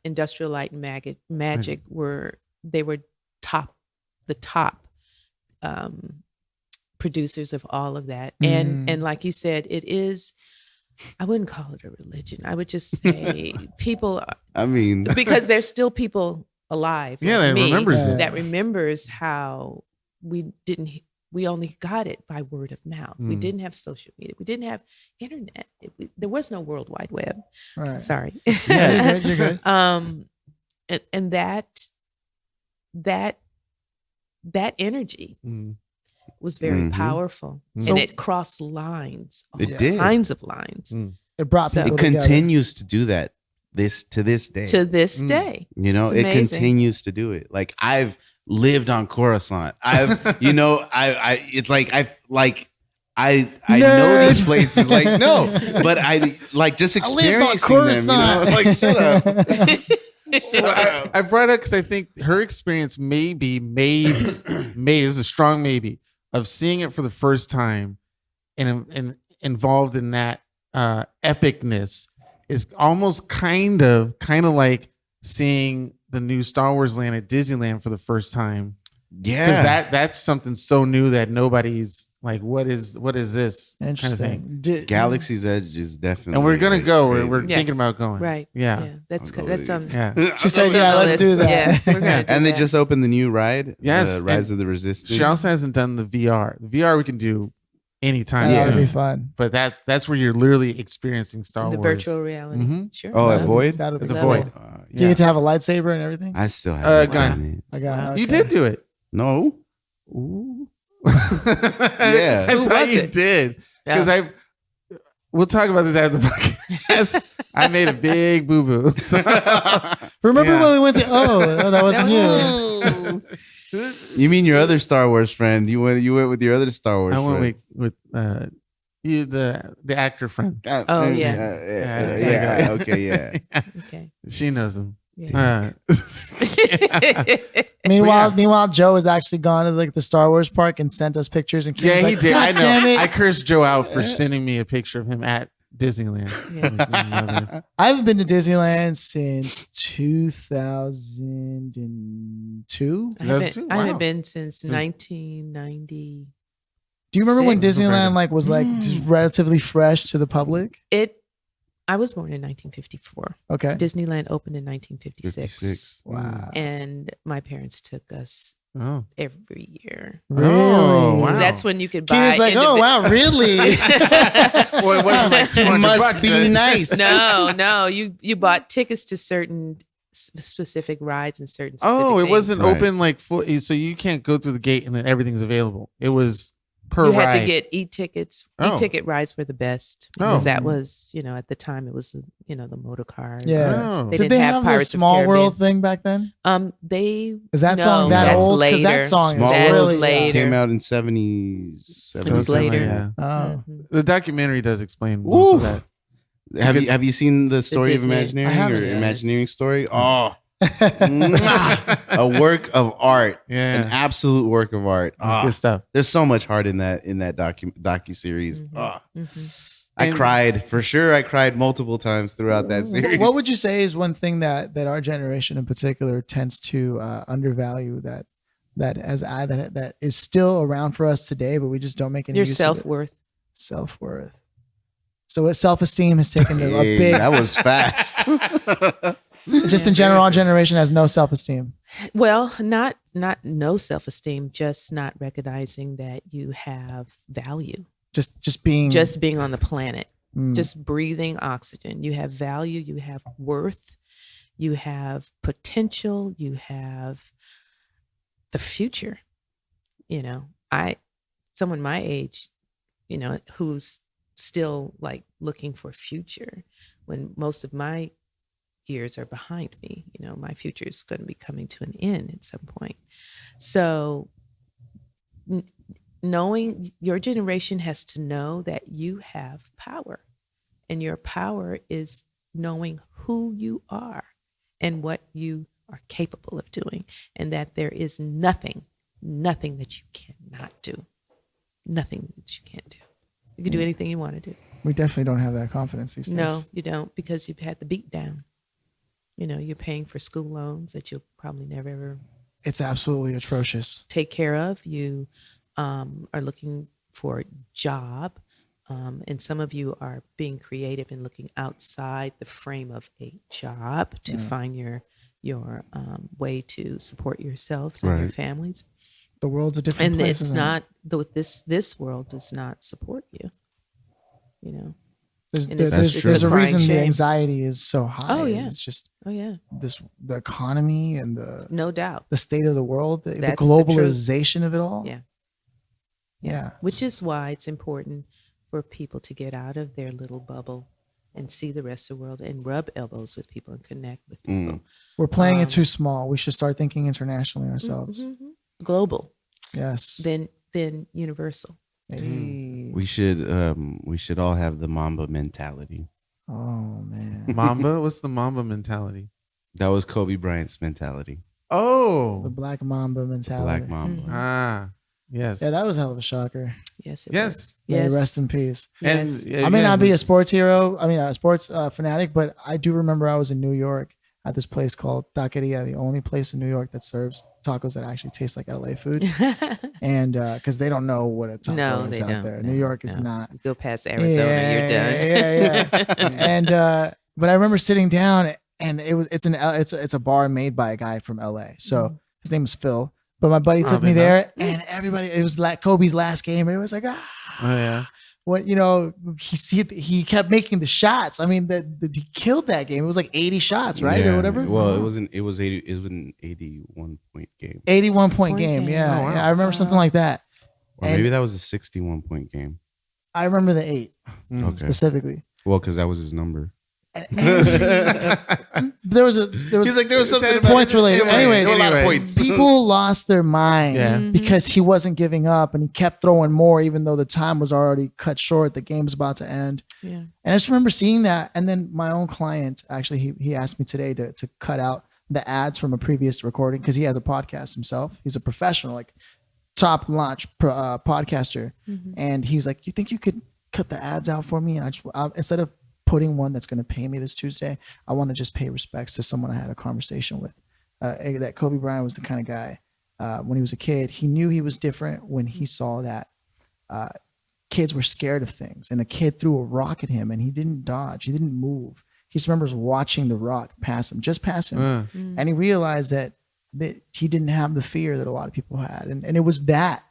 Industrial Light and Magic were the top producers of all of that, and like you said, it is. I wouldn't call it a religion. I would just say people. I mean, because there's still people alive. That remembers how we only got it by word of mouth. We didn't have social media. We didn't have internet. There was no World Wide Web. Right. Sorry. Yeah, you're good. And that energy. Was very powerful, and it crossed lines. It did kinds of lines. It brought people It continues to do that to this day. To this day, it continues to do it. Like I've lived on Coruscant. I've, it's like I know these places. Like no, but I like just experiencing them. Like shut up. I brought it because I think her experience maybe is a strong maybe. Of seeing it for the first time and involved in that epicness is almost kind of like seeing the new Star Wars land at Disneyland for the first time. Yeah, because that's something so new that nobody's like, what is this kind of thing? Galaxy's Edge is definitely, and we're gonna go. We're thinking about going. Right. Yeah. That's on. Yeah. She said, "Yeah, let's do that." Yeah, we're gonna do and they that. just opened the new ride. Yes, Rise of the Resistance. She also hasn't done the VR. The VR we can do anytime. That'd soon. be fun. But that's where you're literally experiencing Star the Wars. virtual reality. Mm-hmm. Sure. Oh, at Void. That'll be The fun. Void. Do you get to have a lightsaber and everything? I still have gun. I got. Okay. You did do it. No. Ooh. Yeah. I thought you did. Because we'll talk about this after the podcast. I made a big boo-boo. So. Remember when we went to that wasn't you. You mean your other Star Wars friend? You went with your other Star Wars friend. I went with you, the actor friend. Oh, yeah. Okay, yeah. Okay. She knows him. Yeah. Meanwhile, Joe has actually gone to like the Star Wars park and sent us pictures. And yeah, he like, did. God I know. damn it. I cursed Joe out for sending me a picture of him at Disneyland. Yeah. I haven't been to Disneyland since 2002. I haven't been since 1990. Do you remember when Disneyland like was like relatively fresh to the public? I was born in 1954. Okay. Disneyland opened in 1956. 56. Wow. And my parents took us every year. Really? Oh, wow. That's when you could buy. Keenan's like, oh wow, really? Well, it wasn't like $200 Must be nice. No. You bought tickets to certain specific rides and certain. Oh, it things. wasn't Right. open like full. So you can't go through the gate and then everything's available. It was per You ride. had to get e-tickets. Oh. E-ticket rides were the best because that was, at the time it was, the motor cars. Yeah. Oh. They Did didn't they have have the Pirates of Small Caribbean. World thing back then? Is that song that that's old? Because later. that song Small is That's really later. Came out in 77. It was later. Yeah. Oh. Mhm. The documentary does explain most of Ooh. that. Have you seen the story of Disney. Imagineering I haven't, or yes. Imagineering story? Oh, mwah. A work of art. Yeah. An absolute work of art. Good stuff. There's so much heart in that docu-series. I And- cried for sure. I cried multiple times throughout that series. What would you say is one thing that our generation in particular tends to undervalue that is still around for us today, but we just don't make any Your use of it? self-worth. Self-worth. So self-esteem has taken a Hey, big. that was fast. Just in general, our generation has no self-esteem. Well, not no self-esteem, just not recognizing that you have value. Just being On the planet, Mm. just breathing oxygen. You have value, you have worth, you have potential, you have the future. Someone my age, who's still like looking for future when most of my years are behind me. My future is going to be coming to an end at some point. So knowing your generation has to know that you have power, and your power is knowing who you are and what you are capable of doing, and that there is nothing that you cannot do. Nothing that you can't do. You can do anything you want to do. We definitely don't have that confidence these days. No, you don't, because you've had the beat down. You're paying for school loans that you'll probably never ever It's absolutely atrocious. take care of. You are looking for a job, and some of you are being creative and looking outside the frame of a job to find your way to support yourselves and your Right. families. The world's a different And place. it's isn't it? not this world does not support you. There's, and there's, it's- there's, it's there's a a reason crying the shame. anxiety is so high. Oh, yeah. It's just Oh yeah, the economy and no doubt. the state of the world, the That's the truth. globalization of it all. Yeah. Yeah. Which is why it's important for people to get out of their little bubble and see the rest of the world and rub elbows with people and connect with people. We're playing it too small. We should start thinking internationally ourselves. Mhm. Global, Yes. then universal. Hey. We should all have the Mamba mentality. Oh man. Mamba? What's the Mamba mentality? That was Kobe Bryant's mentality. The Oh. Black Mamba mentality. Black Mamba. Mhm. Ah. Yes. Yeah, that was a hell of a shocker. Yes, it Yes. was. May Yes. rest in peace. And Yes. I may again, not be a sports hero. I mean, a sports fanatic, but I do remember I was in New York at this place called Taqueria, the only place in New York that serves tacos that actually taste like LA food. And because they don't know what a taco No, is they out don't. there. No, New York is no. not. You go past Arizona, you're done. Yeah. And but I remember sitting down, and it's a bar made by a guy from LA. So his name is Phil. But my buddy took me Phil. there, and everybody, it was like Kobe's last game, and it was like, Oh yeah. what he kept making the shots. I mean, he killed that game. It was like 80 shots, right, Yeah. or whatever. Well, it was an 81 point game. 81 point Point game. game. Yeah, Oh, wow. yeah, I remember something like that. Or And- maybe that was a 61 point game. I remember the 8 Okay. specifically. Well, because that was his number. There was He's like, there was something about points it. related. Anyways, there were a lot of points. people lost their mind Yeah. because he wasn't giving up, and he kept throwing more, even though the time was already cut short. The game was about to end. And I just remember seeing that. And then my own client, actually, he asked me today to cut out the ads from a previous recording because he has a podcast himself. He's a professional, like top notch podcaster. And he was like, you think you could cut the ads out for me? And instead of putting one that's going to pay me this Tuesday, I want to just pay respects to someone I had a conversation with. That Kobe Bryant was the kind of guy, when he was a kid, he knew he was different when he saw that kids were scared of things, and a kid threw a rock at him and he didn't dodge, he didn't move. He just remembers watching the rock pass him, and he realized that he didn't have the fear that a lot of people had, and it was that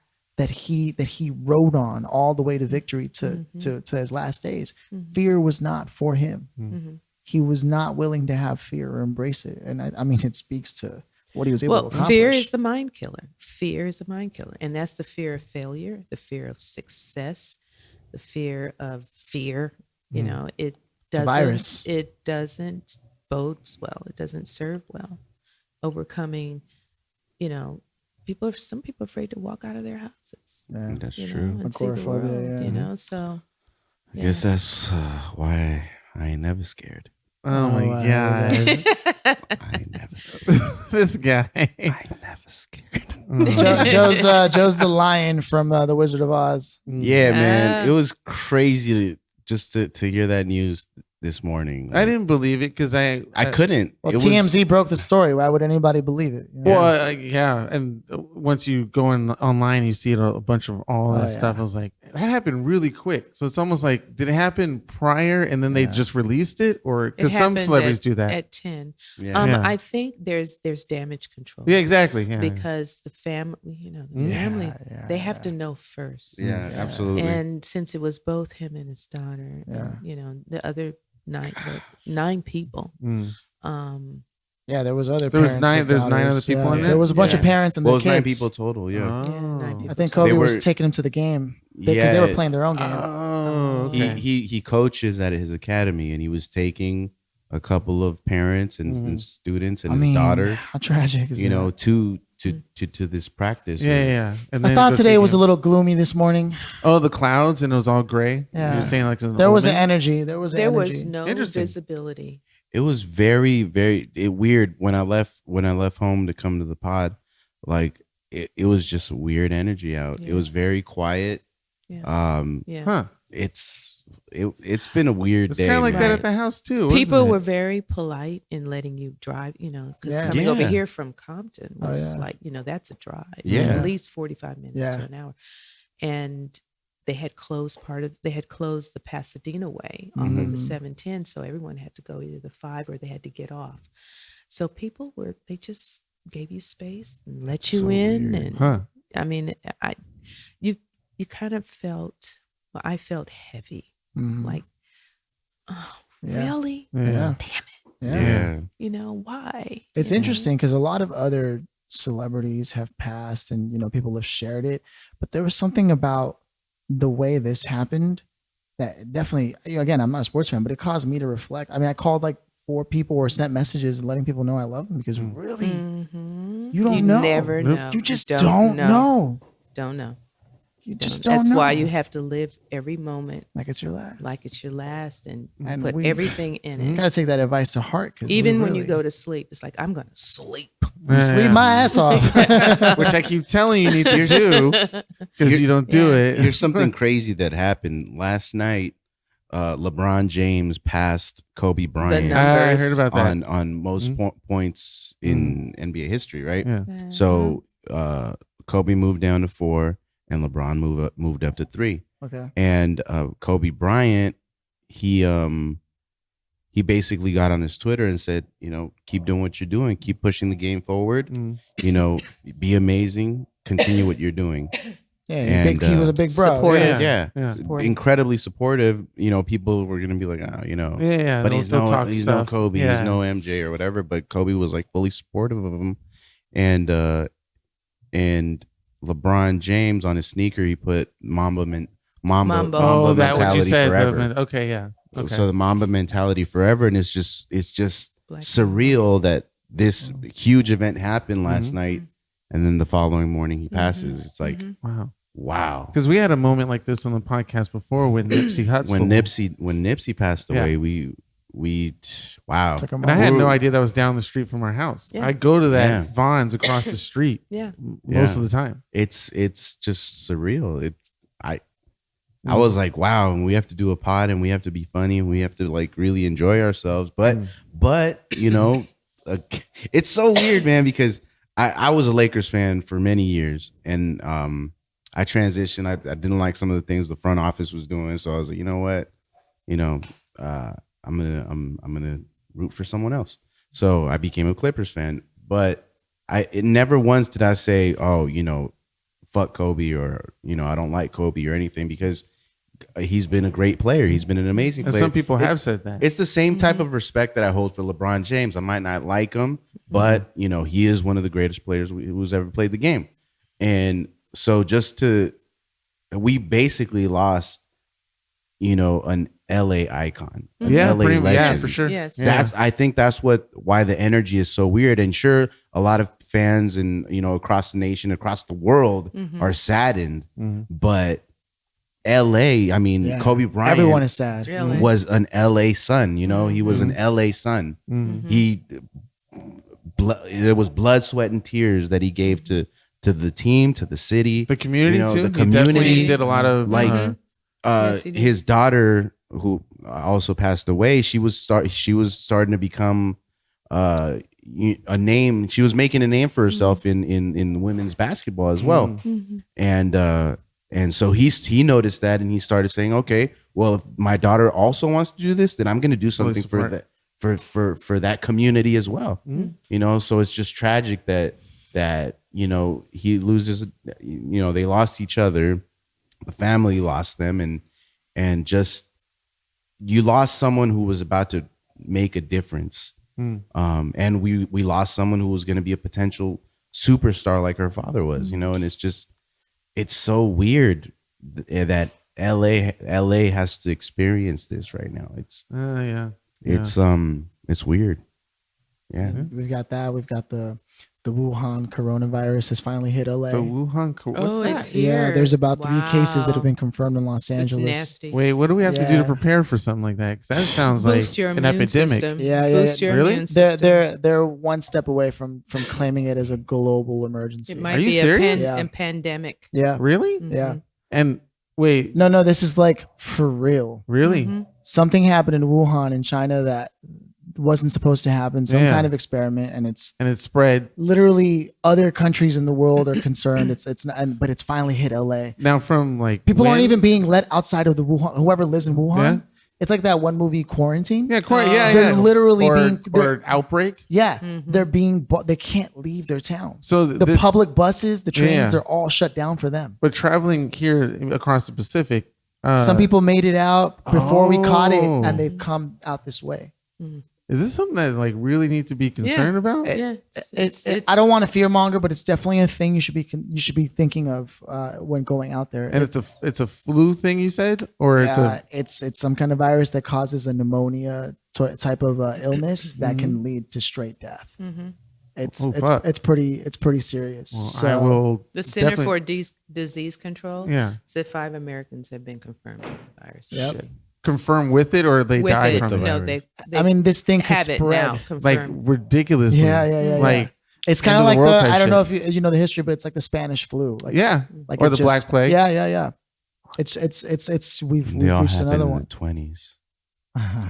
he rode on all the way to victory to his last days. Fear was not for him. He was not willing to have fear or embrace it, and I mean, it speaks to what he was able to accomplish. Fear is the mind killer. Fear is a mind killer. And that's the fear of failure, the fear of success, the fear of fear. You know, it doesn't bode well. It doesn't serve well. Overcoming, you know, some people are afraid to walk out of their houses. Yeah, that's true. And see the world, you know, so. I guess that's why I ain't never scared. Oh my God. I ain't never scared. This guy. I ain't never scared. Joe's the lion from The Wizard of Oz. Yeah, man. It was crazy to hear that news this morning. I didn't believe it because I couldn't. Well, TMZ broke the story. Why would anybody believe it? You know? Well, yeah. And once you go online, you see a bunch of all that stuff. I was like, that happened really quick. So it's almost like, did it happen prior and then they just released it? Or because some celebrities do that at 10. Yeah. I think there's damage control. Yeah, exactly. Yeah. Because the family, they have to know first. Yeah, absolutely. And since it was both him and his daughter, the other 9 people. There was other. There's 9 other people in there. There was a bunch of parents and their kids. 9 people total. Yeah. 9 people I think Kobe was taking them to the game because they were playing their own game. Oh, okay. He coaches at his academy, and he was taking a couple of parents and students and his daughter. How tragic is that? To this practice. Yeah. And I thought today was a little gloomy this morning. Oh, the clouds, and it was all gray. Yeah. You were saying like there was an energy. There was no visibility. It was very, very weird when I left home to come to the pod. Like it was just a weird energy out. It was very quiet. It's been a weird day. It's kind of like that at the house too. People were very polite in letting you drive, because coming over here from Compton was like, that's a drive. At least 45 minutes to an hour. And they had closed the Pasadena way off of the 710. So everyone had to go either the 5 or they had to get off. So they just gave you space and let you in. Weird. And I mean, you kind of felt, I felt heavy. Like, oh, really? Yeah. Damn it. Yeah. Why? It's interesting because a lot of other celebrities have passed and, people have shared it. But there was something about the way this happened that definitely, again, I'm not a sports fan, but it caused me to reflect. I mean, I called like 4 people or sent messages letting people know I love them because really, you don't know. Never know. You just don't know. Don't know. You just don't know. That's why you have to live every moment like it's your last. And put everything in it. You gotta take that advice to heart. Even when you go to sleep, it's like, I'm gonna sleep. Sleep my ass off. Which I keep telling you need to do because you don't do it. Here's something crazy that happened last night. LeBron James passed Kobe Bryant. I heard about that on most points in NBA history, right? Yeah. So Kobe moved down to 4. And LeBron moved up to 3. Okay. And Kobe Bryant, he basically got on his Twitter and said, keep doing what you're doing, keep pushing the game forward, be amazing, continue what you're doing. Yeah, he was a big bro. Supportive. Yeah. Incredibly supportive. People were gonna be like, but he's no Kobe, he's no MJ or whatever. But Kobe was like fully supportive of him, and LeBron James on his sneaker, he put Mamba oh, that what you said. Forever. Okay, yeah. Okay. So the Mamba mentality forever, and it's just surreal that this huge event happened last night, and then the following morning he passes. It's like, wow. wow. Because we had a moment like this on the podcast before when Nipsey Hussle. When Nipsey passed away, we wow. And I had no idea that was down the street from our house. Yeah. I go to that Vaughn's across the street. Most of the time. It's just surreal. I was like, wow, and we have to do a pod and we have to be funny and we have to like really enjoy ourselves. But you know, it's so weird, man, because I was a Lakers fan for many years, and I transitioned. I didn't like some of the things the front office was doing, so I was like, you know what, I'm gonna root for someone else. So I became a Clippers fan, but it never once did I say, oh, fuck Kobe, or I don't like Kobe or anything, because he's been a great player. He's been an amazing player. And some people have said that. It's the same type of respect that I hold for LeBron James. I might not like him, but he is one of the greatest players who's ever played the game. And so we basically lost, an LA icon, an LA legend. Yeah, for sure. Yes. I think that's why the energy is so weird. And sure, a lot of fans and across the nation, across the world are saddened, but LA, Kobe Bryant, everyone is sad, was an LA son. He was an LA son. There was blood, sweat, and tears that he gave to the team, to the city, the community too. The community. He did a lot of his daughter, who also passed away, she was starting to become a name. She was making a name for herself in women's basketball as well. And so he noticed that, and he started saying, okay, well, if my daughter also wants to do this, then I'm going to do something for that, for that community as well. So it's just tragic that he loses, they lost each other, the family lost them, and just, you lost someone who was about to make a difference. And we lost someone who was going to be a potential superstar like her father was, and it's so weird that LA has to experience this right now. It's weird. Yeah. We've got that. We've got the Wuhan coronavirus has finally hit LA. The Wuhan what's it's that? here. Yeah, there's about 3 cases that have been confirmed in Los Angeles. It's nasty. Wait, what do we have to do to prepare for something like that? Because that sounds Boost like an epidemic. System. Boost your really? immune system. They're one step away from claiming it as a global emergency. It might Are you be serious? a pandemic. Yeah. Really? Yeah. And wait. No, this is like for real. Really? Something happened in Wuhan in China that wasn't supposed to happen. Some kind of experiment, and it spread. Literally, other countries in the world are concerned. It's not, but it's finally hit LA. Now, from like people aren't even being let outside of the Wuhan. Whoever lives in Wuhan, it's like that one movie, Quarantine. Yeah, They're literally or Outbreak. Yeah, they're being. They can't leave their town. So the public buses, the trains, are all shut down for them. But traveling here across the Pacific, some people made it out before we caught it, and they've come out this way. Is this something that like really need to be concerned about? I don't want to fearmonger, but it's definitely a thing you should be thinking of when going out there. And it's a flu thing, you said, or it's some kind of virus that causes a pneumonia type of illness that can lead to straight death. It's pretty serious. Well, so I will. The Center for Disease Control said 5 Americans have been confirmed with the virus. Yep. Confirm with it, or they die from the virus? No, this thing could have it spread now, like ridiculously. Yeah. Like it's kind of like I don't know if you know the history, but it's like the Spanish flu. Like, like or the Black Plague. Yeah. It's we've reached another one. In the 20s.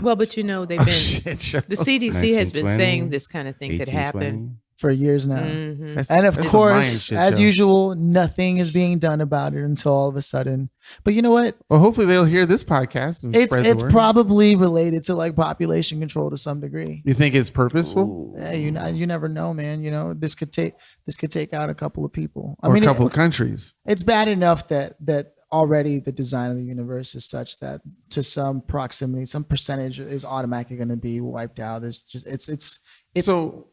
Well, but they've been the CDC has been saying this kind of thing could happen for years now. And of course, as usual, nothing is being done about it until all of a sudden. But you know what? Well, hopefully they'll hear this podcast and spread the word. It's probably related to like population control to some degree. You think it's purposeful? Yeah, you never know, man. This could take out a couple of people. Or a couple of countries. It's bad enough that already the design of the universe is such that to some proximity, some percentage is automatically going to be wiped out. It's so.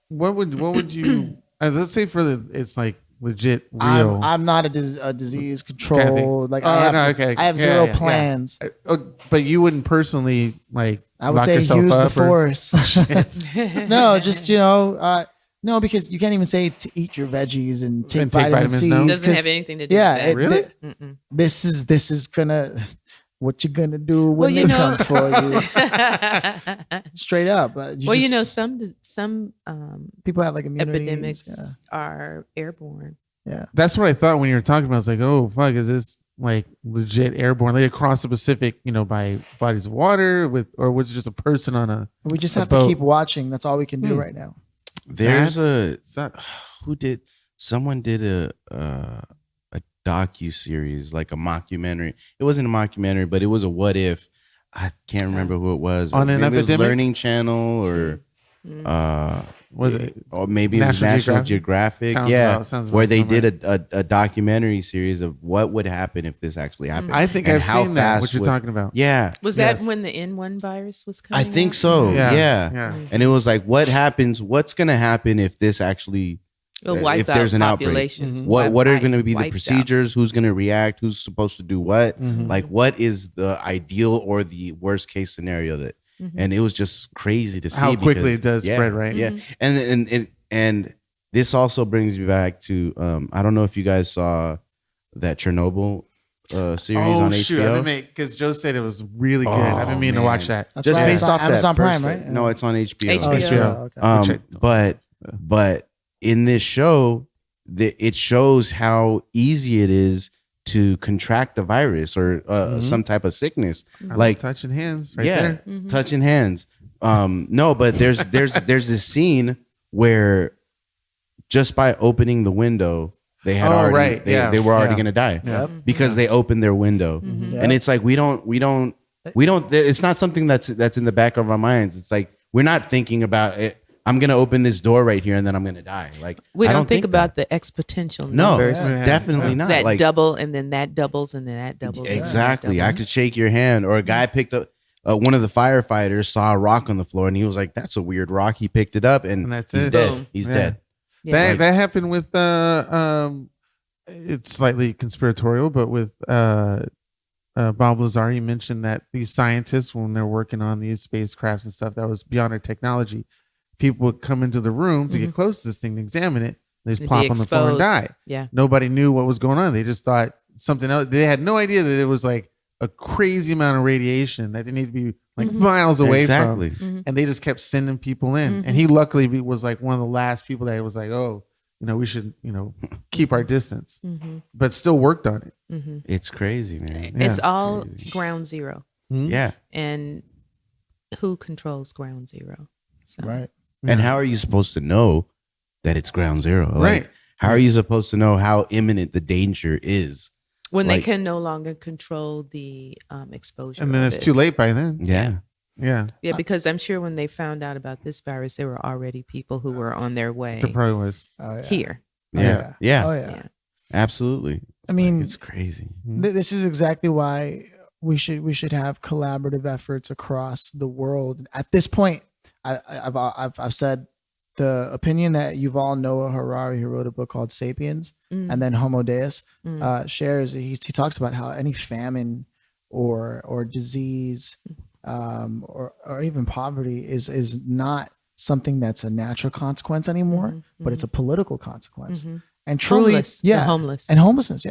What would you? Let's say it's like legit real. I'm not a disease control. Like I have zero plans. But you wouldn't personally like. I would say use the force. No, just No, because you can't even say to eat your veggies and take vitamin C. It doesn't have anything to do with that. Really? This is gonna what you're gonna do when they come for you. Straight up. Some people have like epidemics are airborne. Yeah. That's what I thought when you were talking about. I was like, oh fuck, is this like legit airborne, like across the Pacific, by bodies of water or was it just a person on a We just have to keep watching. That's all we can do right now. There's someone did a docu-series, like a mockumentary. It wasn't a mockumentary, but it was a what if. I can't remember who it was. On an epidemic? It was Learning Channel or was it? Or maybe it was National Geographic. Where they did a documentary series of what would happen if this actually happened. I think I've seen that, what you're talking about. Yeah. Was that when the N1 virus was coming I think out? so. Yeah. And it was like, what happens? What's going to happen if this actually... if there's an outbreak, what are going to be the procedures? Who's going to react? Who's supposed to do what? Like, what is the ideal or the worst case scenario that? And it was just crazy to see how quickly it does spread, right? Yeah, and this also brings me back to I don't know if you guys saw that Chernobyl series on HBO. Because Joe said it was really good. I've been meaning to watch that. That's just based off Amazon Prime, right? No, it's on HBO. HBO. But in this show, it shows how easy it is to contract a virus or some type of sickness, like touching hands. Right there. Touching hands. No, but there's this scene where just by opening the window, they had they were already going to die because they opened their window, and it's like we don't. It's not something that's in the back of our minds. It's like we're not thinking about it. I'm going to open this door right here and then I'm going to die. Like we don't think about the exponential numbers. No, definitely not. That double and then that doubles and then that doubles. Exactly. I could shake your hand, or a guy picked up one of the firefighters saw a rock on the floor and he was like, that's a weird rock. He picked it up and that's he's it. dead. Boom. He's dead. Yeah. That happened with it's slightly conspiratorial, but with Bob Lazar, he mentioned that these scientists, when they're working on these spacecrafts and stuff that was beyond our technology, people would come into the room to get close to this thing to examine it. They just plop on the floor and die. Yeah. Nobody knew what was going on. They just thought something else. They had no idea that it was like a crazy amount of radiation that they need to be like miles away from. And they just kept sending people in. And he luckily was like one of the last people that was like, oh, we should, keep our distance, but still worked on it. It's crazy, man. It's all ground zero. Yeah. And who controls ground zero? So. Right. And how are you supposed to know that it's ground zero? Right. How are you supposed to know how imminent the danger is? When they can no longer control the exposure. And then it's too late by then. Yeah. Yeah. Yeah, because I'm sure when they found out about this virus, there were already people who were on their way. There probably was. Here. Yeah. Yeah. Oh, yeah. Absolutely. I mean, it's crazy. This is exactly why we should have collaborative efforts across the world. At this point, I've said the opinion that Yuval Noah Harari, who wrote a book called Sapiens, and then Homo Deus, shares. He talks about how any famine or disease or even poverty is not something that's a natural consequence anymore, but it's a political consequence. And truly, homeless and homelessness,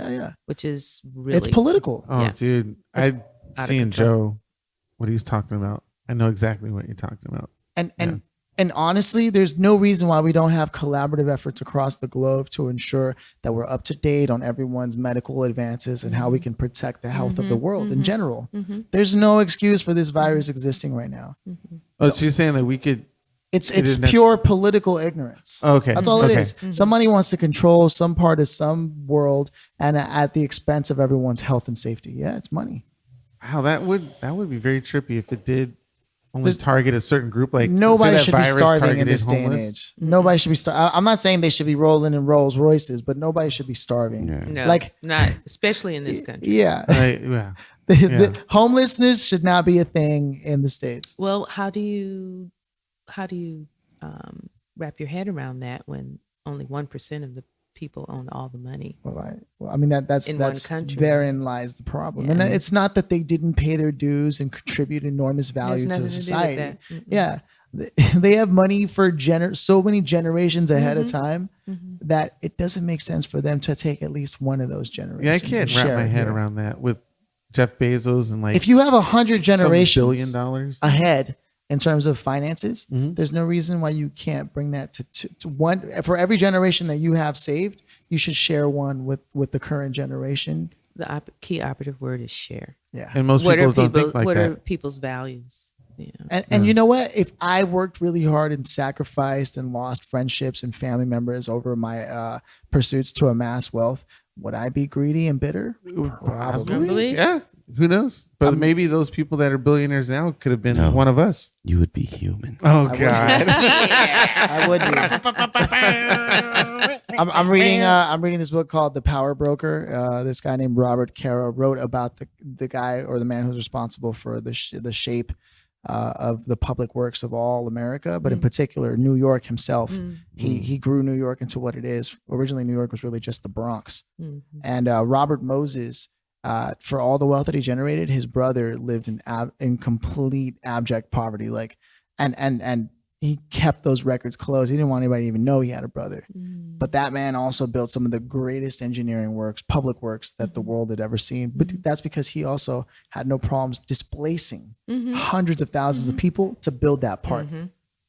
which is really it's political. Oh, dude, I've seen Joe what he's talking about. I know exactly what you're talking about. And honestly, there's no reason why we don't have collaborative efforts across the globe to ensure that we're up to date on everyone's medical advances and how we can protect the health of the world in general. There's no excuse for this virus existing right now. Oh, so you're saying that we could? It's pure political ignorance. Okay, that's all it is. Somebody wants to control some part of some world and at the expense of everyone's health and safety. Yeah, it's money. Wow, that would be very trippy if it did. Only target a certain group, like nobody should be starving in this day and age. Nobody should be starving. I'm not saying they should be rolling in Rolls Royces, but nobody should be starving. No, not especially in this country. Yeah, the homelessness should not be a thing in the States. Well, how do you wrap your head around that when only 1% of the people own all the money? Well, I mean that's one country. Therein lies the problem, and it's not that they didn't pay their dues and contribute enormous value to society. Yeah, they have money for so many generations ahead of time that it doesn't make sense for them to take at least one of those generations. Yeah, I can't wrap my head around that with Jeff Bezos and like if you have 100 generations $1 billion ahead in terms of finances, there's no reason why you can't bring that to one. For every generation that you have saved, you should share one with the current generation. The key operative word is share. Yeah, and most people don't think like what that. Are people's values? Yeah. And you know what? If I worked really hard and sacrificed and lost friendships and family members over my pursuits to amass wealth, would I be greedy and bitter? Probably. Yeah. Who knows? But maybe those people that are billionaires now could have been one of us. You would be human. Oh, God. I would be. I'm reading this book called The Power Broker. This guy named Robert Caro wrote about the guy or the man who's responsible for the shape of the public works of all America, but in particular New York himself. He grew New York into what it is. Originally, New York was really just the Bronx. And Robert Moses, for all the wealth that he generated, his brother lived in complete abject poverty. Like, and he kept those records closed. He didn't want anybody to even know he had a brother. But that man also built some of the greatest engineering works, public works that the world had ever seen. But that's because he also had no problems displacing hundreds of thousands of people to build that part.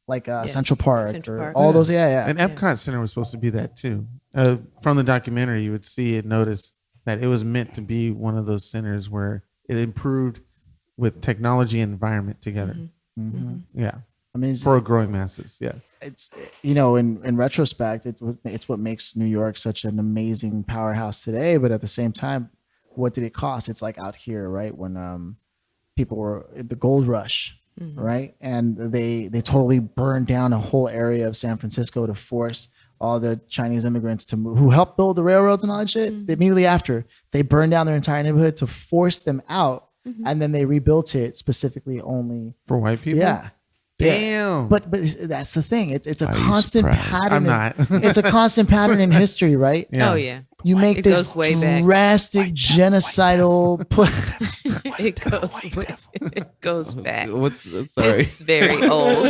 Like Central Park or all those. Yeah. And Epcot Center was supposed to be that too. From the documentary, you would see and notice that it was meant to be one of those centers where it improved with technology and environment together. Yeah. I mean, for growing masses. Yeah. It's, in retrospect, it's what makes New York such an amazing powerhouse today. But at the same time, what did it cost? It's like out here, right? When people were the gold rush, right? And they totally burned down a whole area of San Francisco to force all the Chinese immigrants to move, who helped build the railroads and all that shit. Immediately after, they burned down their entire neighborhood to force them out. And then they rebuilt it specifically only for white people. Yeah. Damn. But that's the thing. It's a constant pattern. I'm not. It's a constant pattern in history, right? Yeah. Oh yeah. You make this drastic genocidal. It goes back. Sorry. It's very old.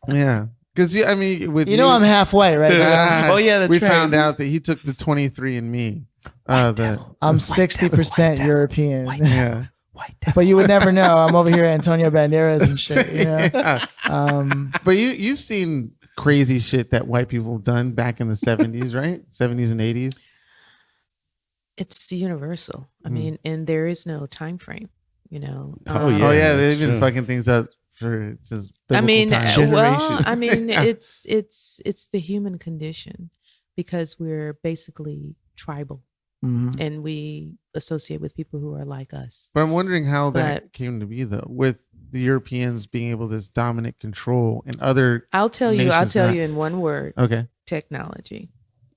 Yeah. Because I mean, with I'm halfway, right? Oh yeah, that's we right. found out that he took the 23andMe. I'm 60% European. Yeah. But you would never know. I'm over here, Antonio Banderas and shit. But you've seen crazy shit that white people have done back in the 70s, right? 70s and 80s. It's universal. I mean, and there is no time frame. Oh yeah, they've been fucking things up for since biblical times. It's the human condition because we're basically tribal. And we associate with people who are like us. But I'm wondering how that came to be, though, with the Europeans being able to this dominant control and other. I'll tell you in one word. Okay. Technology.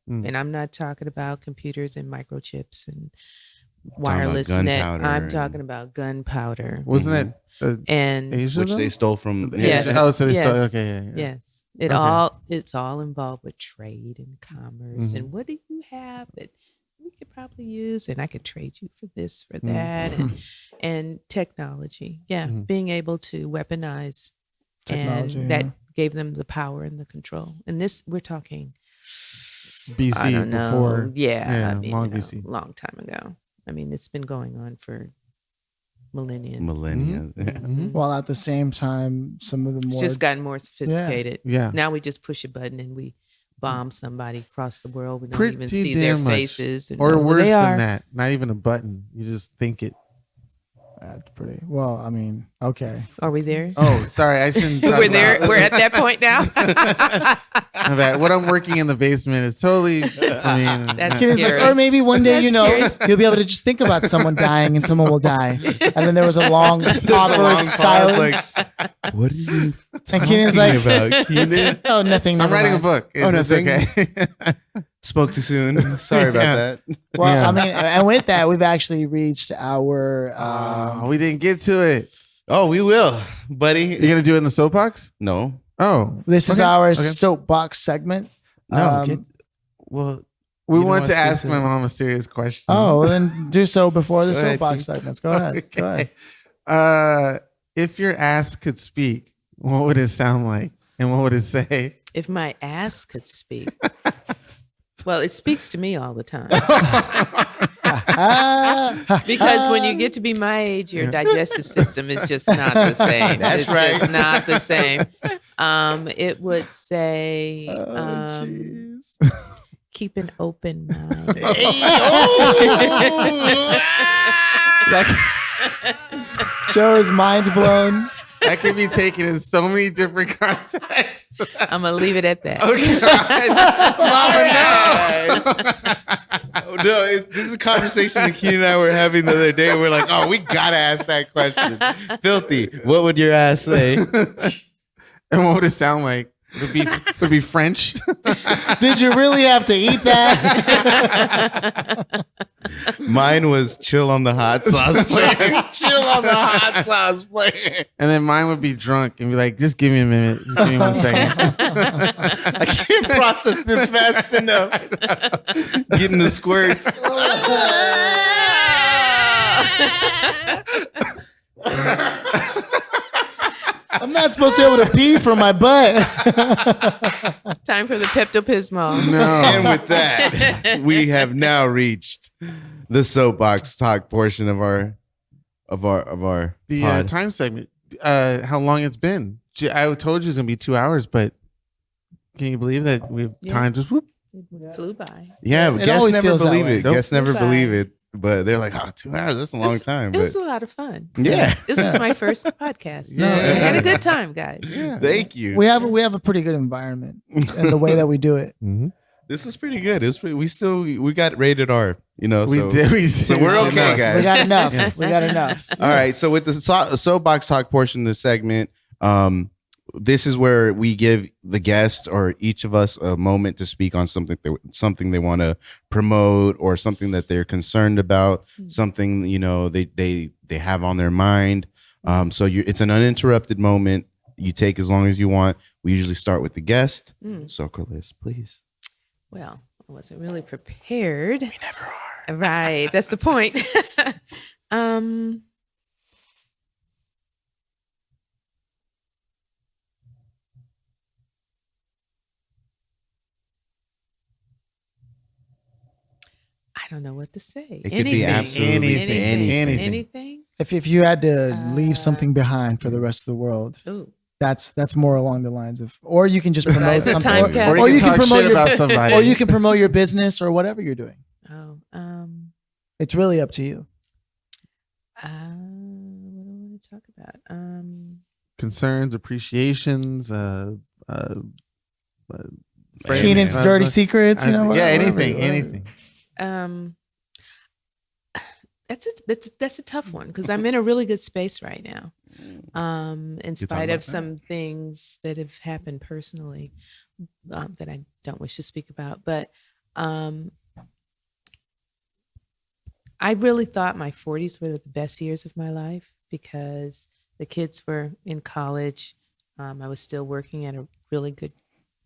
And I'm not talking about computers and microchips and wireless net. I'm talking about gunpowder. Wasn't that and Asia, which they stole from? Yes. Oh, so they stole. Okay. Yeah. Yes. It's all involved with trade and commerce. And what do you have that we could probably use, and I could trade you for this, for that, and technology. Yeah, being able to weaponize technology, and that gave them the power and the control. And this, we're talking BC, I don't know. before, long BC, long time ago. I mean, it's been going on for millennia. While at the same time, some of the more it's just gotten more sophisticated. Yeah. Now we just push a button and we bomb somebody across the world. We don't even see their faces. Or worse than that, not even a button. You just think it. That's pretty. Well, I mean, okay. Are we there? Oh, sorry. I shouldn't. We're there. We're at that point now. What I'm working in the basement is totally. I mean, that's scary. Or maybe one day, you'll be able to just think about someone dying and someone will die. And then there was a long, awkward silence. Like, what are you Keenan's like, about, Keenan? Oh, nothing. I'm writing a book. Nothing. Okay. Spoke too soon. Sorry about that. Well, I mean, and with that, we've actually reached our. We didn't get to it. Oh, we will, buddy. You're gonna do it in the soapbox? No. Oh, this is our soapbox segment. No. We want to ask my mom a serious question. Oh, well, then do so before the soapbox segments. Go ahead. Okay. Go ahead. If your ass could speak, what would it sound like? And what would it say? If my ass could speak. Well, it speaks to me all the time. Because when you get to be my age, your digestive system is just not the same. That's right. Just not the same. It would say, keep an open mind. Joe is mind blown. That could be taken in so many different contexts. I'm going to leave it at that. Oh, God. Mama, no. No, this is a conversation that Keenan and I were having the other day. We're like, oh, we got to ask that question. Filthy, what would your ass say? And what would it sound like? Would it be French? Did you really have to eat that? Mine was chill on the hot sauce player. Chill on the hot sauce player. And then mine would be drunk and be like, just give me a minute. Just give me 1 second. I can't process this fast enough. Getting the squirts. I'm not supposed to be able to pee from my butt. Time for the Pepto-Bismol. No. And with that, we have now reached the soapbox talk portion of our pod. Time segment. How long it's been? I told you it's gonna be 2 hours, but can you believe that time just whoop? It flew by. Yeah, but It guests always never feels that believe way. it. Nope. Guests never Goodbye. believe it. But they're like, 2 hours, that's a long time. It was But a lot of fun. yeah. This is my first podcast. Yeah. I had a good time, guys. Yeah. Thank you. We have a pretty good environment in the way that we do it. Mm-hmm. This was pretty good. It was we got rated R, so We did. so we're okay, guys. We got enough. Yes. We got enough. All right. So with the soapbox talk portion of the segment, this is where we give the guest or each of us a moment to speak on something they want to promote or something that they're concerned about, something they have on their mind. So it's an uninterrupted moment. You take as long as you want. We usually start with the guest. So Corliss, please. Well, I wasn't really prepared. We never are. Right. That's the point. I don't know what to say. It could be absolutely anything. If you had to leave something behind for the rest of the world, Ooh. that's more along the lines of, or you can just promote Besides the something, time capsule. Or you can talk promote shit about somebody. or you can promote your business or whatever you're doing. Oh. It's really up to you. What do I want to talk about? Concerns, appreciations, Keenan's dirty secrets, anything, whatever. anything. That's a tough one because I'm in a really good space right now. In spite of some things that have happened personally that I don't wish to speak about, but I really thought my 40s were the best years of my life because the kids were in college. I was still working at a really good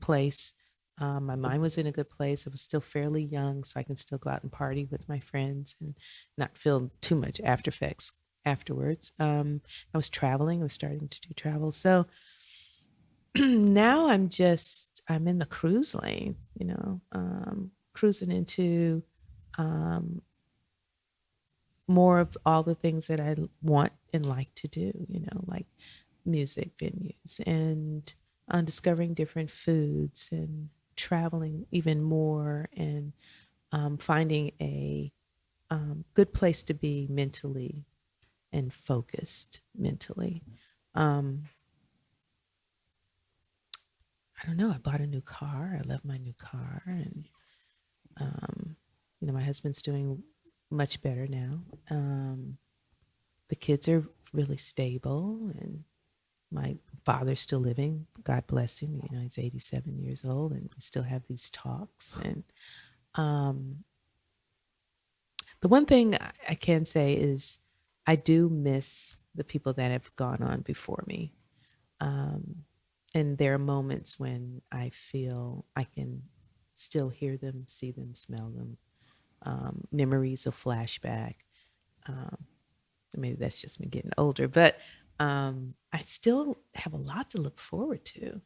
place. My mind was in a good place. I was still fairly young, so I can still go out and party with my friends and not feel too much after effects afterwards. I was traveling. I was starting to do travel. So now I'm in the cruise lane, cruising into more of all the things that I want and like to do, like music venues and discovering different foods and traveling even more and finding a good place to be mentally and focused mentally. I don't know. I bought a new car. I love my new car. And, my husband's doing much better now. The kids are really stable and my father's still living. God bless him. He's 87 years old and we still have these talks. And the one thing I can say is I do miss the people that have gone on before me. And there are moments when I feel I can still hear them, see them, smell them. Memories of flashback. Maybe that's just me getting older, but I still have a lot to look forward to,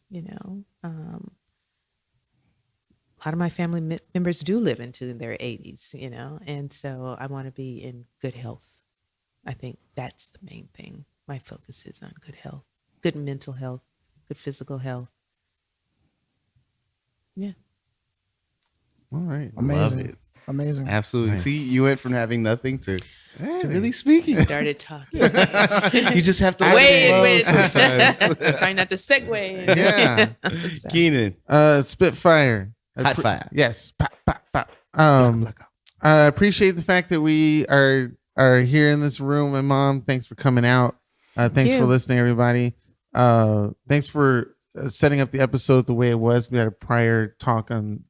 a lot of my family members do live into their 80s, and so I want to be in good health. I think that's the main thing. My focus is on good health, good mental health, good physical health. Yeah. All right. Amazing. Love it. Amazing. Absolutely. Nice. See, you went from having nothing to really speaking. Started talking. You just have to Wait, let wait. it flow sometimes. Trying not to segue. Yeah. So, Keenan. Spitfire. Hot fire. Yes. Pop, pop, pop. I appreciate the fact that we are here in this room. And Mom, thanks for coming out. Thanks for listening, everybody. Thanks for setting up the episode the way it was. We had a prior talk on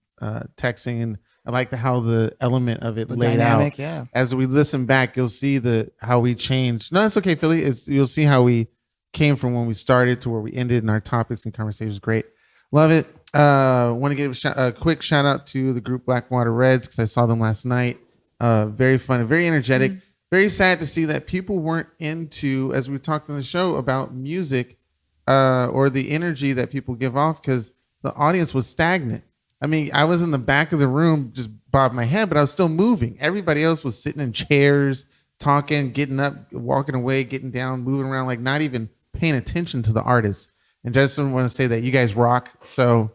texting, and I like how the element of it The laid dynamic, out. yeah. As we listen back, you'll see how we changed. No, it's okay, Philly. You'll see how we came from when we started to where we ended in our topics and conversations. Great. Love it. Want to give a quick shout out to the group Blackwater Reds because I saw them last night. Very fun, very energetic. Mm-hmm. Very sad to see that people weren't into, as we talked on the show, about music or the energy that people give off because the audience was stagnant. I mean, I was in the back of the room, just bobbed my head, but I was still moving. Everybody else was sitting in chairs, talking, getting up, walking away, getting down, moving around, like not even paying attention to the artists. And just want to say that you guys rock. So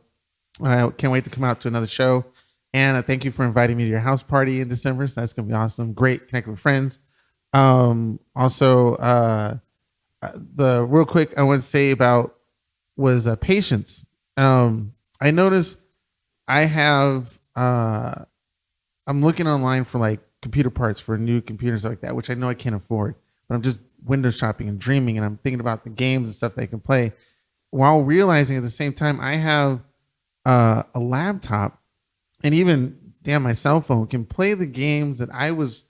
I can't wait to come out to another show. And thank you for inviting me to your house party in December. So that's going to be awesome. Great. Connect with friends. Also, the real quick I want to say about was patience. I noticed I have, I'm looking online for like computer parts for new computers like that, which I know I can't afford, but I'm just window shopping and dreaming. And I'm thinking about the games and stuff that I can play while realizing at the same time, I have a laptop and even my cell phone can play the games that I was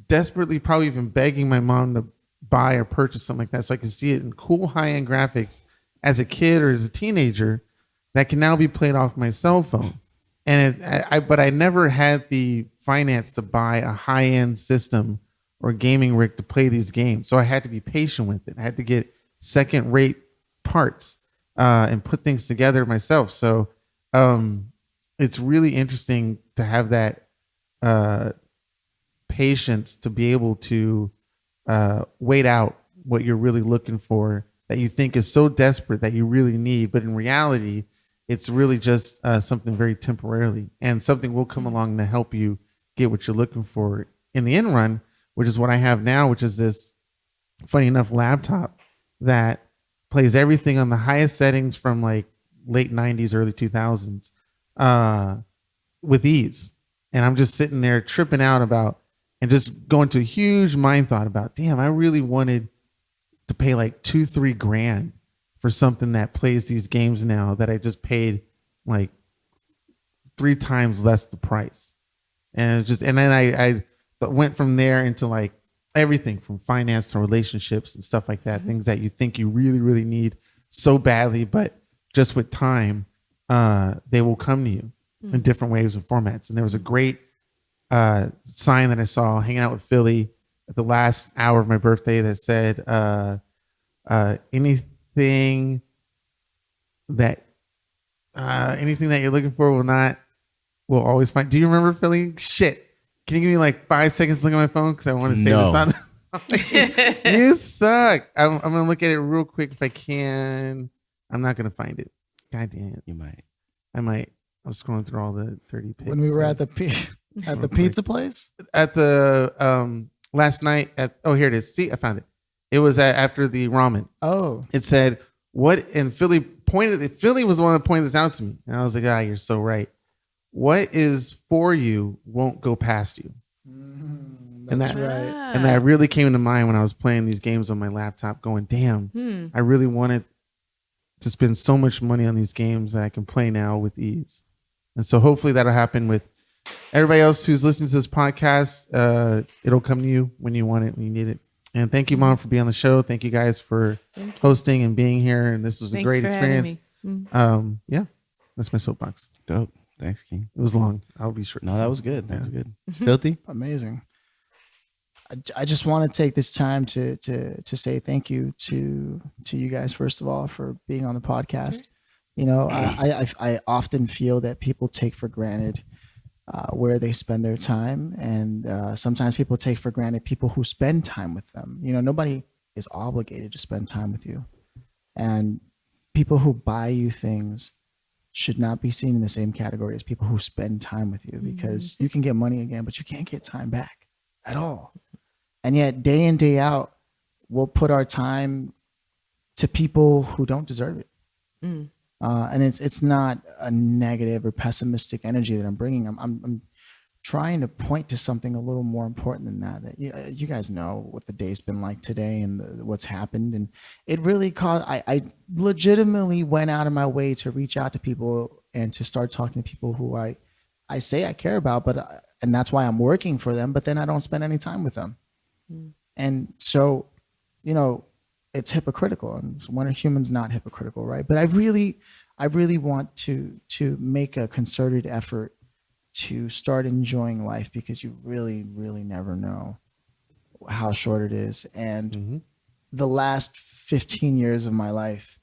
desperately probably even begging my mom to buy or purchase something like that. So I can see it in cool high-end graphics as a kid or as a teenager that can now be played off my cell phone. And but I never had the finance to buy a high-end system or gaming rig to play these games. So I had to be patient with it. I had to get second-rate parts and put things together myself. So it's really interesting to have that patience to be able to wait out what you're really looking for that you think is so desperate that you really need. But in reality, it's really just something very temporarily, and something will come along to help you get what you're looking for in the end run, which is what I have now, which is this funny enough laptop that plays everything on the highest settings from like late 90s, early 2000s with ease. And I'm just sitting there tripping out about and just going to a huge mind thought about, damn, I really wanted to pay like $2-3 grand for something that plays these games now that I just paid like 3 times less the price. And then I went from there into like everything from finance to relationships and stuff like that, things that you think you really, really need so badly, but just with time, they will come to you in different ways and formats. And there was a great sign that I saw hanging out with Philly at the last hour of my birthday that said, anything that you're looking for will always find. Do you remember, Philly? Shit. Can you give me like 5 seconds to look at my phone? Because I want to say this on. You suck. I'm going to look at it real quick if I can. I'm not going to find it. God damn it. You might. I might. I'm scrolling through all the 30 pics. When we were at the pizza place? At the last night here it is. See, I found it. It was after the ramen. Oh. It said, what? And Philly was the one that pointed this out to me. And I was like, you're so right. What is for you won't go past you. That's right. And that really came to mind when I was playing these games on my laptop going, damn, I really wanted to spend so much money on these games that I can play now with ease. And so hopefully that'll happen with everybody else who's listening to this podcast. It'll come to you when you want it, when you need it. And thank you, Mom, for being on the show. Thank you guys for hosting and being here. And this was a great experience. Yeah, that's my soapbox. Dope. Thanks, King. It was long. I'll be sure. No, that was good. That was good. Filthy? Amazing. I just want to take this time to say thank you to you guys, first of all, for being on the podcast. You know, I often feel that people take for granted where they spend their time, and sometimes people take for granted people who spend time with them. You know, nobody is obligated to spend time with you, and people who buy you things should not be seen in the same category as people who spend time with you, because you can get money again, but you can't get time back at all. And yet day in, day out, we'll put our time to people who don't deserve it. And it's not a negative or pessimistic energy that I'm bringing. I'm trying to point to something a little more important than that you guys know what the day's been like today and what's happened. And it really caused, I legitimately went out of my way to reach out to people and to start talking to people who I say I care about, and that's why I'm working for them, but then I don't spend any time with them. And so, you know, it's hypocritical, and when are humans not hypocritical, right? But I really want to make a concerted effort to start enjoying life, because you really, really never know how short it is. And the last 15 years of my life,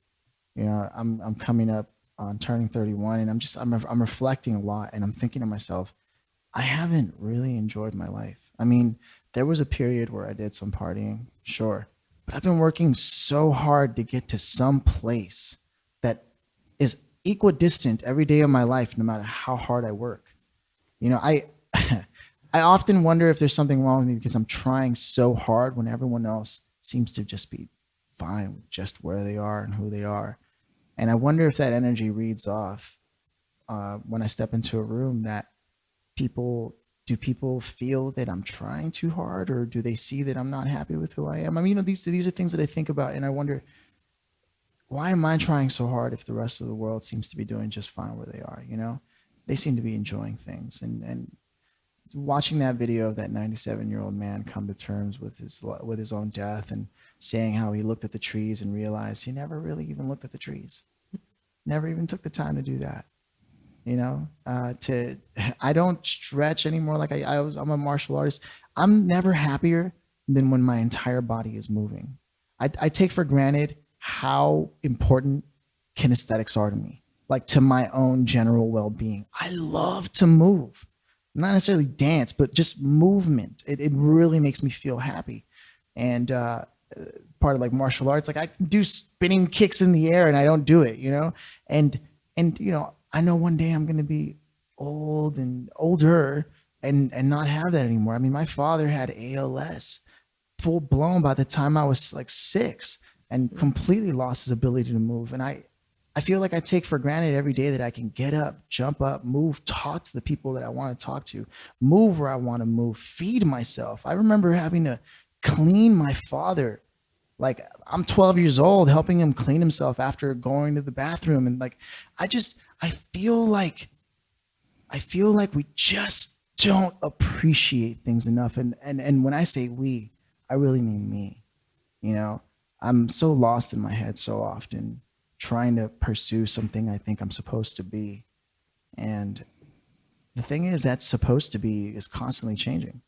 you know, I'm coming up on turning 31, and I'm reflecting a lot, and I'm thinking to myself, I haven't really enjoyed my life. I mean, there was a period where I did some partying, sure, but I've been working so hard to get to some place that is equidistant every day of my life, no matter how hard I work. You know, I often wonder if there's something wrong with me, because I'm trying so hard when everyone else seems to just be fine with just where they are and who they are. And I wonder if that energy reads off when I step into a room, that do people feel that I'm trying too hard, or do they see that I'm not happy with who I am? I mean, you know, these are things that I think about, and I wonder, why am I trying so hard if the rest of the world seems to be doing just fine where they are? You know, they seem to be enjoying things. And watching that video of that 97-year-old man come to terms with his own death, and saying how he looked at the trees and realized he never really even looked at the trees, never even took the time to do that. You know, I don't stretch anymore. Like I'm a martial artist. I'm never happier than when my entire body is moving. I take for granted how important kinesthetics are to me, like to my own general well-being. I love to move, not necessarily dance, but just movement. It really makes me feel happy. And part of like martial arts, like I can do spinning kicks in the air and I don't do it, you know? And you know, I know one day I'm going to be old and older and not have that anymore. I mean, my father had ALS full blown by the time I was like 6, and completely lost his ability to move. And I feel like I take for granted every day that I can get up, jump up, move, talk to the people that I want to talk to, move where I want to move, feed myself. I remember having to clean my father. Like, I'm 12 years old, helping him clean himself after going to the bathroom. And like, I feel like we just don't appreciate things enough. And when I say we, I really mean me. You know, I'm so lost in my head so often, trying to pursue something I think I'm supposed to be. And the thing is, that supposed to be is constantly changing.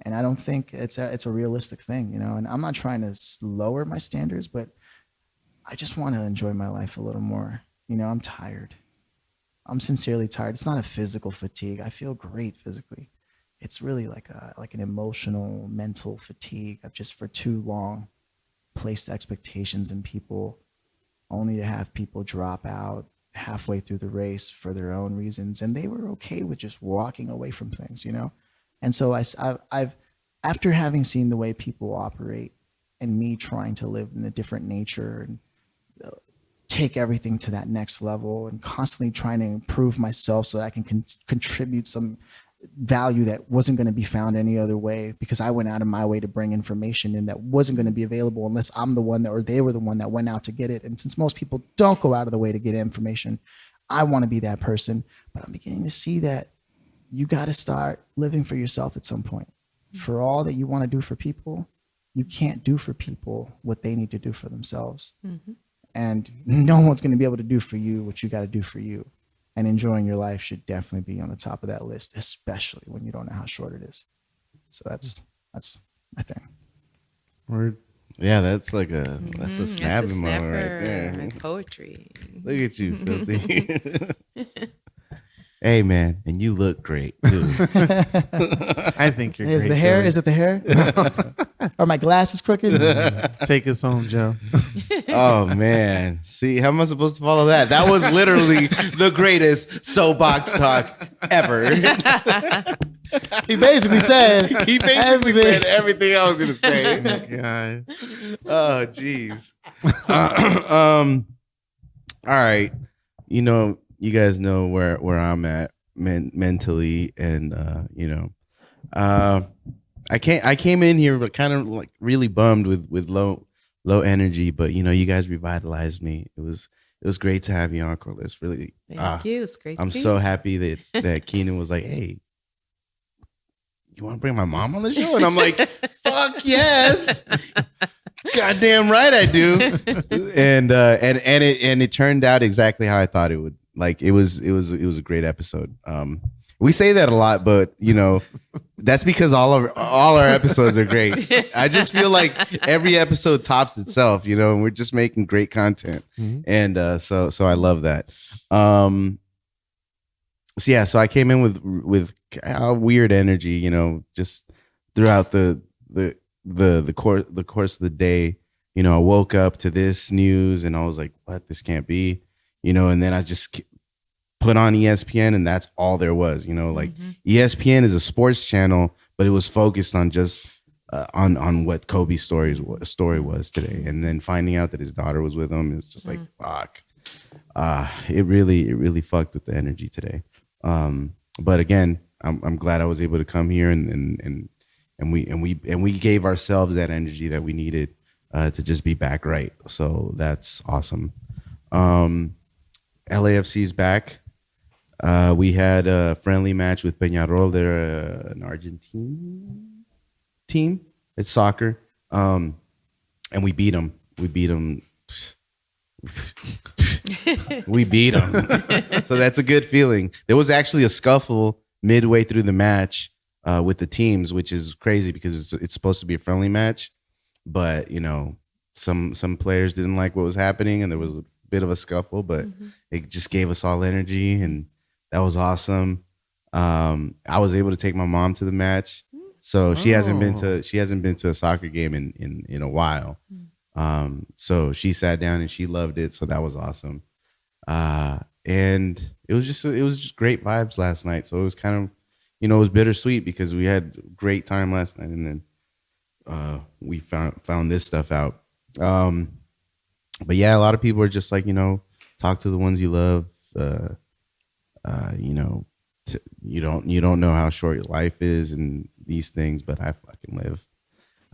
And I don't think it's a realistic thing, you know. And I'm not trying to lower my standards, but I just want to enjoy my life a little more. You know, I'm tired. I'm sincerely tired. It's not a physical fatigue. I feel great physically. It's really like an emotional, mental fatigue. I've just for too long placed expectations in people, only to have people drop out halfway through the race for their own reasons. And they were okay with just walking away from things, you know? And so I've after having seen the way people operate, and me trying to live in a different nature and take everything to that next level, and constantly trying to improve myself so that I can contribute some value that wasn't going to be found any other way, because I went out of my way to bring information in that wasn't going to be available unless I'm the one that, or they were the one that went out to get it. And since most people don't go out of the way to get information, I want to be that person. But I'm beginning to see that you got to start living for yourself at some point. For all that you want to do for people, you can't do for people what they need to do for themselves. Mm-hmm. And no one's going to be able to do for you what you got to do for you. And enjoying your life should definitely be on the top of that list, especially when you don't know how short it is. So that's That's my thing. Word. Yeah, that's like a snapping moment right there. Poetry. Look at you, filthy. Hey man, and you look great too. I think you're Is great. the hair? Billy. Is it the hair? Are my glasses crooked? Take us home, Joe. Oh man. See, how am I supposed to follow that? That was literally the greatest soapbox talk ever. He basically said everything I was gonna say. God. Oh jeez. All right. You guys know where I'm at mentally, and I came in here kind of like really bummed with low energy, but you guys revitalized me. It was great to have you on, Corliss. Really, thank you. It's great. I'm so happy that Keenan was like, "Hey, you want to bring my mom on the show?" And I'm like, "Fuck yes." Goddamn right I do. And it turned out exactly how I thought it would. Like it was a great episode. We say that a lot, but that's because all our episodes are great. I just feel like every episode tops itself, and we're just making great content. Mm-hmm. And so I love that. So I came in with weird energy, just throughout the course of the day. I woke up to this news and I was like, what? This can't be, and then I just put on ESPN and that's all there was, like ESPN is a sports channel, but it was focused on just on what Kobe's story was today. And then finding out that his daughter was with him, it was just like, fuck. It really fucked with the energy today. But again, I'm glad I was able to come here and we gave ourselves that energy that we needed to just be back right. So that's awesome. LAFC's back. We had a friendly match with Peñarol. They're an Argentine team. It's soccer. And we beat them. We beat them. So that's a good feeling. There was actually a scuffle midway through the match with the teams, which is crazy because it's supposed to be a friendly match. But, some players didn't like what was happening and there was a bit of a scuffle, but it just gave us all energy and that was awesome. I was able to take my mom to the match. So she hasn't been to a soccer game in a while. So she sat down and she loved it. So that was awesome. And it was just great vibes last night. So it was kind of, it was bittersweet because we had a great time last night and then we found this stuff out. But yeah, a lot of people are just like, talk to the ones you love. You don't know how short your life is and these things, but I fucking live.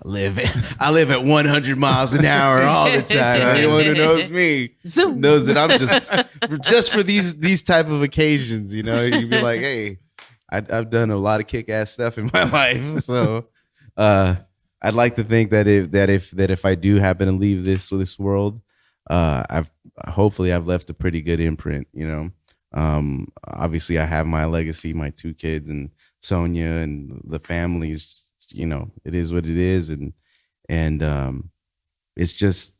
I live at 100 miles an hour all the time. Anyone who knows me knows that I'm just for these type of occasions. You'd be like, hey, I've done a lot of kick-ass stuff in my life, so I'd like to think that if I do happen to leave this world, I've left a pretty good imprint. Obviously I have my legacy, my 2 kids and Sonia and the families. It is what it is, and it's just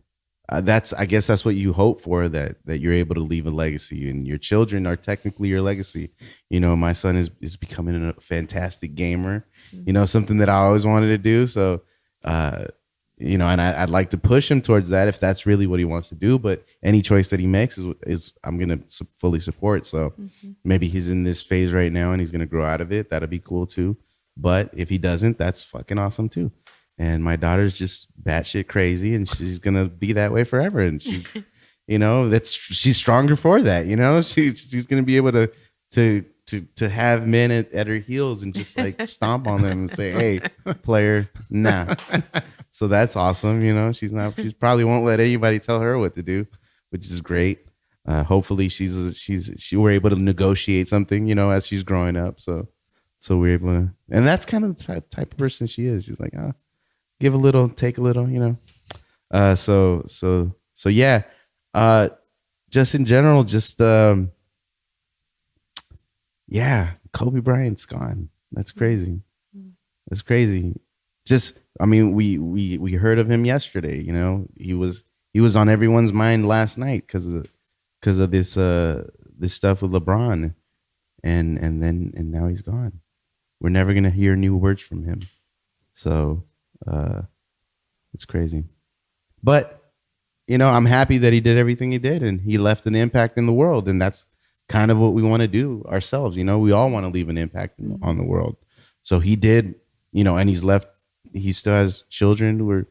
I guess that's what you hope for, that you're able to leave a legacy, and your children are technically your legacy. My son is becoming a fantastic gamer. Something that I always wanted to do. So and I'd like to push him towards that if that's really what he wants to do. But any choice that he makes is I'm gonna fully support. So maybe he's in this phase right now and he's gonna grow out of it. That'd be cool too. But if he doesn't, that's fucking awesome too. And my daughter's just batshit crazy, and she's gonna be that way forever. And she's, she's stronger for that. She's gonna be able to have men at her heels and just like stomp on them and say, "Hey, player, nah." So that's awesome. She probably won't let anybody tell her what to do, which is great. Hopefully, she were able to negotiate something, as she's growing up. So we're able to, and that's kind of the type of person she is. She's like, give a little, take a little, So yeah. Just in general, yeah, Kobe Bryant's gone. That's crazy. That's crazy. we heard of him yesterday. You know, he was on everyone's mind last night because of this stuff with LeBron, and now he's gone. We're never gonna hear new words from him. So it's crazy. But you know, I'm happy that he did everything he did, and he left an impact in the world, and that's kind of what we want to do ourselves. You know, we all want to leave an impact on the world. So he did, you know, and he still has children who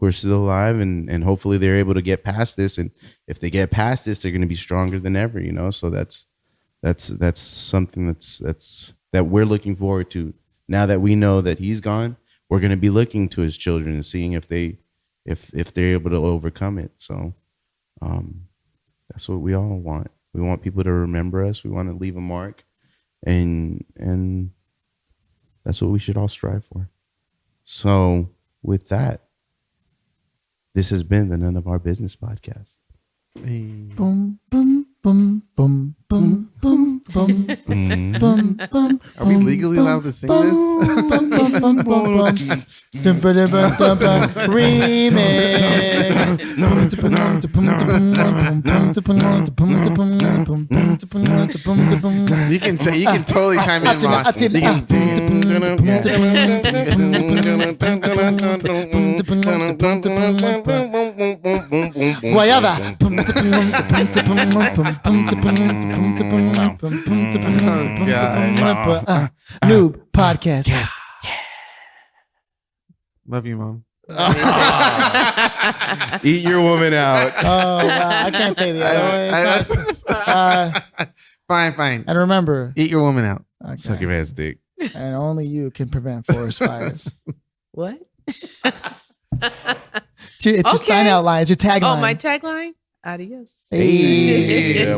are still alive, and hopefully they're able to get past this. And if they get past this, they're going to be stronger than ever, you know? So that's something that we're looking forward to. Now that we know that he's gone, we're going to be looking to his children and seeing if they're able to overcome it. So that's what we all want. We want people to remember us. We want to leave a mark, and that's what we should all strive for. So with that, this has been the None of Our Business podcast. Hey. Boom, boom, boom, boom, boom, boom, boom, boom, boom. Are we legally allowed to sing this? Remix. You can totally chime in, Guayaba. Noob podcast. Yes. Love you, Mom. Eat your woman out. Oh, wow. I can't say the other way. Fine. And remember, eat your woman out. Okay. Suck your man's dick. And only you can prevent forest fires. What? It's your sign out line. It's your tagline. Oh, my tagline? Adios. Hey.